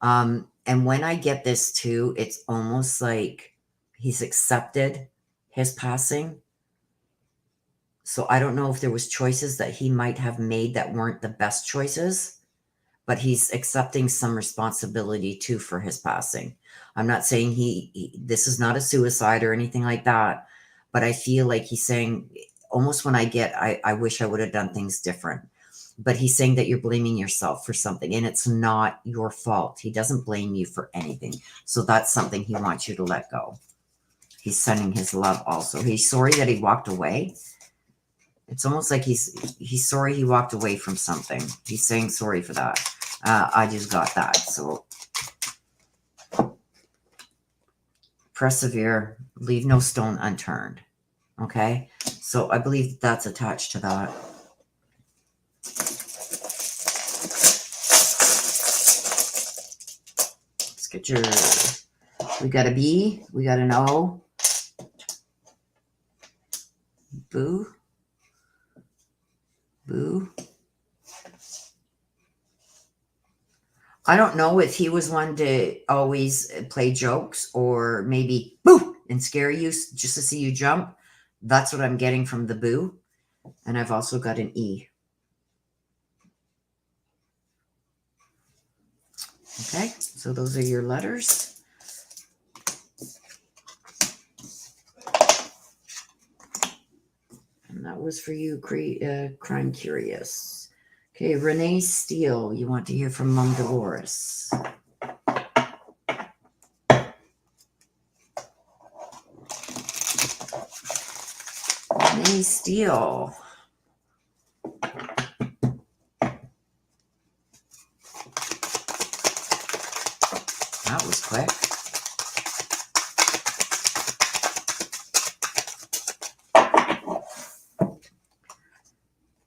And when I get this too, it's almost like he's accepted his passing. So I don't know if there was choices that he might have made that weren't the best choices, but he's accepting some responsibility too for his passing. I'm not saying this is not a suicide or anything like that, but I feel like he's saying, almost when I wish I would have done things different. But he's saying that you're blaming yourself for something, and it's not your fault. He doesn't blame you for anything. So that's something he wants you to let go. He's sending his love also. He's sorry that he walked away. It's almost like he's sorry he walked away from something. He's saying sorry for that. I just got that. So persevere, leave no stone unturned. Okay. So I believe that's attached to that. Let's get your, we got a B, we got an O. Boo. Boo. I don't know if he was one to always play jokes or maybe boo and scare you just to see you jump. That's what I'm getting from the boo. And I've also got an E. Okay, so those are your letters. And that was for you, Crime Curious. Okay, Renee Steele, you want to hear from Mom Dolores. Renee Steele. That was quick.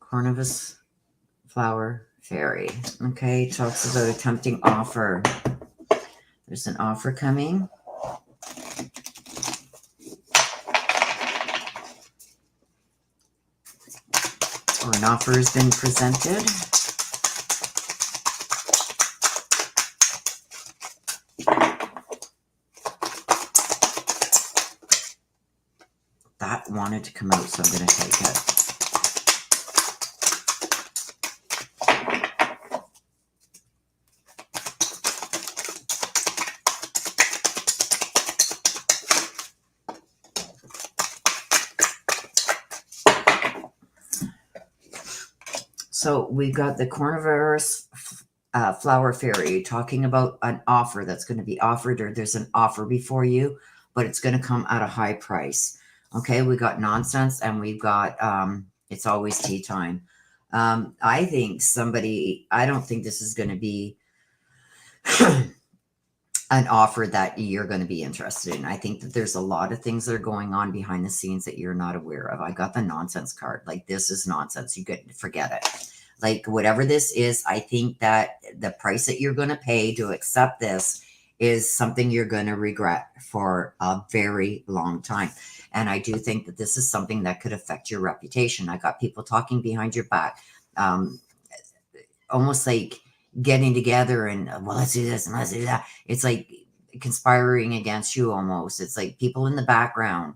Cornelius Flower Fairy. Okay, talks about a tempting offer. There's an offer coming. Or an offer has been presented. That wanted to come out, so I'm going to take it. So we've got the Cornelius Flower Fairy talking about an offer that's going to be offered, or there's an offer before you, but it's going to come at a high price. Okay, we got nonsense, and we've got it's always tea time. I think I don't think this is going to be an offer that you're going to be interested in. I think that there's a lot of things that are going on behind the scenes that you're not aware of. I got the nonsense card. Like, this is nonsense. You could forget it. Like, whatever this is, I think that the price that you're going to pay to accept this is something you're going to regret for a very long time. And I do think that this is something that could affect your reputation. I got people talking behind your back, almost like getting together and, well, let's do this and let's do that. It's like conspiring against you almost. It's like people in the background.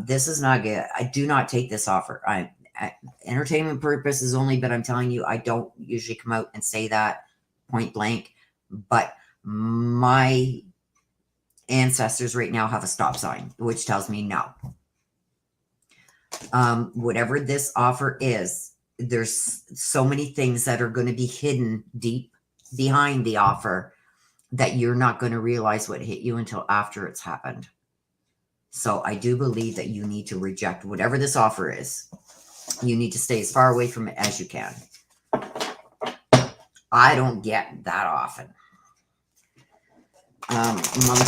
This is not good. I do not take this offer. Entertainment purposes only, but I'm telling you, I don't usually come out and say that point blank. But my ancestors right now have a stop sign, which tells me no. Whatever this offer is, there's so many things that are going to be hidden deep behind the offer that you're not going to realize what hit you until after it's happened. So I do believe that you need to reject whatever this offer is. You need to stay as far away from it as you can. I don't get that often. Mom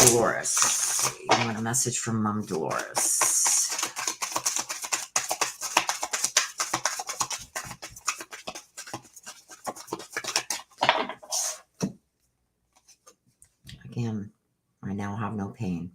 Dolores. You want a message from Mom Dolores? Again, I now have no pain.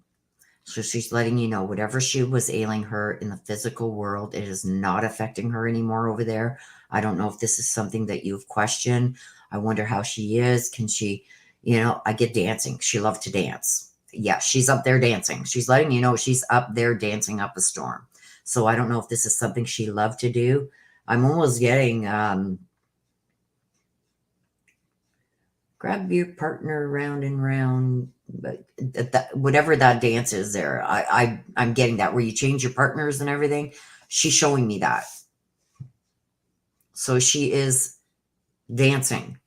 So she's letting you know whatever she was ailing her in the physical world, it is not affecting her anymore over there. I don't know if this is something that you've questioned. I wonder how she is. Can she, I get dancing. She loved to dance. Yeah, she's up there dancing. She's letting you know she's up there dancing up a storm. So I don't know if this is something she loved to do. I'm almost getting, grab your partner round and round, but whatever that dance is there, I'm getting that where you change your partners and everything. She's showing me that. So she is dancing.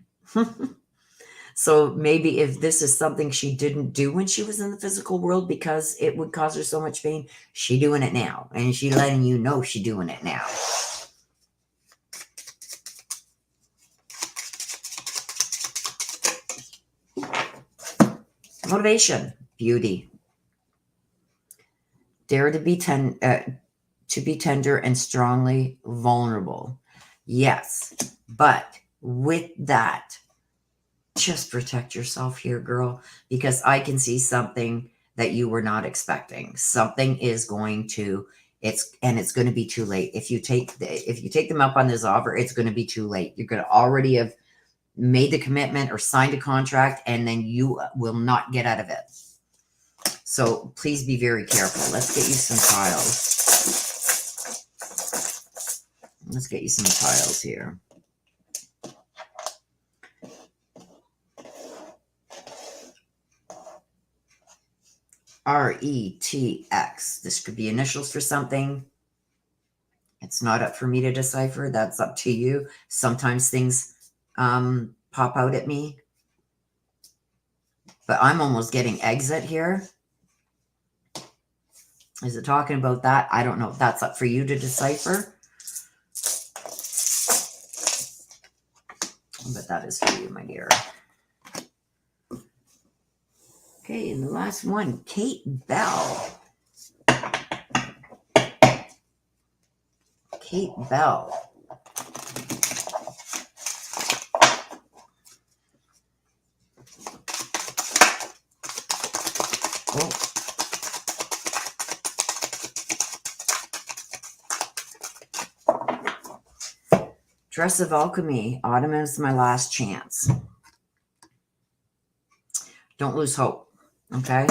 So maybe if this is something she didn't do when she was in the physical world because it would cause her so much pain, she doing it now. And she letting you know she doing it now. Motivation, beauty. Dare to be tender and strongly vulnerable. Yes, but with that, just protect yourself here, girl, because I can see something that you were not expecting. Something is going to, it's going to be too late. If you take them up on this offer, it's going to be too late. You're going to already have made the commitment or signed a contract, and then you will not get out of it. So please be very careful. Let's get you some tiles. Let's get you some tiles here. RETX. This could be initials for something. It's not up for me to decipher. That's up to you. Sometimes things pop out at me. But I'm almost getting exit here. Is it talking about that? I don't know if that's up for you to decipher. But that is for you, my dear. Okay, and the last one, Kate Bell. Kate Bell. Oh. Dress of Alchemy. Autumn is my last chance. Don't lose hope. Okay.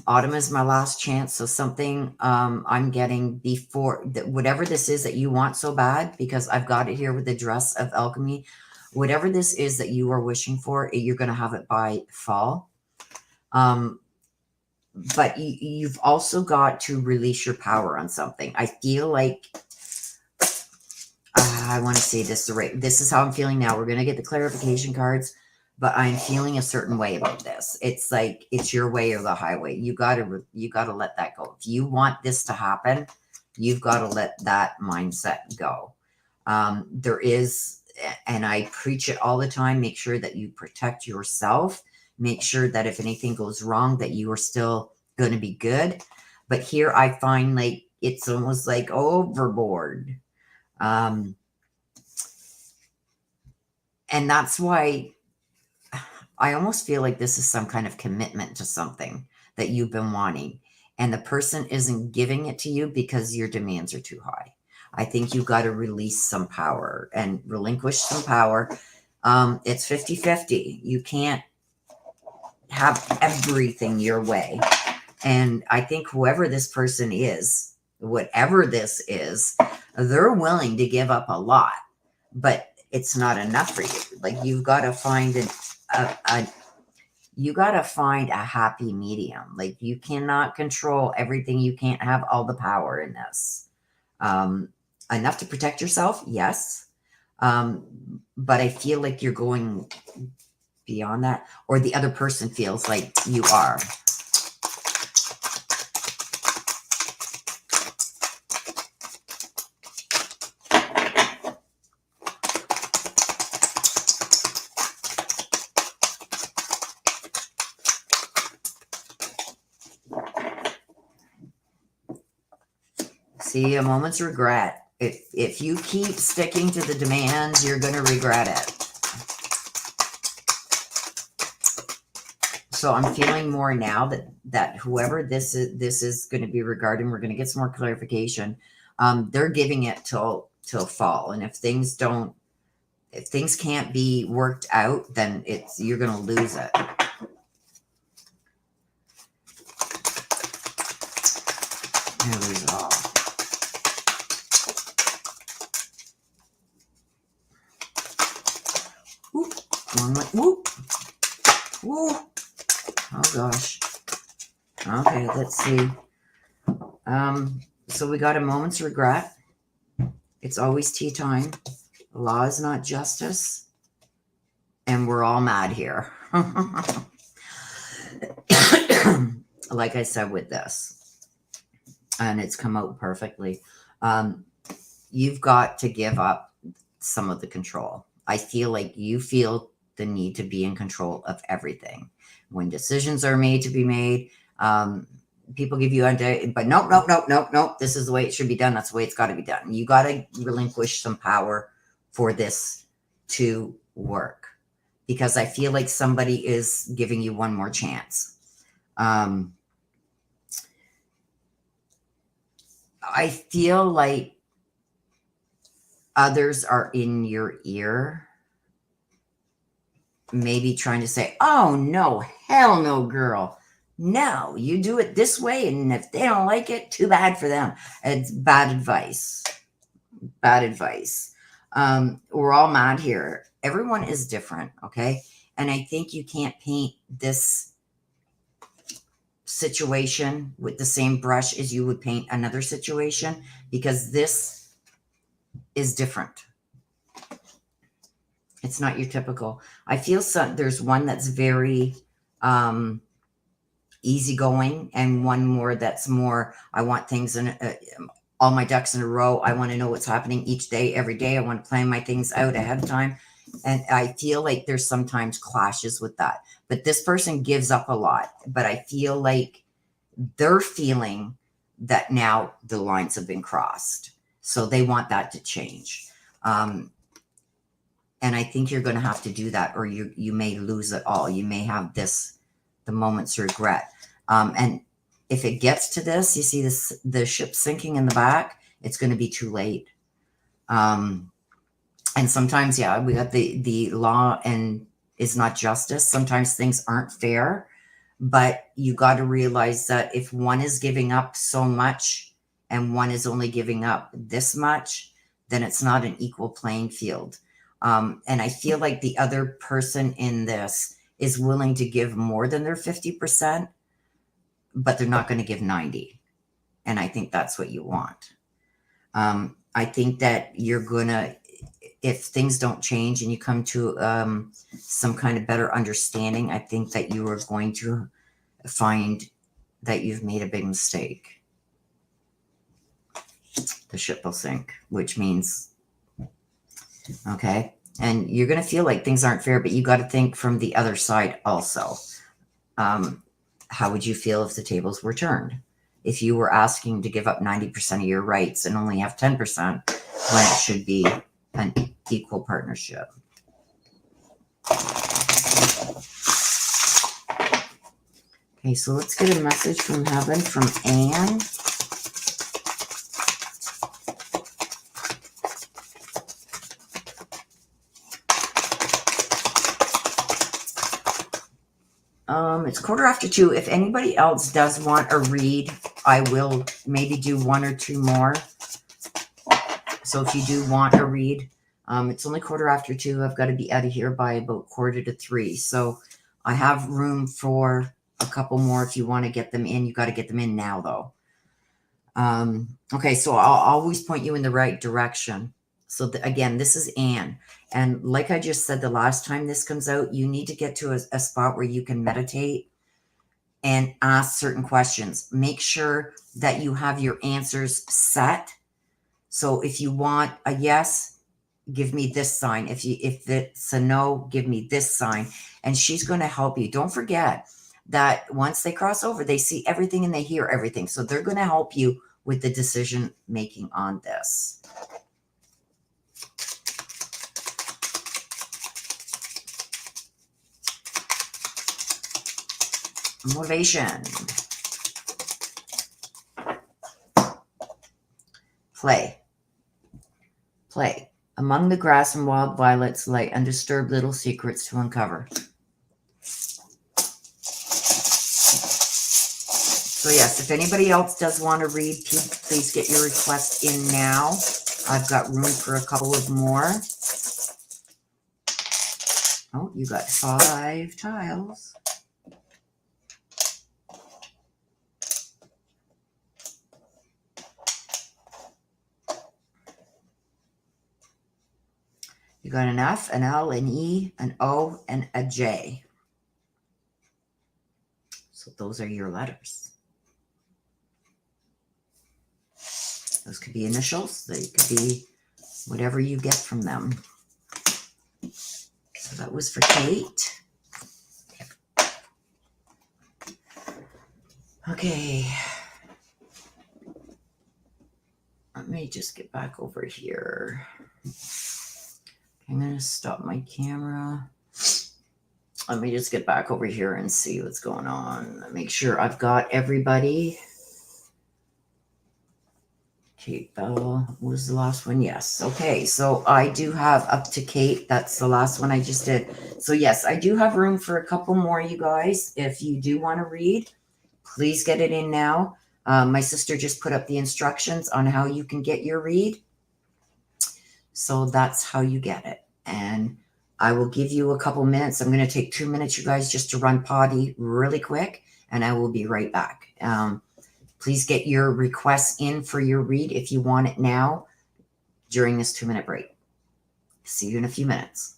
Autumn is my last chance. So something I'm getting before whatever this is that you want so bad, because I've got it here with the Dress of Alchemy. Whatever this is that you are wishing for, you're going to have it by fall. But you've also got to release your power on something. I feel like I want to say this right. This is how I'm feeling now. We're going to get the clarification cards, but I'm feeling a certain way about this. It's like it's your way or the highway. You got to let that go. If you want this to happen, you've got to let that mindset go. There is, and I preach it all the time, make sure that you protect yourself. Make sure that if anything goes wrong, that you are still going to be good. But here I find like it's almost like overboard. And that's why I almost feel like this is some kind of commitment to something that you've been wanting. And the person isn't giving it to you because your demands are too high. I think you got to release some power and relinquish some power. It's 50-50. You can't have everything your way. And I think whoever this person is, whatever this is, they're willing to give up a lot, but it's not enough for you. Like you've got to find you got to find a happy medium. Like you cannot control everything. You can't have all the power in this. Enough to protect yourself, yes. But I feel like you're going beyond that, or the other person feels like you are. See, a moment's regret. If you keep sticking to the demands, you're going to regret it. So I'm feeling more now that whoever this is going to be regarding, we're going to get some more clarification. They're giving it till fall, and if things can't be worked out, then you're going to lose it. You're going to lose it all. Whoop. One more. Whoop. Whoop. Oh gosh. Okay, let's see. So we got a moment's regret. It's always tea time. Law is not justice. And we're all mad here. Like I said with this, and it's come out perfectly. You've got to give up some of the control. I feel like you feel the need to be in control of everything. When decisions are made to be made, people give you but nope. This is the way it should be done. That's the way it's got to be done. You got to relinquish some power for this to work, because I feel like somebody is giving you one more chance. I feel like others are in your ear, maybe trying to say, oh no, hell no, girl. No, you do it this way, and if they don't like it, too bad for them. It's bad advice. Bad advice. We're all mad here. Everyone is different, okay? And I think you can't paint this situation with the same brush as you would paint another situation, because this is different. It's not your typical. I feel there's one that's very easygoing, and one more that's more, I want things in all my ducks in a row. I want to know what's happening each day, every day. I want to plan my things out ahead of time. And I feel like there's sometimes clashes with that. But this person gives up a lot. But I feel like they're feeling that now the lines have been crossed. So they want that to change. And I think you're going to have to do that, or you may lose it all. You may have the moment's regret. And if it gets to this, you see the ship sinking in the back, it's going to be too late. And sometimes, yeah, we got the law and is not justice. Sometimes things aren't fair, but you got to realize that if one is giving up so much and one is only giving up this much, then it's not an equal playing field. And I feel like the other person in this is willing to give more than their 50%, but they're not going to give 90. And I think that's what you want. I think that you're going to, if things don't change and you come to some kind of better understanding, I think that you are going to find that you've made a big mistake. The ship will sink, which means Okay. And you're going to feel like things aren't fair, but you got to think from the other side also. How would you feel if the tables were turned? If you were asking to give up 90% of your rights and only have 10% when it should be an equal partnership. Okay, so let's get a message from heaven from Anne. It's 2:15. If anybody else does want a read, I will maybe do 1 or 2 more. So if you do want a read, it's only 2:15. I've got to be out of here by about 2:45. So I have room for a couple more if you want to get them in. You got to get them in now, though. Okay, so I'll always point you in the right direction. So again, this is Anne. And like I just said, the last time this comes out, you need to get to a spot where you can meditate and ask certain questions. Make sure that you have your answers set. So if you want a yes, give me this sign. If it's a no, give me this sign. And she's going to help you. Don't forget that once they cross over, they see everything and they hear everything. So they're going to help you with the decision making on this. Motivation. Play. Play. Among the grass and wild violets lie undisturbed little secrets to uncover. So yes, if anybody else does want to read, please get your request in now. I've got room for a couple of more. Oh, you got 5 tiles. You got an F, an L, an E, an O, and a J. So those are your letters. Those could be initials. They could be whatever you get from them. So that was for Kate. Okay. Let me just get back over here. I'm going to stop my camera. Let me just get back over here and see what's going on. Make sure I've got everybody. Kate Bell was the last one. Yes. Okay. So I do have up to Kate. That's the last one I just did. So yes, I do have room for a couple more, you guys. If you do want to read, please get it in now. My sister just put up the instructions on how you can get your read. So that's how you get it. And I will give you a couple minutes. I'm going to take 2 minutes, you guys, just to run potty really quick, and I will be right back. Please get your requests in for your read if you want it now during this 2-minute break. See you in a few minutes.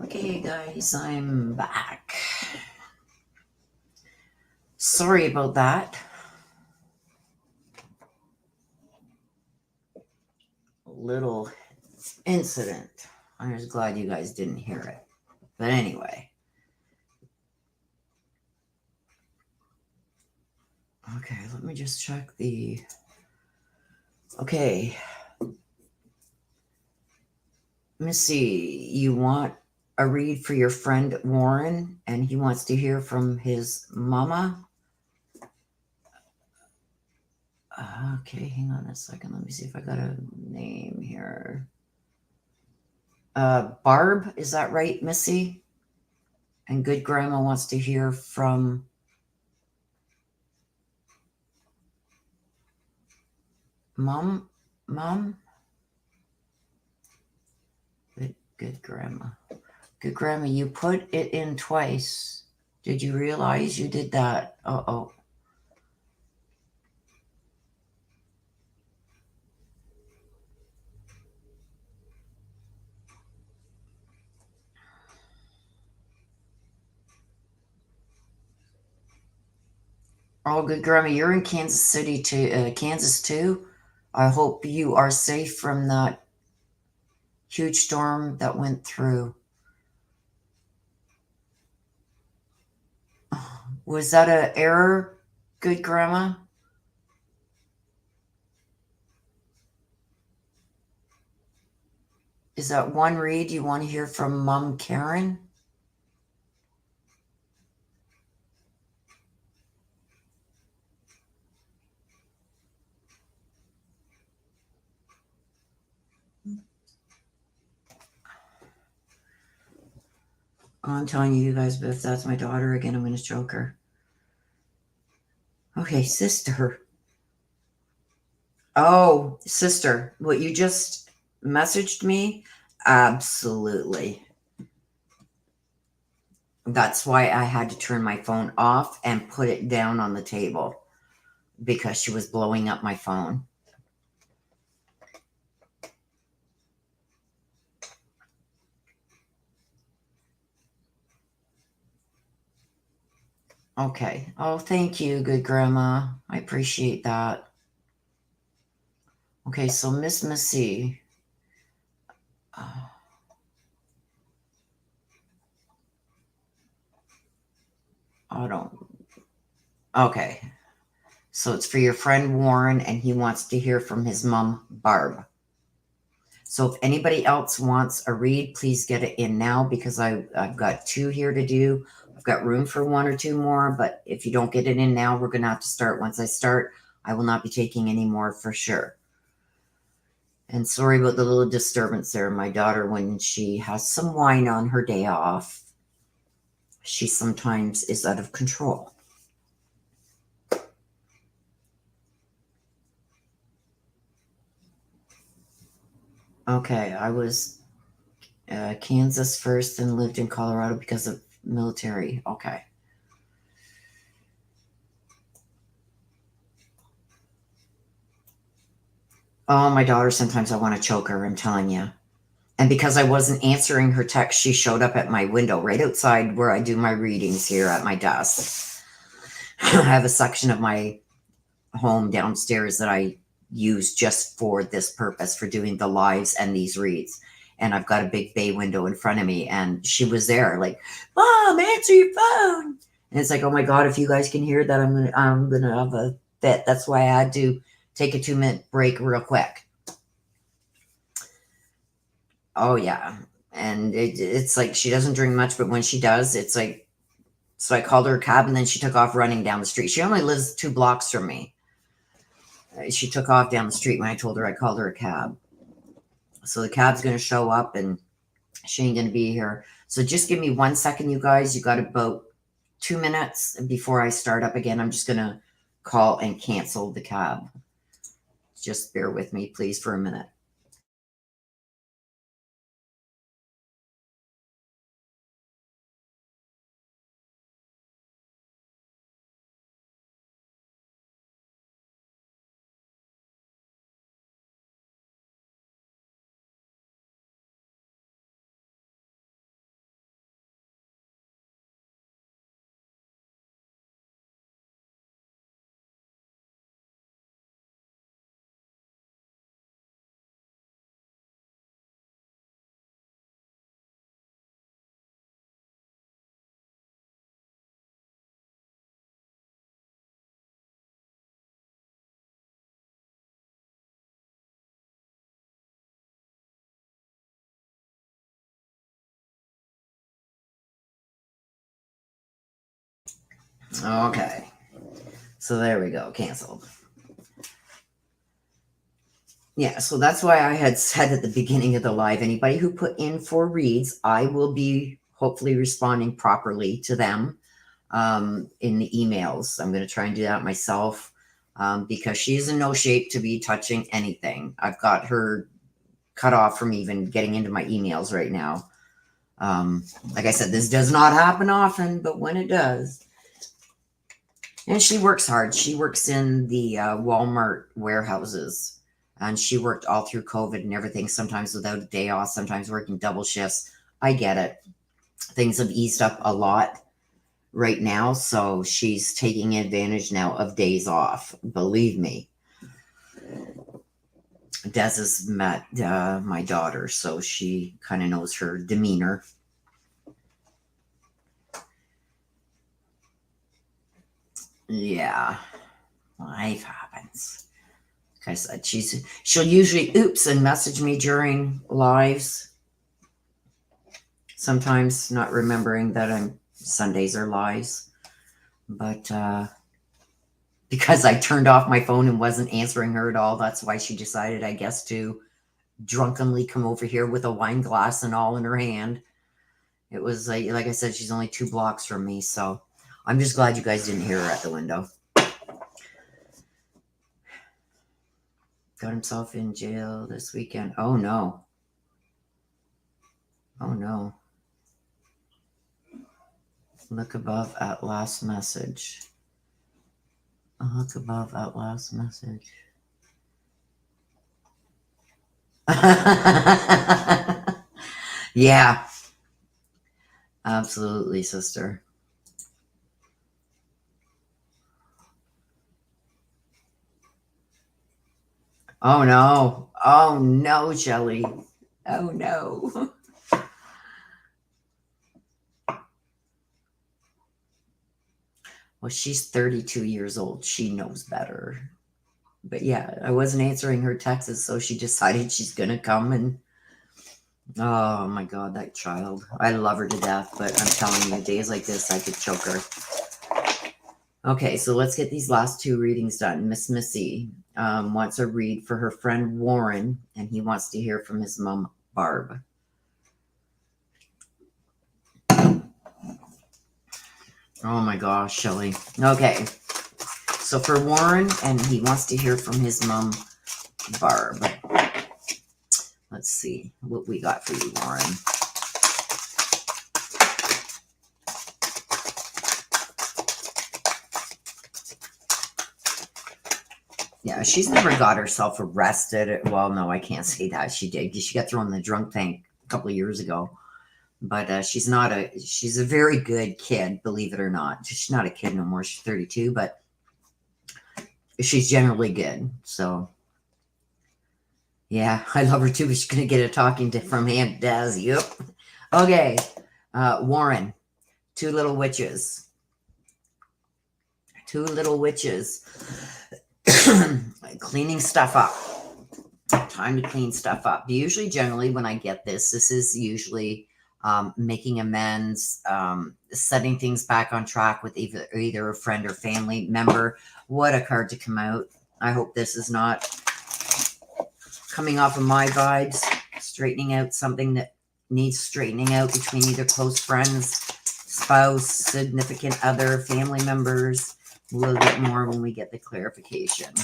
Okay, guys, I'm back. Sorry about that. Little incident. I'm just glad you guys didn't hear it. But anyway. Okay, let me just check the... Okay. Missy, you want a read for your friend Warren, and he wants to hear from his mama? Okay, hang on a second. Let me see if I got a name here. Barb, is that right, Missy? And good grandma wants to hear from Mom? Good grandma. Good grandma, you put it in twice. Did you realize you did that? Uh-oh. Oh, good grandma, you're in Kansas City too, Kansas too. I hope you are safe from that huge storm that went through. Was that an error, good grandma? Is that one read you want to hear from Mom Karen? I'm telling you guys, but if that's my daughter again, I'm going to choke her. Okay, sister. Oh, sister, what you just messaged me? Absolutely. That's why I had to turn my phone off and put it down on the table because she was blowing up my phone. Okay. Oh, thank you, good grandma. I appreciate that. Okay, so Miss Missy. I don't. Okay. So it's for your friend Warren, and he wants to hear from his mom, Barb. So if anybody else wants a read, please get it in now because I've got 2 here to do. I've got room for 1 or 2 more, but if you don't get it in now, we're going to have to start. Once I start, I will not be taking any more for sure. And sorry about the little disturbance there. My daughter, when she has some wine on her day off, she sometimes is out of control. Okay, I was Kansas first and lived in Colorado because of military. Okay. Oh, my daughter, sometimes I want to choke her, I'm telling you. And because I wasn't answering her text, she showed up at my window right outside where I do my readings here at my desk. I have a section of my home downstairs that I use just for this purpose, for doing the lives and these reads. And I've got a big bay window in front of me, and she was there like, Mom, answer your phone. And it's like, oh my God, if you guys can hear that, I'm gonna have a fit. That's why I had to take a 2-minute break real quick. Oh yeah. And it's like she doesn't drink much, but when she does, it's like, so I called her a cab and then she took off running down the street. She only lives 2 blocks from me. She took off down the street when I told her I called her a cab. So the cab's going to show up and she ain't going to be here. So just give me 1 second, you guys. You got about 2 minutes before I start up again. I'm just going to call and cancel the cab. Just bear with me, please, for a minute. Okay. So there we go. Canceled. Yeah, so that's why I had said at the beginning of the live, anybody who put in for reads, I will be hopefully responding properly to them in the emails. I'm going to try and do that myself because she's in no shape to be touching anything. I've got her cut off from even getting into my emails right now. Like I said, this does not happen often, but when it does. And she works hard. She works in the Walmart warehouses. And she worked all through COVID and everything, sometimes without a day off, sometimes working double shifts. I get it. Things have eased up a lot right now, so she's taking advantage now of days off. Believe me. Des has met my daughter, so she kind of knows her demeanor. Yeah, life happens. Like I said, she'll usually oops and message me during lives. Sometimes not remembering that Sundays are lives, but because I turned off my phone and wasn't answering her at all, that's why she decided, I guess, to drunkenly come over here with a wine glass and all in her hand. It was like I said, she's only 2 blocks from me, so I'm just glad you guys didn't hear her at the window. Got himself in jail this weekend. Oh no. Oh no. Look above at last message. Look above at last message. Yeah. Absolutely, sister. Oh no. Oh no, Shelly. Oh no. Well, she's 32 years old. She knows better. But yeah, I wasn't answering her texts, so she decided she's going to come and oh my God, that child. I love her to death, but I'm telling you, days like this, I could choke her. Okay, so let's get these last 2 readings done. Miss Missy wants a read for her friend Warren, and he wants to hear from his mom, Barb. Oh my gosh, Shelly. Okay, so for Warren, and he wants to hear from his mom, Barb. Let's see what we got for you, Warren. Yeah, she's never got herself arrested. Well, no, I can't say that. She did. She got thrown in the drunk tank a couple of years ago. But she's a very good kid, believe it or not. She's not a kid no more. She's 32, but she's generally good. So, yeah, I love her too. But she's going to get a talking to from Aunt Des. Yep. Okay. Warren, 2 little witches. 2 little witches. Cleaning stuff up. Time to clean stuff up. Usually, generally, when I get this is usually making amends, setting things back on track with either a friend or family member. What a card to come out. I hope this is not coming off of my vibes, straightening out something that needs straightening out between either close friends, spouse, significant other, family members. A little bit more when we get the clarification.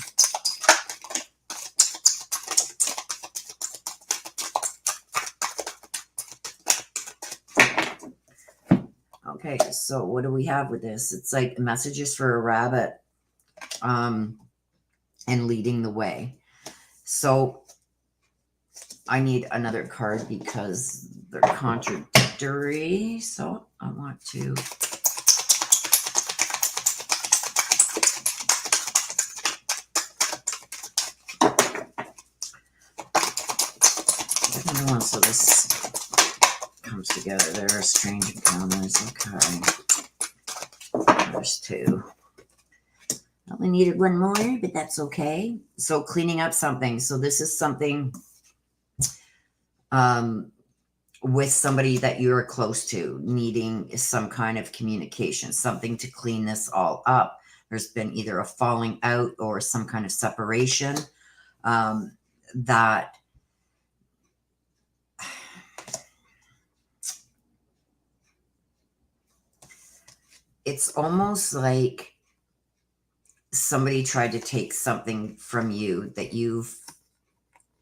Okay, so what do we have with this? It's like messages for a rabbit and leading the way. So I need another card because they're contradictory. So I want to... So this comes together. There are strange encounters. Okay. There's 2. I only needed 1 more, but that's okay. So cleaning up something. So this is something with somebody that you're close to, needing some kind of communication, something to clean this all up. There's been either a falling out or some kind of separation that it's almost like somebody tried to take something from you that you've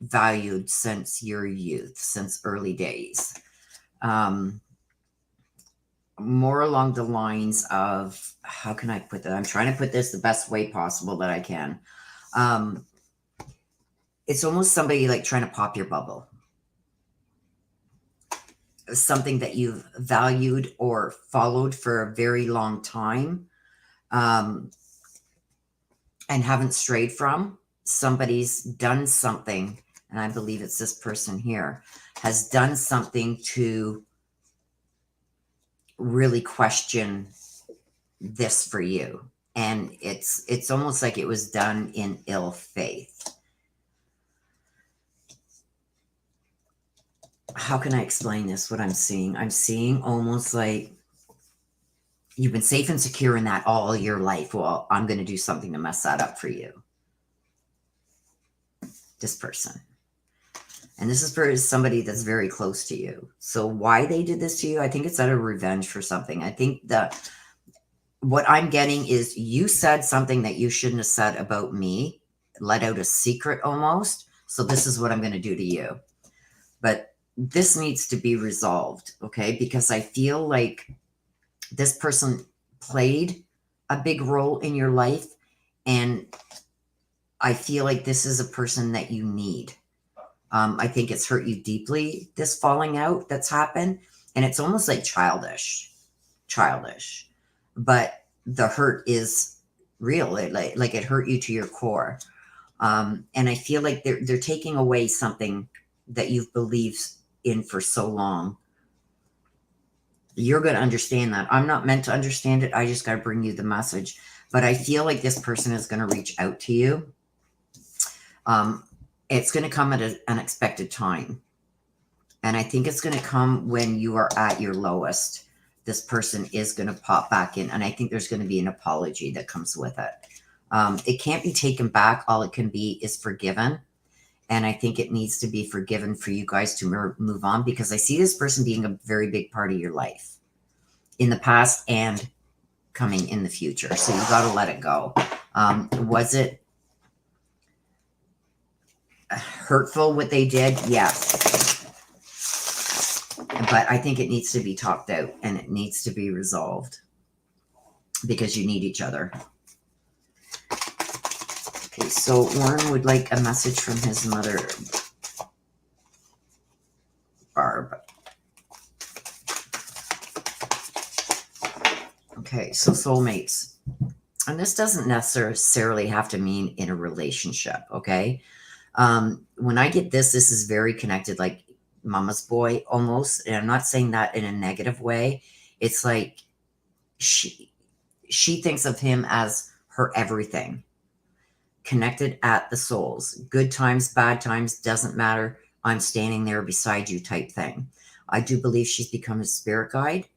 valued since your youth, since early days. More along the lines of, how can I put that? I'm trying to put this the best way possible that I can. It's almost somebody like trying to pop your bubble. Something that you've valued or followed for a very long time, and haven't strayed from. Somebody's done something, and I believe it's this person here, has done something to really question this for you. And it's almost like it was done in ill faith. How can I explain this? What I'm seeing? I'm seeing almost like you've been safe and secure in that all your life. Well, I'm going to do something to mess that up for you. This person. And this is for somebody that's very close to you. So why they did this to you, I think it's out of revenge for something. I think that what I'm getting is you said something that you shouldn't have said about me, let out a secret almost. So this is what I'm going to do to you. But this needs to be resolved, okay? Because I feel like this person played a big role in your life, and I feel like this is a person that you need. I think it's hurt you deeply, this falling out that's happened, and it's almost like childish, but the hurt is real. Like it hurt you to your core. And I feel like they're taking away something that you've believed in for so long. You're going to understand that. I'm not meant to understand it. I just got to bring you the message. But I feel like this person is going to reach out to you. It's going to come at an unexpected time. And I think it's going to come when you are at your lowest. This person is going to pop back in. And I think there's going to be an apology that comes with it. It can't be taken back. All it can be is forgiven. And I think it needs to be forgiven for you guys to move on, because I see this person being a very big part of your life in the past and coming in the future. So you got to let it go. Was it hurtful what they did? Yes. But I think it needs to be talked out and it needs to be resolved because you need each other. Okay, so Warren would like a message from his mother, Barb. Okay, so soulmates. And this doesn't necessarily have to mean in a relationship, okay? When I get this is very connected, like mama's boy almost. And I'm not saying that in a negative way. It's like she thinks of him as her everything. Connected at the souls. Good times, bad times, doesn't matter. I'm standing there beside you type thing. I do believe she's become a spirit guide.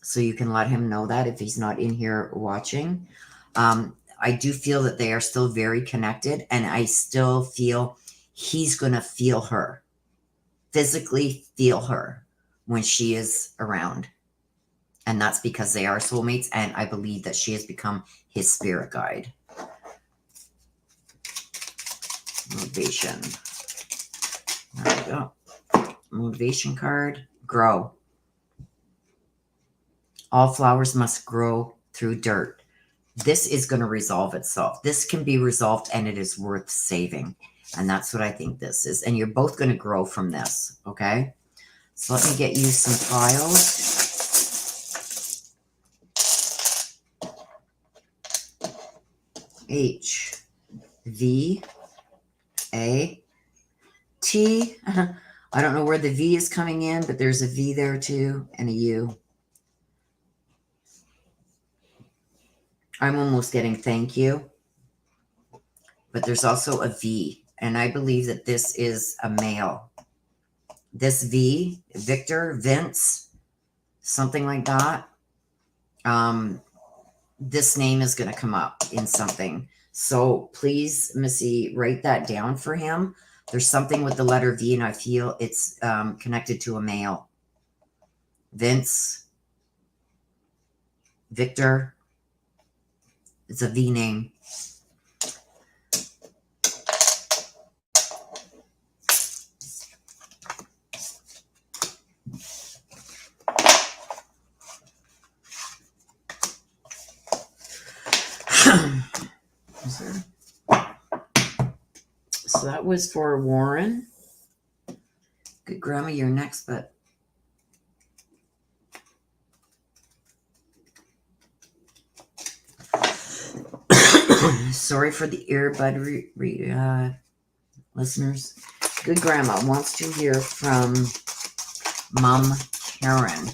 So you can let him know that if he's not in here watching. I do feel that they are still very connected, and I still feel he's going to feel her, physically feel her when she is around. And that's because they are soulmates, and I believe that she has become his spirit guide. Motivation. There we go. Motivation card. Grow. All flowers must grow through dirt. This is going to resolve itself. This can be resolved, and it is worth saving. And that's what I think this is. And you're both going to grow from this, okay? So let me get you some files. H, V, A, T. I don't know where the V is coming in, but there's a V there too, and a U. I'm almost getting thank you, but there's also a V, and I believe that this is a male. This V, Victor, Vince, something like that. This name is going to come up in something. So please, Missy, write that down for him. There's something with the letter V, and I feel it's connected to a male. Vince, Victor. It's a V name. So that was for Warren. Good Grandma, you're next, but sorry for the earbud listeners. Good Grandma wants to hear from Mom Karen.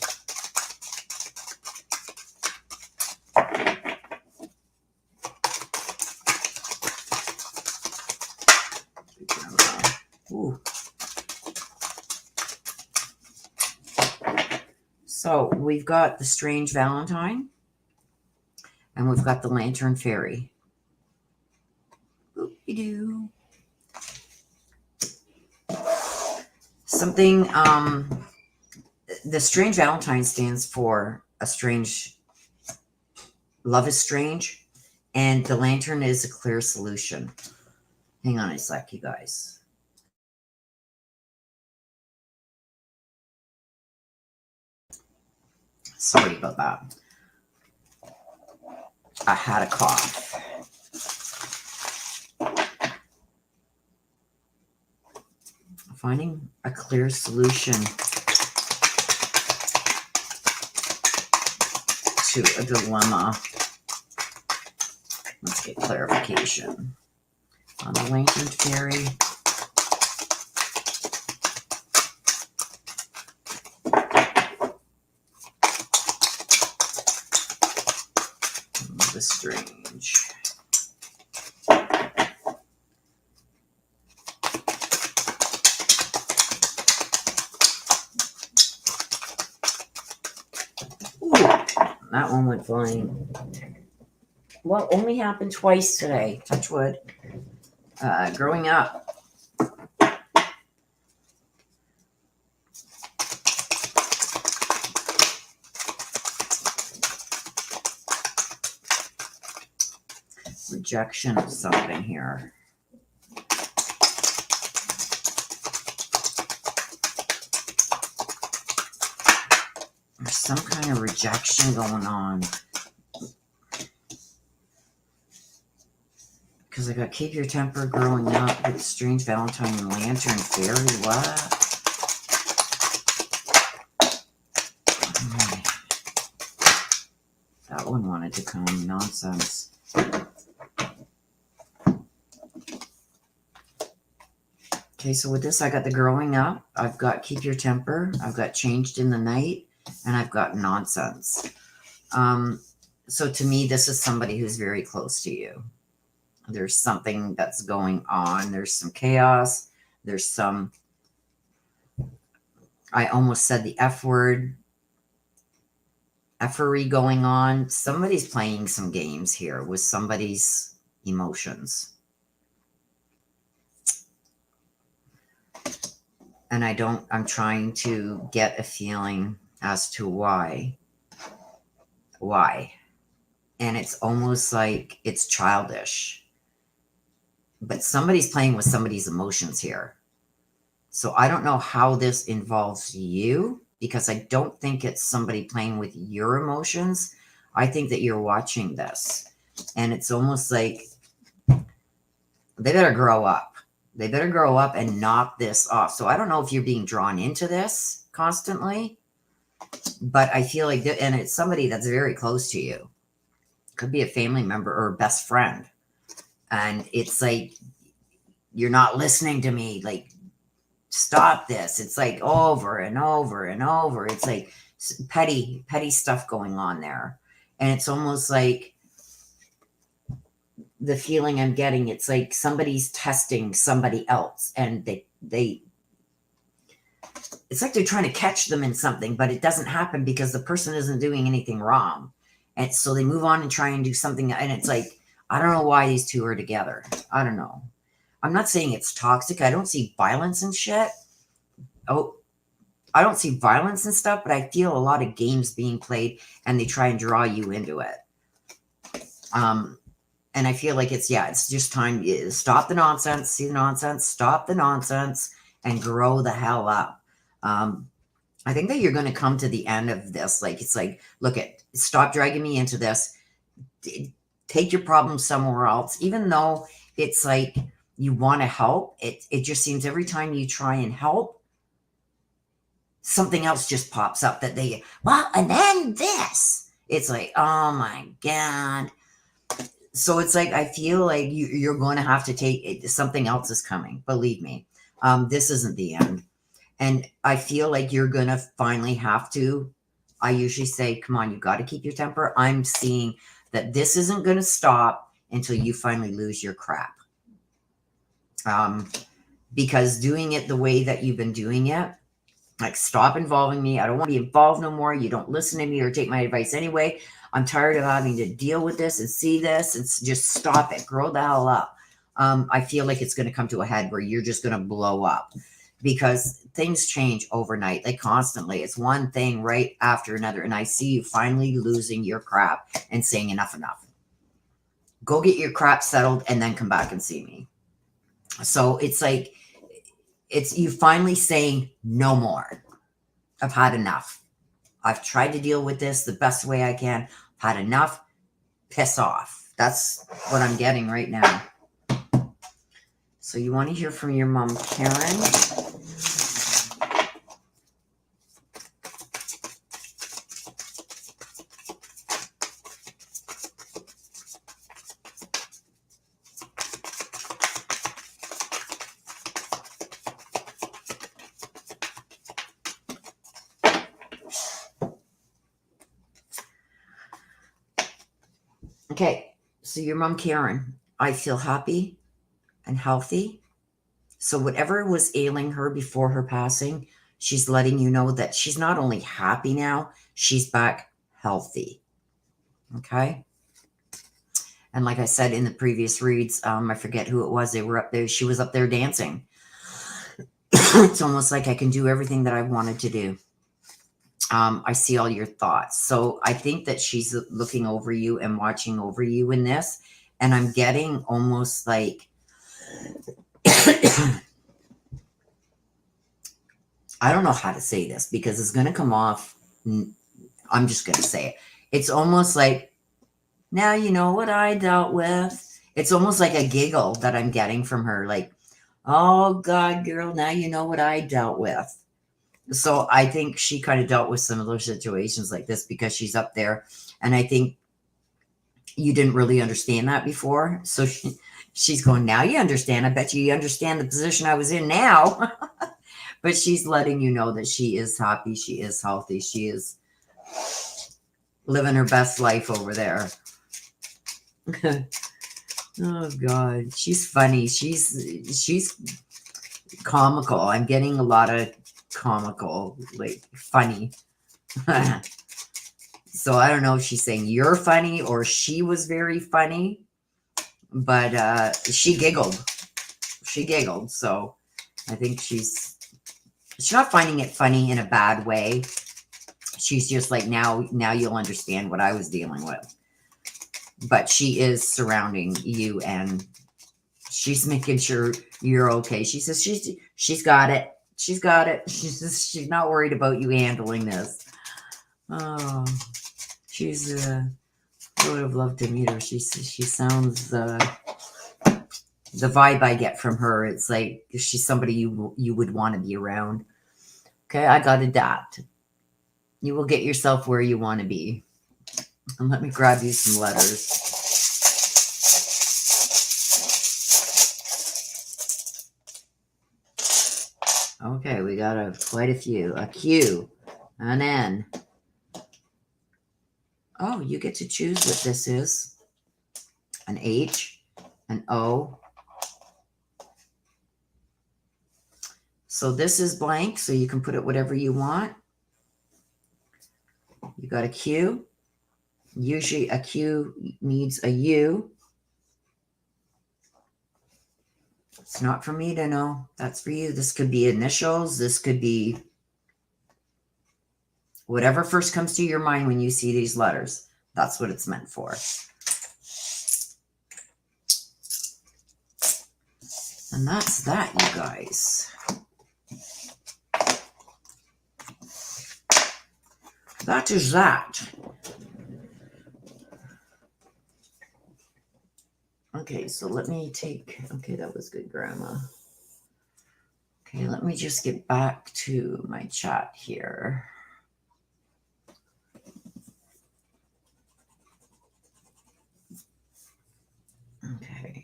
Good Grandma. Ooh. So we've got the Strange Valentine, and we've got the Lantern Fairy. Oop-de-doo. Something, the Strange Valentine stands for a strange, love is strange, and the lantern is a clear solution. Hang on a sec, you guys. Sorry about that. I had a cough. Finding a clear solution to a dilemma. Let's get clarification on the Lantern Fairy. The Strange. That one went flying. Well, only happened twice today. Touch wood. Growing up. Rejection of something here. There's some kind of rejection going on. Because I got Keep Your Temper, Growing Up, with Strange Valentine and Lantern Fairy. What? That one wanted to come. Nonsense. Okay, so with this, I got the Growing Up. I've got Keep Your Temper. I've got Changed in the Night. And I've got Nonsense. So to me, this is somebody who's very close to you. There's something that's going on. There's some chaos. There's some, I almost said the F word, effery going on. Somebody's playing some games here with somebody's emotions. And I'm trying to get a feeling as to why. Why? And it's almost like it's childish. But somebody's playing with somebody's emotions here. So I don't know how this involves you, because I don't think it's somebody playing with your emotions. I think that you're watching this. And it's almost like they better grow up. They better grow up and knock this off. So I don't know if you're being drawn into this constantly, but I feel like, and it's somebody that's very close to you. Could be a family member or a best friend. And it's like, you're not listening to me. Like, stop this. It's like over and over and over. It's like petty stuff going on there. And it's almost like the feeling I'm getting, it's like somebody's testing somebody else, and it's like they're trying to catch them in something, but it doesn't happen because the person isn't doing anything wrong. And so they move on and try and do something. And it's like, I don't know why these two are together. I don't know. I'm not saying it's toxic. I don't see violence and shit. Oh, I don't see violence and stuff, but I feel a lot of games being played and they try and draw you into it. And I feel like it's just time to stop the nonsense, see the nonsense, stop the nonsense, and grow the hell up. I think that you're going to come to the end of this. Like, it's like, look stop dragging me into this. Take your problem somewhere else. Even though it's like you want to help, it just seems every time you try and help, something else just pops up that and then this. It's like, oh my God. So it's like, I feel like you're going to have to take it. Something else is coming. Believe me. This isn't the end. And I feel like you're going to finally have to, I usually say, come on, you got to keep your temper. I'm seeing that this isn't going to stop until you finally lose your crap. Because doing it the way that you've been doing it, like, stop involving me. I don't want to be involved no more. You don't listen to me or take my advice anyway. I'm tired of having to deal with this and see this. It's just stop it. Grow the hell up. I feel like it's going to come to a head where you're just going to blow up because things change overnight, like constantly. It's one thing right after another. And I see you finally losing your crap and saying enough. Go get your crap settled and then come back and see me. So it's like, it's you finally saying no more. I've had enough. I've tried to deal with this the best way I can. I've had enough. Piss off. That's what I'm getting right now. So you want to hear from your mom, Karen? Okay, so your mom, Karen, I feel happy and healthy. So whatever was ailing her before her passing, she's letting you know that she's not only happy now, she's back healthy. Okay? And like I said in the previous reads, I forget who it was. They were up there. She was up there dancing. It's almost like I can do everything that I wanted to do. I see all your thoughts. So I think that she's looking over you and watching over you in this. And I'm getting almost like, I don't know how to say this because it's going to come off. I'm just going to say it. It's almost like, now you know what I dealt with. It's almost like a giggle that I'm getting from her. Like, oh God, girl, now you know what I dealt with. So I think she kind of dealt with similar situations like this because she's up there. And I think you didn't really understand that before. So she's going, now you understand. I bet you understand the position I was in now. But she's letting you know that she is happy. She is healthy. She is living her best life over there. Oh God. She's funny. She's comical. I'm getting a lot of comical, like funny. So I don't know if she's saying you're funny or she was very funny, but she giggled. So I think she's not finding it funny in a bad way. She's just like, now you'll understand what I was dealing with. But she is surrounding you and she's making sure you're okay. She says she's got it. She's got it. She's not worried about you handling this. Oh, she's I would have loved to meet her. She sounds the vibe I get from her. It's like she's somebody you would want to be around. Okay, I got to adapt. You will get yourself where you want to be. And let me grab you some letters. Okay, we got quite a few. A Q, an N. Oh, you get to choose what this is. An H, an O. So this is blank, so you can put it whatever you want. You got a Q. Usually a Q needs a U. It's not for me to know. That's for you. This could be initials. This could be whatever first comes to your mind when you see these letters. That's what it's meant for. And that's that, you guys. That is that. Okay, so let me take... Okay, that was good, Grandma. Okay, let me just get back to my chat here. Okay.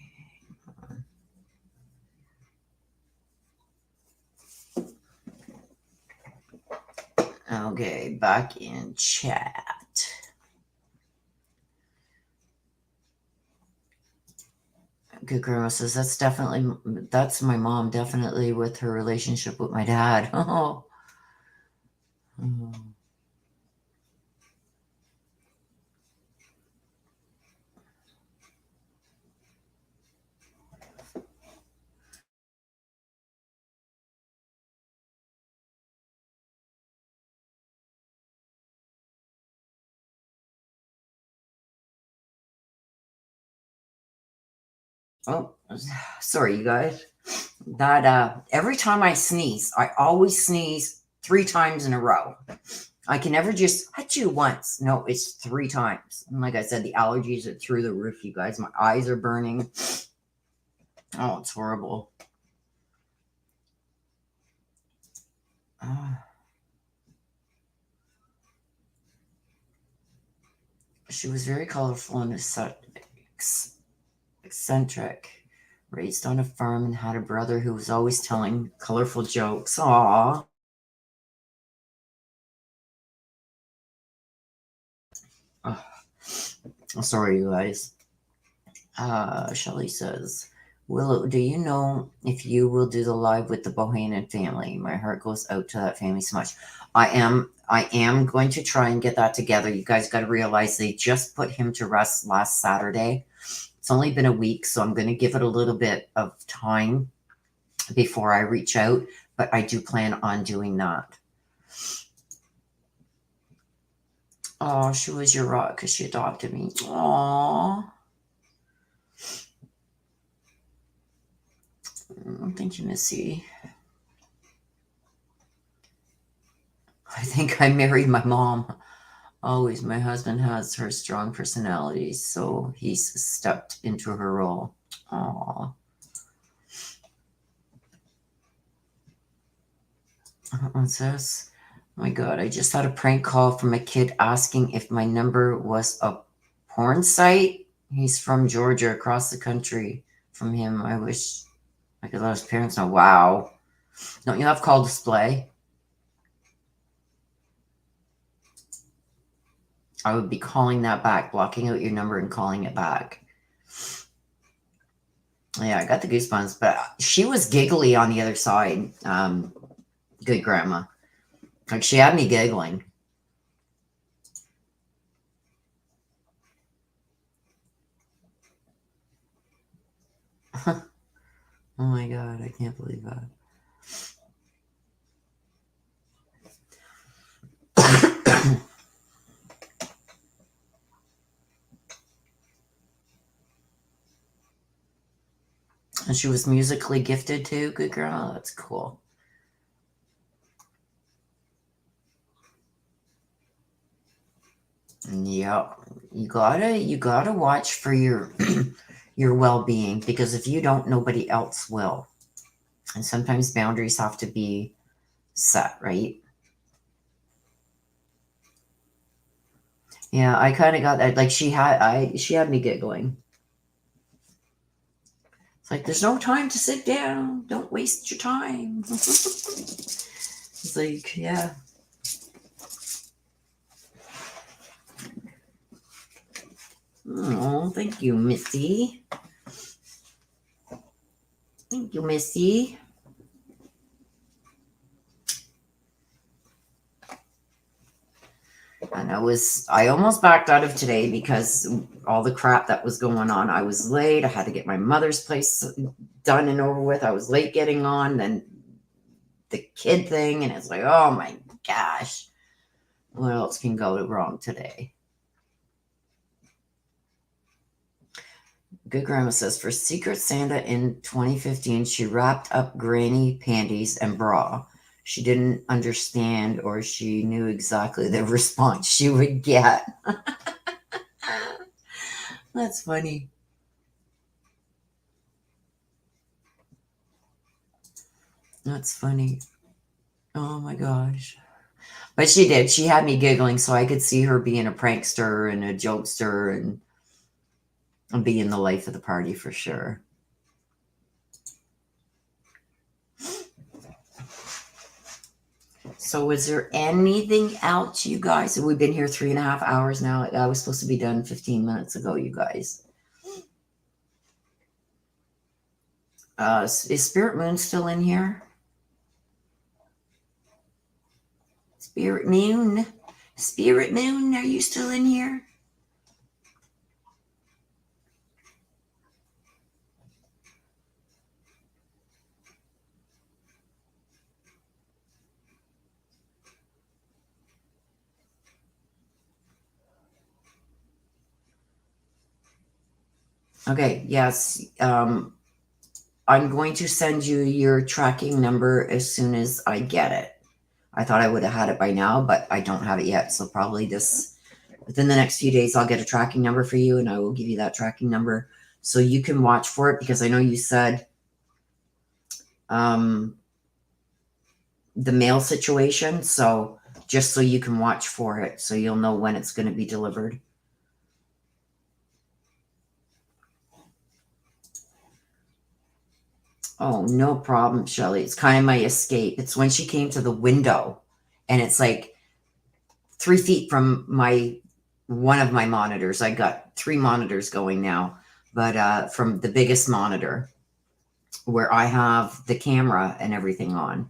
Okay, back in chat. Good Grandma says that's my mom, definitely with her relationship with my dad. Oh. Oh, sorry, you guys. That every time I sneeze, I always sneeze 3 times in a row. I can never just achoo once. No, it's 3 times. And like I said, the allergies are through the roof, you guys. My eyes are burning. Oh, it's horrible. She was very colorful and eccentric. Raised on a farm and had a brother who was always telling colorful jokes. Aww. Oh, sorry, you guys. Shelly says, Willow, do you know if you will do the live with the Bohannon family? My heart goes out to that family so much. I am going to try and get that together. You guys got to realize they just put him to rest last Saturday. It's only been a week, so I'm going to give it a little bit of time before I reach out, but I do plan on doing that. Oh, she was your rock because she adopted me. Aww. Thank you, Missy. I think I married my mom. Always, my husband has her strong personality, so he's stepped into her role. Aww. What's this? Oh my God, I just had a prank call from a kid asking if my number was a porn site. He's from Georgia, across the country from him. I wish I could let his parents know. Wow. Don't you have call display? I would be calling that back, blocking out your number and calling it back. Yeah, I got the goosebumps, but she was giggly on the other side. Good Grandma. Like, she had me giggling. Oh my God, I can't believe that. And she was musically gifted too. Good girl. That's cool. Yeah, you gotta watch for your your well-being, because if you don't, nobody else will. And sometimes boundaries have to be set, right? Yeah, I kind of got that. Like, she had me giggling. It's like, there's no time to sit down. Don't waste your time. It's like, yeah. Oh, thank you, Missy. Thank you, Missy. And I almost backed out of today because all the crap that was going on. I was late. I had to get my mother's place done and over with. I was late getting on. Then the kid thing. And it's like, oh my gosh. What else can go wrong today? Good Grandma says, for Secret Santa in 2015, she wrapped up granny panties and bra. She didn't understand, or she knew exactly the response she would get. That's funny. That's funny. Oh my gosh. But she did. She had me giggling, so I could see her being a prankster and a jokester and being the life of the party for sure. So is there anything else, you guys? We've been here 3.5 hours now. I was supposed to be done 15 minutes ago, you guys. Is Spirit Moon still in here? Spirit Moon, are you still in here? Okay, yes. I'm going to send you your tracking number as soon as I get it. I thought I would have had it by now, but I don't have it yet. So probably within the next few days, I'll get a tracking number for you, and I will give you that tracking number so you can watch for it, because I know you said the mail situation. So just so you can watch for it, so you'll know when it's going to be delivered. Oh, no problem, Shelley. It's kind of my escape. It's when she came to the window, and it's like 3 feet from one of my monitors. I got 3 monitors going now, but from the biggest monitor where I have the camera and everything on,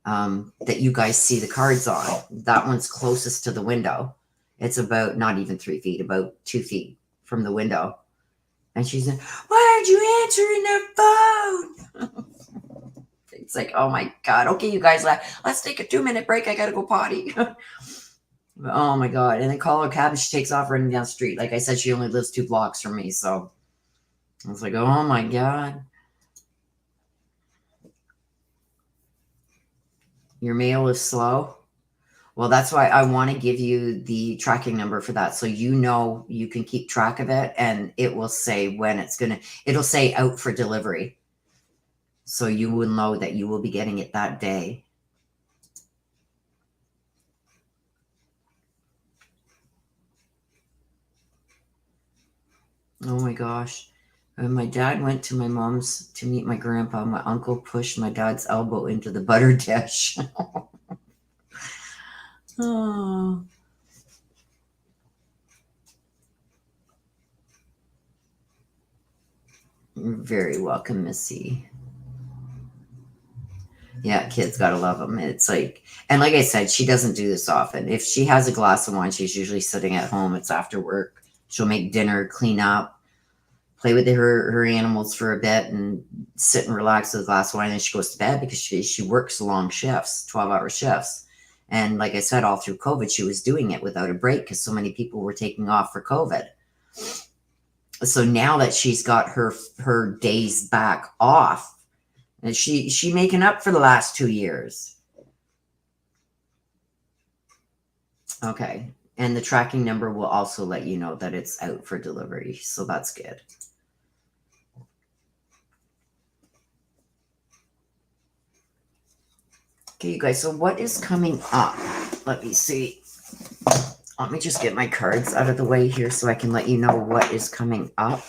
that you guys see the cards on, that one's closest to the window. It's about not even 3 feet, about 2 feet from the window. And she's like, why aren't you answering their phone? It's like, oh my God. Okay, you guys, let's take a 2-minute break. I got to go potty. Oh my God. And then call her cab and she takes off running down the street. Like I said, she only lives 2 blocks from me. So I was like, oh my God. Your mail is slow. Well, that's why I want to give you the tracking number for that. So you know you can keep track of it, and it will say when it'll say out for delivery. So you will know that you will be getting it that day. Oh my gosh. When my dad went to my mom's to meet my grandpa, my uncle pushed my dad's elbow into the butter dish. Oh. You're very welcome, Missy. Yeah, kids gotta love them. It's like, and like I said, she doesn't do this often. If she has a glass of wine, she's usually sitting at home. It's after work. She'll make dinner, clean up, play with her animals for a bit, and sit and relax with a glass of wine. And then she goes to bed because she works long shifts, 12-hour shifts. And like I said, all through COVID, she was doing it without a break because so many people were taking off for COVID. So now that she's got her days back off, and she making up for the last 2 years. Okay. And the tracking number will also let you know that it's out for delivery. So that's good. Okay, you guys. So what is coming up? Let me see. Let me just get my cards out of the way here so I can let you know what is coming up.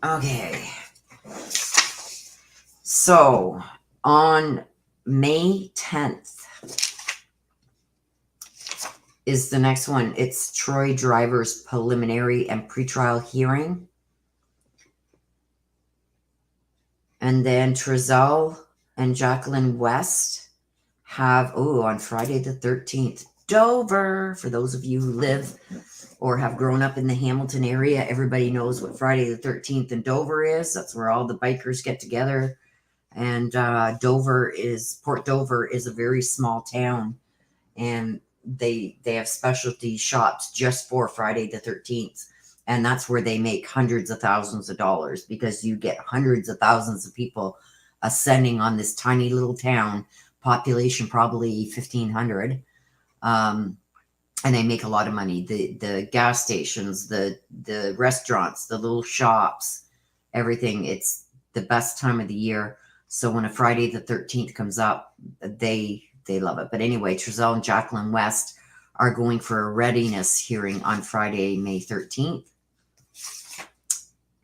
Okay. So on May 10th, is the next one. It's Troy Driver's preliminary and pretrial hearing. And then Trezell and Jacqueline West have, on Friday the 13th, Dover. For those of you who live or have grown up in the Hamilton area, everybody knows what Friday the 13th in Dover is. That's where all the bikers get together. And Port Dover is a very small town. And they have specialty shops just for Friday the 13th. And that's where they make hundreds of thousands of dollars, because you get hundreds of thousands of people ascending on this tiny little town, population probably 1,500. And they make a lot of money. The gas stations, the restaurants, the little shops, everything. It's the best time of the year. So when a Friday the 13th comes up, they love it. But anyway, Trezell and Jacqueline West are going for a readiness hearing on Friday, May 13th.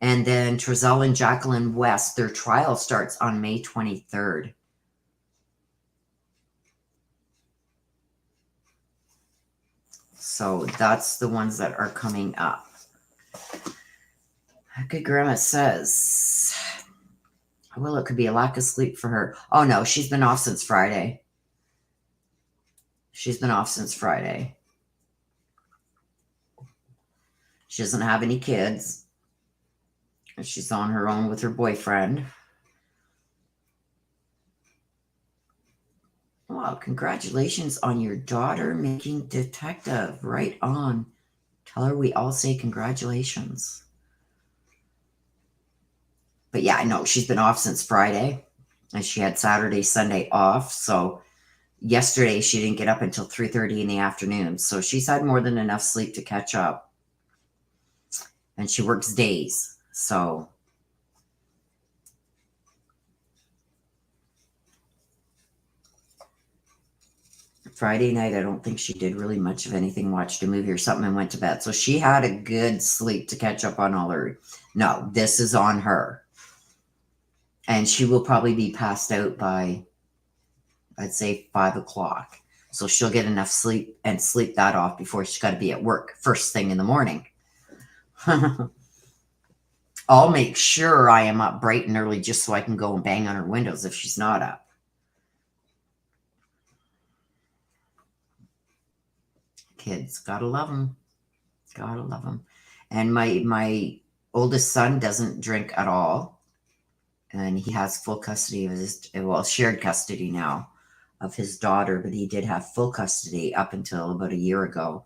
And then Trezell and Jacqueline West, their trial starts on May 23rd. So that's the ones that are coming up. Good Grandma says, well, it could be a lack of sleep for her. Oh, no, she's been off since Friday. She's been off since Friday. She doesn't have any kids. She's on her own with her boyfriend. Wow, congratulations on your daughter making detective. Right on. Tell her we all say congratulations. But yeah, I know she's been off since Friday. And she had Saturday, Sunday off. So yesterday she didn't get up until 3:30 in the afternoon. So she's had more than enough sleep to catch up. And she works days. So Friday night, I don't think she did really much of anything, watched a movie or something and went to bed. So she had a good sleep to catch up on all her. No, this is on her. And she will probably be passed out by, I'd say, 5 o'clock. So she'll get enough sleep and sleep that off before she's got to be at work first thing in the morning. I'll make sure I am up bright and early just so I can go and bang on her windows if she's not up. Kids, gotta love them. Gotta love them. And my oldest son doesn't drink at all. And he has full custody of his, well, shared custody now of his daughter, but he did have full custody up until about a year ago.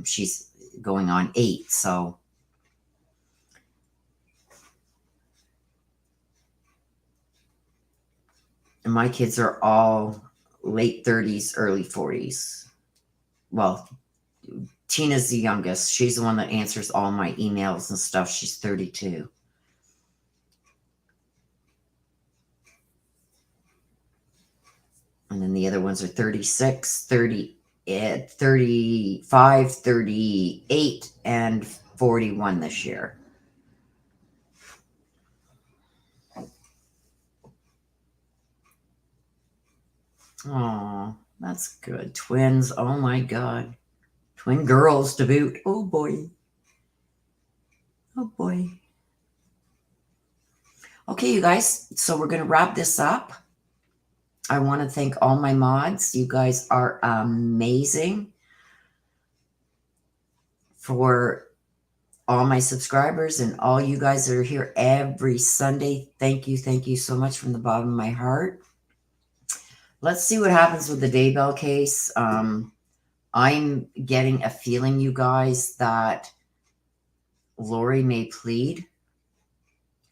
She's going on 8, so. And my kids are all late 30s, early 40s. Well, Tina's the youngest. She's the one that answers all my emails and stuff. She's 32. And then the other ones are 36, 30, 35, 38, and 41 this year. Oh, that's good. Twins. Oh, my God. Twin girls to boot. Oh, boy. Oh, boy. Okay, you guys. So we're going to wrap this up. I want to thank all my mods. You guys are amazing. For all my subscribers and all you guys that are here every Sunday, thank you so much from the bottom of my heart. Let's see what happens with the Daybell case. I'm getting a feeling, you guys, that Lori may plead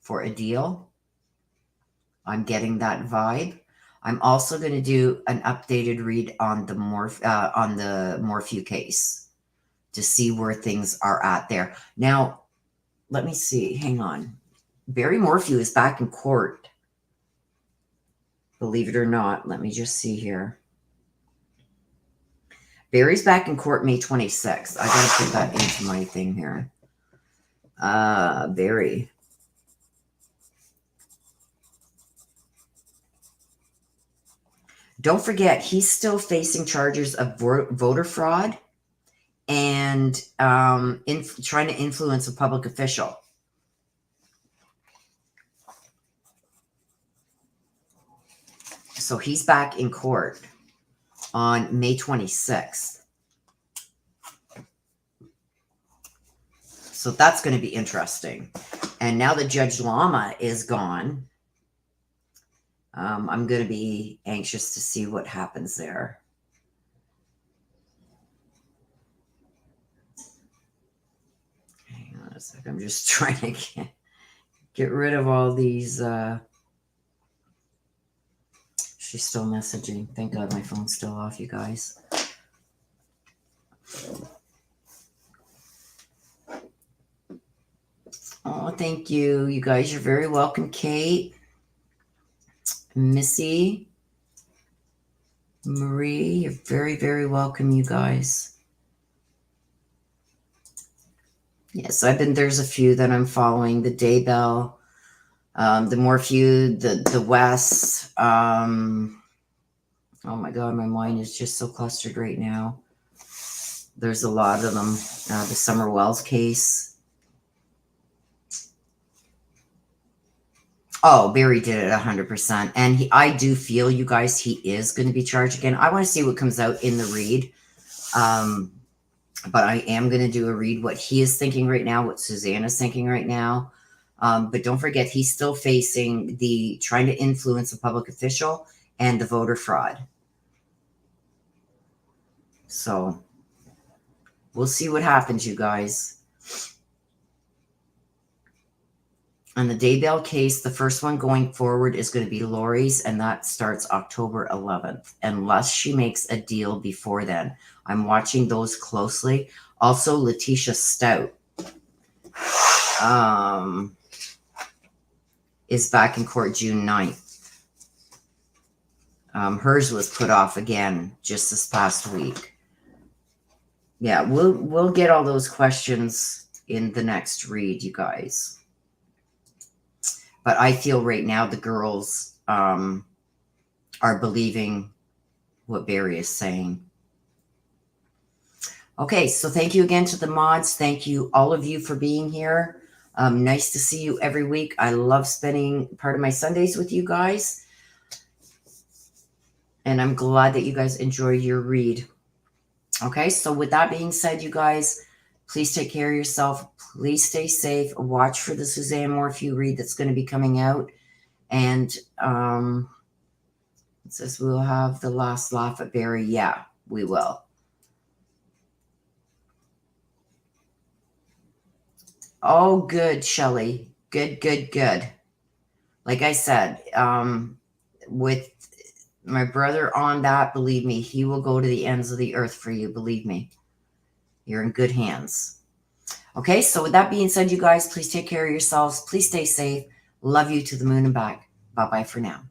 for a deal. I'm getting that vibe. I'm also going to do an updated read on the Morphew case to see where things are at there. Now, let me see. Hang on. Barry Morphew is back in court. Believe it or not. Let me just see here. Barry's back in court May 26th. I got to put that into my thing here. Barry. Don't forget, he's still facing charges of voter fraud and trying to influence a public official. So he's back in court on May 26th. So that's going to be interesting. And now that Judge Lama is gone, I'm going to be anxious to see what happens there. Hang on a sec. I'm just trying to get rid of all these. She's still messaging. Thank God my phone's still off, you guys. Oh, thank you. You guys, you're very welcome. Kate, Missy, Marie, you're very, very welcome, you guys. Yes, there's a few that I'm following. The Daybell, the Morphew, the Wes. Oh my God, my mind is just so clustered right now. There's a lot of them. The Summer Wells case. Oh, Barry did it 100%. And I do feel, you guys, he is going to be charged again. I want to see what comes out in the read. But I am going to do a read what he is thinking right now, what Suzanne is thinking right now. But don't forget, he's still facing the trying to influence a public official and the voter fraud. So we'll see what happens, you guys. On the Daybell case, the first one going forward is going to be Lori's, and that starts October 11th, unless she makes a deal before then. I'm watching those closely. Also, Letitia Stout is back in court June 9th. Hers was put off again just this past week. Yeah, we'll get all those questions in the next read, you guys. But I feel right now the girls are believing what Barry is saying. Okay, so thank you again to the mods. Thank you, all of you, for being here. Nice to see you every week. I love spending part of my Sundays with you guys. And I'm glad that you guys enjoy your read. Okay, so with that being said, you guys, please take care of yourself. Please stay safe. Watch for the Suzanne Morphew read that's going to be coming out. And it says we'll have the last laugh at Barry. Yeah, we will. Oh, good, Shelley. Good, good, good. Like I said, with my brother on that, believe me, he will go to the ends of the earth for you. Believe me. You're in good hands. Okay, so with that being said, you guys, please take care of yourselves. Please stay safe. Love you to the moon and back. Bye-bye for now.